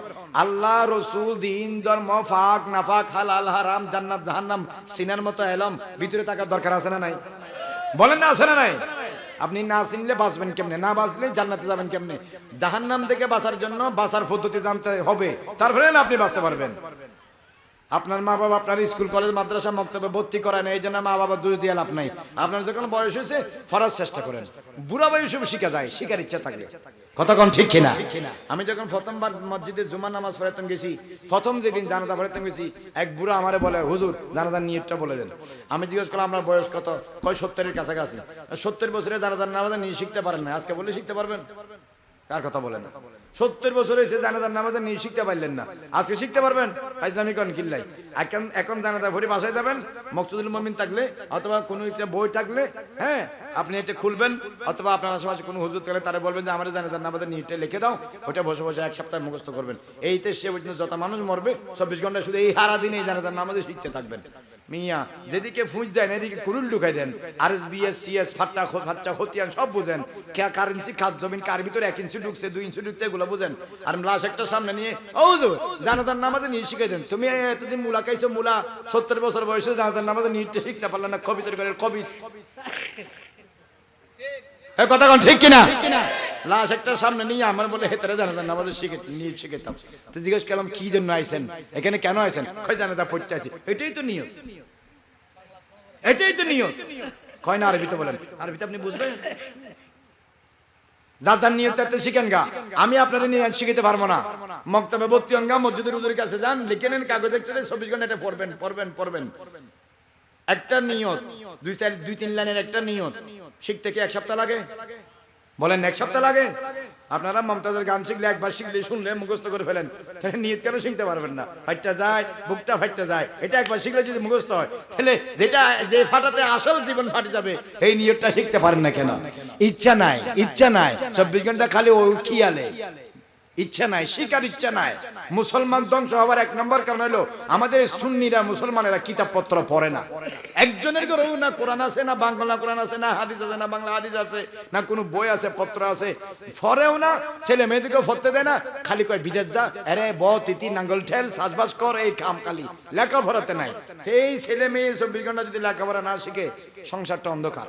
আল্লাহ রসুল দিন ধর্ম ফাক নাফাক হালাল হারাম জান্নাত জাহান্নাম সিনার মতো ইলম ভিতরে থাকার দরকার আছে না নাই? বলেন না আছে না নাই? আপনি না চিনলে বাঁচবেন কেমনে, না বাঁচলে জান্নাতে যাবেন কেমনে? জাহান্নাম থেকে বাঁচার জন্য বাঁচার পদ্ধতি জানতে হবে, তারপরে না আপনি বাঁচতে পারবেন। আপনার মা বাবা আপনার স্কুল কলেজ মাদ্রাসা মক্তবে ভর্তি করায় না, এই জন্য মা বাবা দোষ দিয়ে লাভ নাই। আপনার যখন বয়স হয়েছে ফরাজ চেষ্টা করেন, বুড়া বয়সে শিখা যায়, শিখার ইচ্ছা থাকলে। কতক্ষণ ঠিক কিনা? আমি যখন প্রথমবার মসজিদে জুমা নামাজ পড়াতাম গেছি, প্রথম যেদিন জানাজা পড়াতাম গেছি, এক বুড়া আমারে বলে, হুজুর জানাজার নিয়তটা বলে দেন। আমি জিজ্ঞেস করলাম আপনার বয়স কত? কয় 70-এর কাছাকাছি। 70 বছরে জানাজার নামাজ নিয়ে শিখতে পারেন না, আজকে বলে শিখতে পারবেন? কার কথা বলেন? 70 বছর হয়েছে জানাজার নামাজ নিয়ে শিখতে পারলেন না, আজকে শিখতে পারবেন? ইসলামিক কিল্লাই এখন জানাজা ভরে বাসায় যাবেন, মকসুদুল মুমিন থাকলে অথবা কোনো একটা বই থাকলে, হ্যাঁ আপনি এটা খুলবেন, অথবা আপনার আশেপাশে কোনো হুজুর থাকলে তারা বলবেন যে আমার জানাজার নামাজের নিয়তটা লিখে দাও, ওটা বসে বসে 1 সপ্তাহ মুখস্থ করবেন। এইতে সে পর্যন্ত যত মানুষ মরবে 24 ঘন্টা শুধু এই হারা দিনে এই জানাজার নামাজে শিখতে থাকবেন। মিয়া যেদিকে ফুঁজ যায় না এদিকে কুরুল ঢুকাই দেন, আরএসবিএস সিএস ফাট্টা ফাট্টা খতিয়ান সব বুঝেন, কারেন্সি খাত জমিন কার ভিতরে 1 ইঞ্চি ঢুকছে 2 ইঞ্চি ঢুকছে এগুলো বুঝেন, আর লাশ একটা সামনে নিয়ে ও হুজুর জানাজার নামাজে নিয়ে শিখাই দেন। তুমি এতদিন মুলা খাইছো, মুলা 70 বছর বয়সে জানাজার নামাজে নিতে শিখতে পারলে না, খবিসের ঘরের খবিস। এই কথা কোন ঠিক কিনা? লাশ একটা সামনে নিয়ে আমার বলে হেতারে জানাজার নামাজে নিয়ে শিখাইতাম। তো জিজ্ঞেস করলাম কি জন্য আইছেন এখানে, কেন আইছেন? কই জানাজা পড়তে আইছি। এটাই তো নিয়ত, এটাই তো নিয়ত। কয় না আরবিতে বলেন, আরবিতে আপনি বুঝবেন? যার নিয়ত শিখেন গা, আমি আপনাদের নিয়ত শিখাইতে পারবো না। মক্তবে ভর্তি হন গা, মসজিদের হুজুরের কাছে যান, লিখে নেন কাগজে, 24 ঘন্টা এটা পড়বেন। একটা নিয়ত 2-3 লাইনের একটা নিয়ত শিখতে কি 1 সপ্তাহ লাগে? বলেন 1 সপ্তাহ লাগে? আপনারা মমতাজের গান শিখলে একবার শিখলে শুনলে মুখস্থ করে ফেলেন, তাহলে নিয়ত কেন শিখতে পারবেন না? ফাইটটা যায়, বুকটা ফাইটটা যায়। এটা একবার শিখলে যদি মুখস্থ হয়, তাহলে যে ফাটাতে আসল জীবন ফাটে যাবে, এই নিয়তটা শিখতে পারেন না কেন? ইচ্ছা নাই 24 ঘন্টা খালি ওই খিয়ালে, ইচ্ছা নাই, শিকার ইচ্ছা নাই। মুসলমান ধ্বংস হওয়ার 1 নম্বর কারণ হলো আমাদের সুন্নিরা মুসলমানেরা কিতাবপত্র পড়ে না। একজনের ঘরেও না কোরআন আছে, না বাংলা কোরআন আছে, না হাদিস আছে, না বাংলা হাদিস আছে, না কোনো বই আছে পত্র আছে, পড়েও না, ছেলে মেয়েদেরকেও পড়তে দেয় না, খালি কয় বিদেশ যা, আরে তিতি নাঙ্গল ঠেল চাষবাস কর, এই কাম খালি, লেখাপড়াতে নাই। এই ছেলে মেয়ে 24 ঘন্টা যদি লেখাপড়া না শিখে সংসারটা অন্ধকার।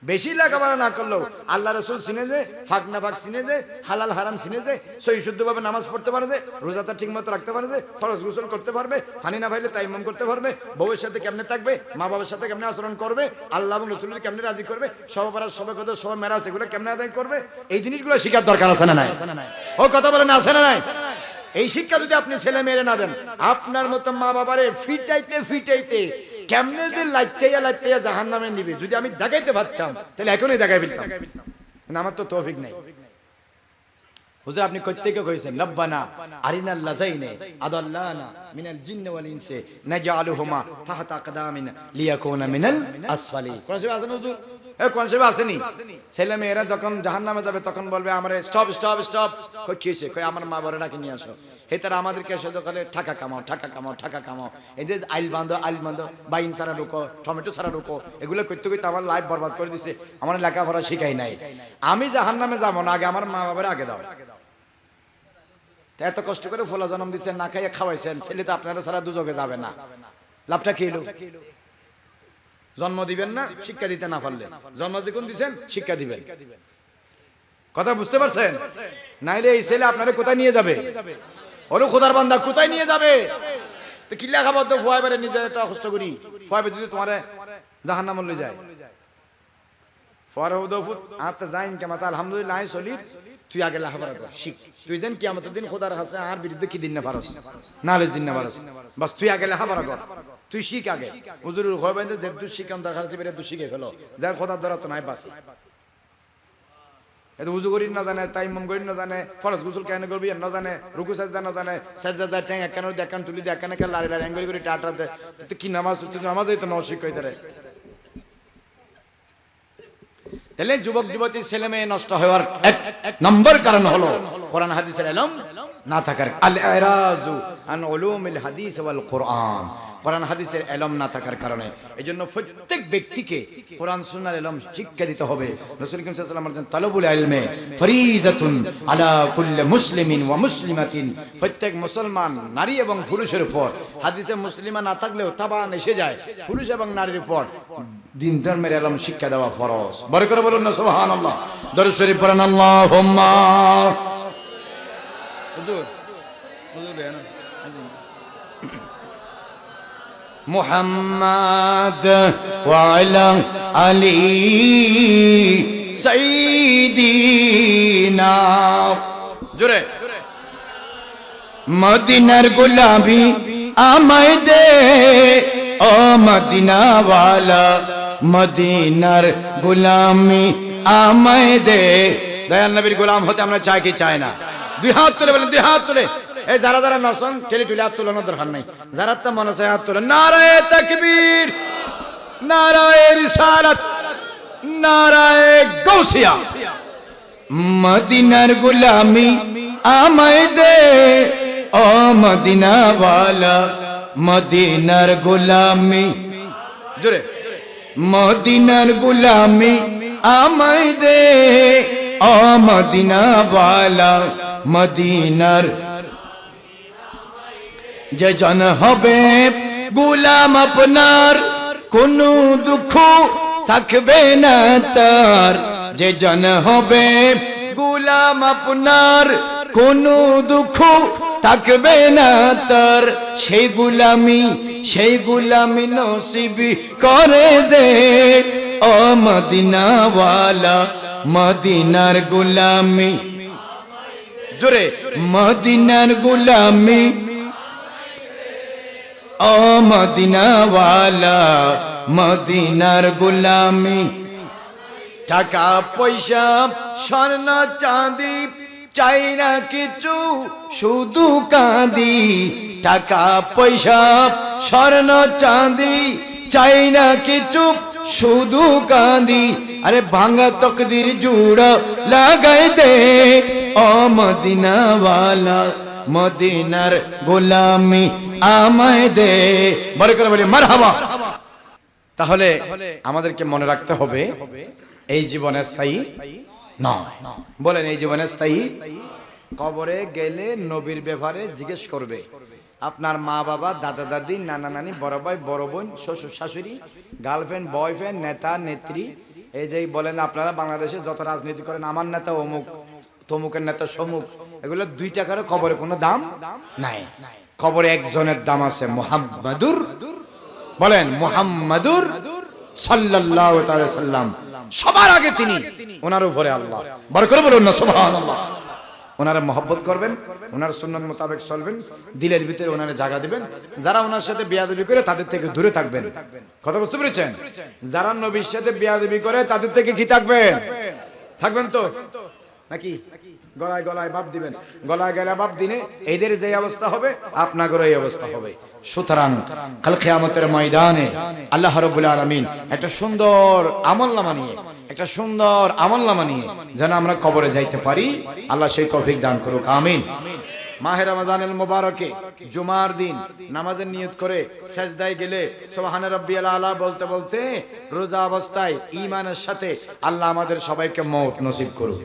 বেশি লেখাপড়া না করলেও আল্লাহ রসুল চিনে যে, ফাঁক না ফাঁক চিনে যে, হালাল হারাম চিনে যে, সহি শুদ্ধভাবে নামাজ পড়তে পারে যে, রোজাটা ঠিক মতো রাখতে পারে যে, ফরজ গোসল করতে পারবে, পানি না পাইলে তাইম্মুম করতে পারবে, বউয়ের সাথে কেমনে থাকবে, মা বাবার সাথে কেমনে আচরণ করবে, আল্লাহ এবং রসুলের কেমনে রাজি করবে, সব পাড়ার সবাই কথা সব মেরাজ এগুলো কেমনে আদায় করবে, এই জিনিসগুলো শিখার দরকার আছে না নাই? ও কথা বলেন আছে না নাই? এই শিক্ষা যদি আপনি ছেলে মেয়েরে না দেন, আপনার মতো মা বাবারে ফিটাইতে কেমনে যে লাইতেয়া জাহান্নামে নিবে, যদি আমি দেখাইতে পারতাম তাহলে এখনই দেখাই ফেলতাম, আমার তো তৌফিক নেই। হুজুর আপনি কই থেকে কইছেন? রব্বানা আরিনাল লাযাইনে আদাল্লানা মিনাল জিন্নি ওয়াল ইনসি নাজআলুহুমা তাহতা আকদামিনা লিয়াকুনা মিনাল আসফালি। কোন শরীফে আছে না হুজুর? কোন শরীফে আসেনি? ছেলে মেয়েরা যখন জাহান্নামে যাবে তখন বলবে আমারে স্টপ। কই কি হইছে? কই আমার মা বড় ডাকে নিয়ে আসো। হে তারা আমাদেরকে শুধু বলে টাকা কামাও। এই যে আইল বাঁধো, বাইন সারা রুকো, টমেটো সারা রুকো, এগুলো করতে আমার লাইফ বরবাদ করে দিছে, আমার লেখাপড়া শিখাই নাই। আমি জাহান্নামে যাবো না, আগে আমার মা বাবার আগে দাও। এত কষ্ট করে ফলা জন্ম দিচ্ছেন, না খাইয়ে খাওয়াইছেন, ছেলে তো আপনারা ছাড়া দুজকে যাবে না, লাভটা কি হলো? জন্ম দিবেন না শিক্ষা দিতে না পারলে, জন্ম যখন দিচ্ছেন শিক্ষা দিবেন। কথা বুঝতে পারছেন? নাইলে এই ছেলে আপনারা কোথায় নিয়ে যাবে? ওরে খোদার বান্দা কোথায় নিয়ে যাবে? তো কি লেখাবদ্ধ ফুয়াইবারে নিজে এত কষ্ট করি, ফুয়াইবে যদি তোমার জাহান্নামে লয়ে যায়, ফরহুদফুত আতে যাইন কেমাস আলহামদুলিল্লাহ চলির, তুই আগে লেখাপড়া কর, শিখ। তুই যেন কিয়ামতের দিন খোদার কাছে আর বিরুদ্ধে কি দিন না পারস, নালিশ দিন না পারস, বাস তুই আগে লেখাপড়া কর, তুই শিখ আগে। হুজুরের হয় বাইন্দে যে দু শিখান দরকার আছে বেরে দু শিখে ফেলো, যার খোদার ধরা তো নাই বাসি। এত উজু করি না জানে, তাইম্মুম করি না জানে, ফরজ গোসল কেন করবি না জানে, রুকু সাজদা না জানে, সাজদা যায় ট্যাং একখান দেখান তুলি দেখান এখান লারি অ্যাঙ্গরি করে টাটা দে, কি নামাজ? তুই নামাজই তো নশিক কইতে রে। তাহলে যুবক যুবতী ছেলে মেয়ে নষ্ট হওয়ার এক নম্বর কারণ হলো কোরআন হাদিসের ইলম না থাকার। আল ইরাজু আন উলুমিল হাদিস ওয়াল কোরআন, কোরআন হাদিসের ইলম না থাকার কারণে। এইজন্য প্রত্যেক ব্যক্তিকে কোরআন সুন্নাহর ইলম শিক্ষা দিতে হবে। রাসূল করিম সাল্লাল্লাহু আলাইহি ওয়াসাল্লাম বলেন তালাবুল ইলমি ফরিজাতুন আলা কুল্লি মুসলিমিন ওয়া মুসলিমাতিন, প্রত্যেক মুসলমান নারী এবং পুরুষের উপর, হাদিসে মুসলিমা না থাকলেও তাবান এসে যায়, পুরুষ এবং নারীর উপর দিন ধর্মের ইলম শিক্ষা দেওয়া ফরজ। বড় করে বলুন না সুবহানাল্লাহ। দরুদ শরীফ পড়েন আল্লাহুম্মা মুহাম্মাদ ওয়া আলা আলি সাইয়্যিদিনা। জোরে মদিনার গোলামি আমায় দে ও মদিনাওয়ালা, মদিনার গোলামি আমায় দে। দয়াল নবীর গোলাম হতে আমরা চাই কি চাই না? দুই হাত তুলে বলেন, দুই হাত তুলে। এই যারা যারা নসন টেলি টুলে হাত তুলানোর দরকার নাই, যারা তো মনে চায় হাত তুলে। নারায়ে তাকবীর, নারায়ে রিসালাত, নারায়ে গাউসিয়া। মদিনার গোলামি আমায় দে ও মদিনাওয়ালা, মদিনার গোলামি। জোরে মদিনার গোলামি আমায় দে ও মদিনাওয়ালা, মদিনার যে জন হবে গোলাম আপনার, কোনো দুঃখ থাকবে না তার। যে জন হবে গোলাম আপনার, কোনো দুঃখ থাকবে না তার। সেই গোলামি নসিব করে দে ও মদিনাওয়ালা, মদিনার গোলামি। জোরে মদিনার গোলামি ও মদিনাওয়ালা, মদিনার গোলামি। টাকা পয়সা স্বর্ণ চাঁদি চাই না কিছু, শুধু কাঁদি। টাকা পয়সা স্বর্ণ চাঁদি চাই না কিছু, শুধু কাঁদি। আরে ভাঙা তকদির জুড়া লাগাই দে ও মদিনাওয়ালা, মদিনার গোলামি আমায় দে। বড় করে বলি মারহাবা। তাহলে আমাদেরকে মনে রাখতে হবে এই জীবনে স্থায়ী নয়। বলেন এই জীবনে স্থায়ী। কবরে গেলে নবীর ব্যাপারে জিজ্ঞেস করবে আপনার মা বাবা, দাদা দাদি, নানা নানি, বড় ভাই বড় বোন, শ্বশুর শাশুড়ি, গার্লফ্রেন্ড বয়ফ্রেন্ড, নেতা নেত্রী। এই যে বলেন আপনারা বাংলাদেশে যত রাজনীতি করেন, আমার নেতা অমুক, তমুকের নেতা সমুক, এগুলো 2 টাকারও কবরে কোনো দাম নাই। কবরে একজনের দাম আছে, মুহাম্মাদুর। বলেন মুহাম্মাদুর সাল্লাল্লাহু তাআলা সাল্লাম। সবার আগে তিনি, ওনার উপরে আল্লাহ। বড় করে বলুন না সুবহানাল্লাহ। ওনারে মহব্বত করবেন, ওনার সুন্নাত মোতাবেক চলবেন, দিলের ভিতরে ওনারে জায়গা দিবেন। যারা ওনার সাথে বেয়াদবি করে তাদের থেকে দূরে থাকবেন। কথা বুঝতে পেরেছেন? যারা নবীর সাথে বেয়াদবি করে তাদের থেকে কি থাকবেন? থাকবেন তো নাকি? গলায় গলায় বাপ দিবেন, গলায় গলায় বাপ দিনে এদের যে অবস্থা হবে আপনাদেরও এই অবস্থা হবে। সুতরাং কাল কিয়ামতের ময়দানে আল্লাহ রাব্বুল আলামিন একটা সুন্দর আমলনামা নিয়ে যেন আমরা কবরে যাইতে পারি, আল্লাহ সেই তৌফিক দান করুক, আমিন। মাহে রমজানুল মুবারকে জুমার দিন নামাজের নিয়ত করে সেজদায় গেলে সুবহান রাব্বিয়াল আলা বলতে বলতে রোজা অবস্থায় ঈমানের সাথে আল্লাহ আমাদের সবাইকে মওত নসিব করুক।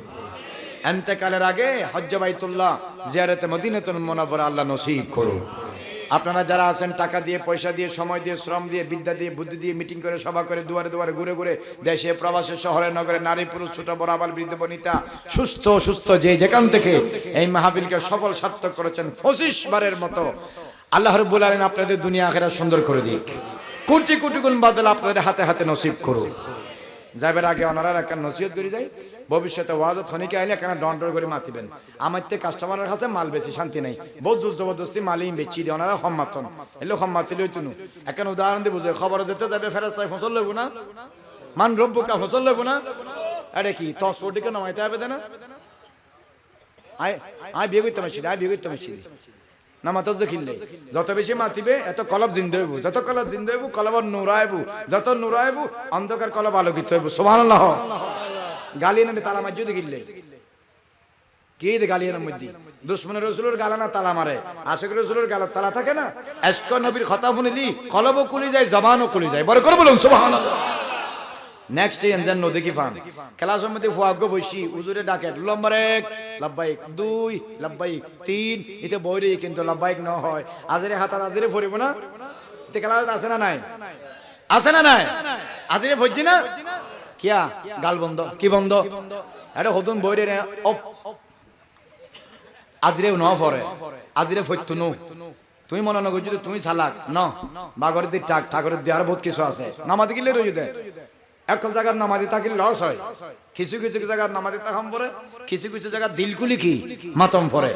ইন্তেকালের আগে হজ্জ বাইতুল্লাহ জিয়ারতে মদিনাতুল মুনাওয়ারা আল্লাহ নসিব করুক। আপনারা যারা আছেন টাকা দিয়ে, পয়সা দিয়ে, সময় দিয়ে, শ্রম দিয়ে, বিদ্যা দিয়ে, বুদ্ধি দিয়ে, মিটিং করে, সভা করে, দুয়ারে দুয়ারে ঘুরে ঘুরে, দেশে প্রবাসে, শহরে নগরে, নারী পুরুষ, ছোট বড় আবাল বৃদ্ধ বনিতা, সুস্থ যে যেখান থেকে এই মাহফিলকে সফল সার্থক করেছেন 25 বারের মতো, আল্লাহ রাব্বুল আলামিন আপনাদের দুনিয়া আখিরাত সুন্দর করে দিক। কোটি কোটি গুণ বদল আপনাদের হাতে হাতে নসিব করুক। যাবার আগে ওনারা একটা নসিহত করে যায়, ভবিষ্যতে ওয়াজত হনিকে আইলে কেন ডন্ডর করে মাতিবেন। আমার থেকে কাস্টমারের কাছে মাল বেশি শান্তি নাই, বহুত জোর জবরদস্তি মালিম বেচি দিয়ে ওনারা সম্মাতন এলে সম্মাতিলে তুনু। এখন উদাহরণ দিয়ে বুঝে, খবর যেতে যাবে ফেরেস্তায় ফসল লইব না, মান রব্বুকা ফসল লইব না। আরে কি তসটিকে নামাইতে হবে না? আয় বিয়ে করতে পারছি, না মাথা খিললে যত বেশি মাতিবে এত কলব জিন্দে হইব, যত কলব জিন্দে হইব কলবর নূর আইব, যত নূর আইব অন্ধকার কলব আলোকিত হইব। সুবহানাল্লাহ। গালি না তালা মার যদি গিললে কি দে গালি এর মধ্যে দুশমনের রাসূলের গালা না তালা মারে আশিক রাসূলের গালা তালা থাকে না এশক নবীর কথা শুনলি কলবও খুলে যায় জবানও খুলে যায় বড় করে বলুন সুবহানাল্লাহ নেক্সট এনজান নদী কি ফান ক্লাসের মধ্যে ফুয়াগ্য বসি হুজুরে ডাকে নম্বর 1 লাব্বাইক 2 লাব্বাইক 3 এতে বইরে কিন্তু লাব্বাইক না হয় আজরে হাতার আজরে ফরিব না এতে ক্লাস আছে না নাই আছে না নাই আজরে ফজছি না কিয়া গাল বন্ধ কি বন্ধ এটা হতুন বইরে আজরেও ন ফরে আজরে ফইতো নো তুমি মনে না যদি তুমি চালাক ন বাগরের দিক টাক ঠাকুরের দেওয়ার বহুত কিছু আছে নামাজ গিলে রয়ে দে একল জায়গার নামাজি থাকিলে লস হয় কিছু কিছু জায়গার নামাজি তাকাম পরে কিছু কিছু জায়গা দিলকুলি কি মাতম পরে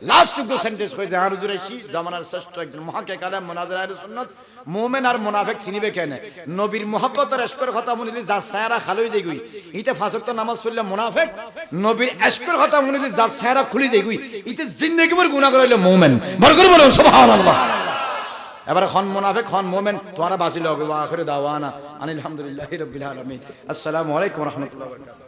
লাস্ট টু সেন্টেন্স কইছে আর হুজুর এসি জামানার শ্রেষ্ঠ একজন মুহাক্কিক কালাম মুনাজির আহলে সুন্নাত মুমিন আর মুনাফিক চিনিবে কেন নবীর মুহাব্বত আর ইশকের কথা মনিলি যা সারা খালই যাই গই ইতে পাঁচ ওয়াক্ত নামাজ পড়লে মুনাফিক নবীর ইশকের কথা মনিলি যা সারা খুলি যাই গই ইতে জিন্দেগি ভর গুনাহ করাইলে মুমিন বড় করে বলো সুবহানাল্লাহ এবারে খন মুনাফিক খন মুমিন তোমরা বাঁচিলে হবে আখির দাওয়ানা আলহামদুলিল্লাহি রাব্বিল আলামিন আসসালামু আলাইকুম ওয়া রাহমাতুল্লাহি ওয়া বারাকাতুহু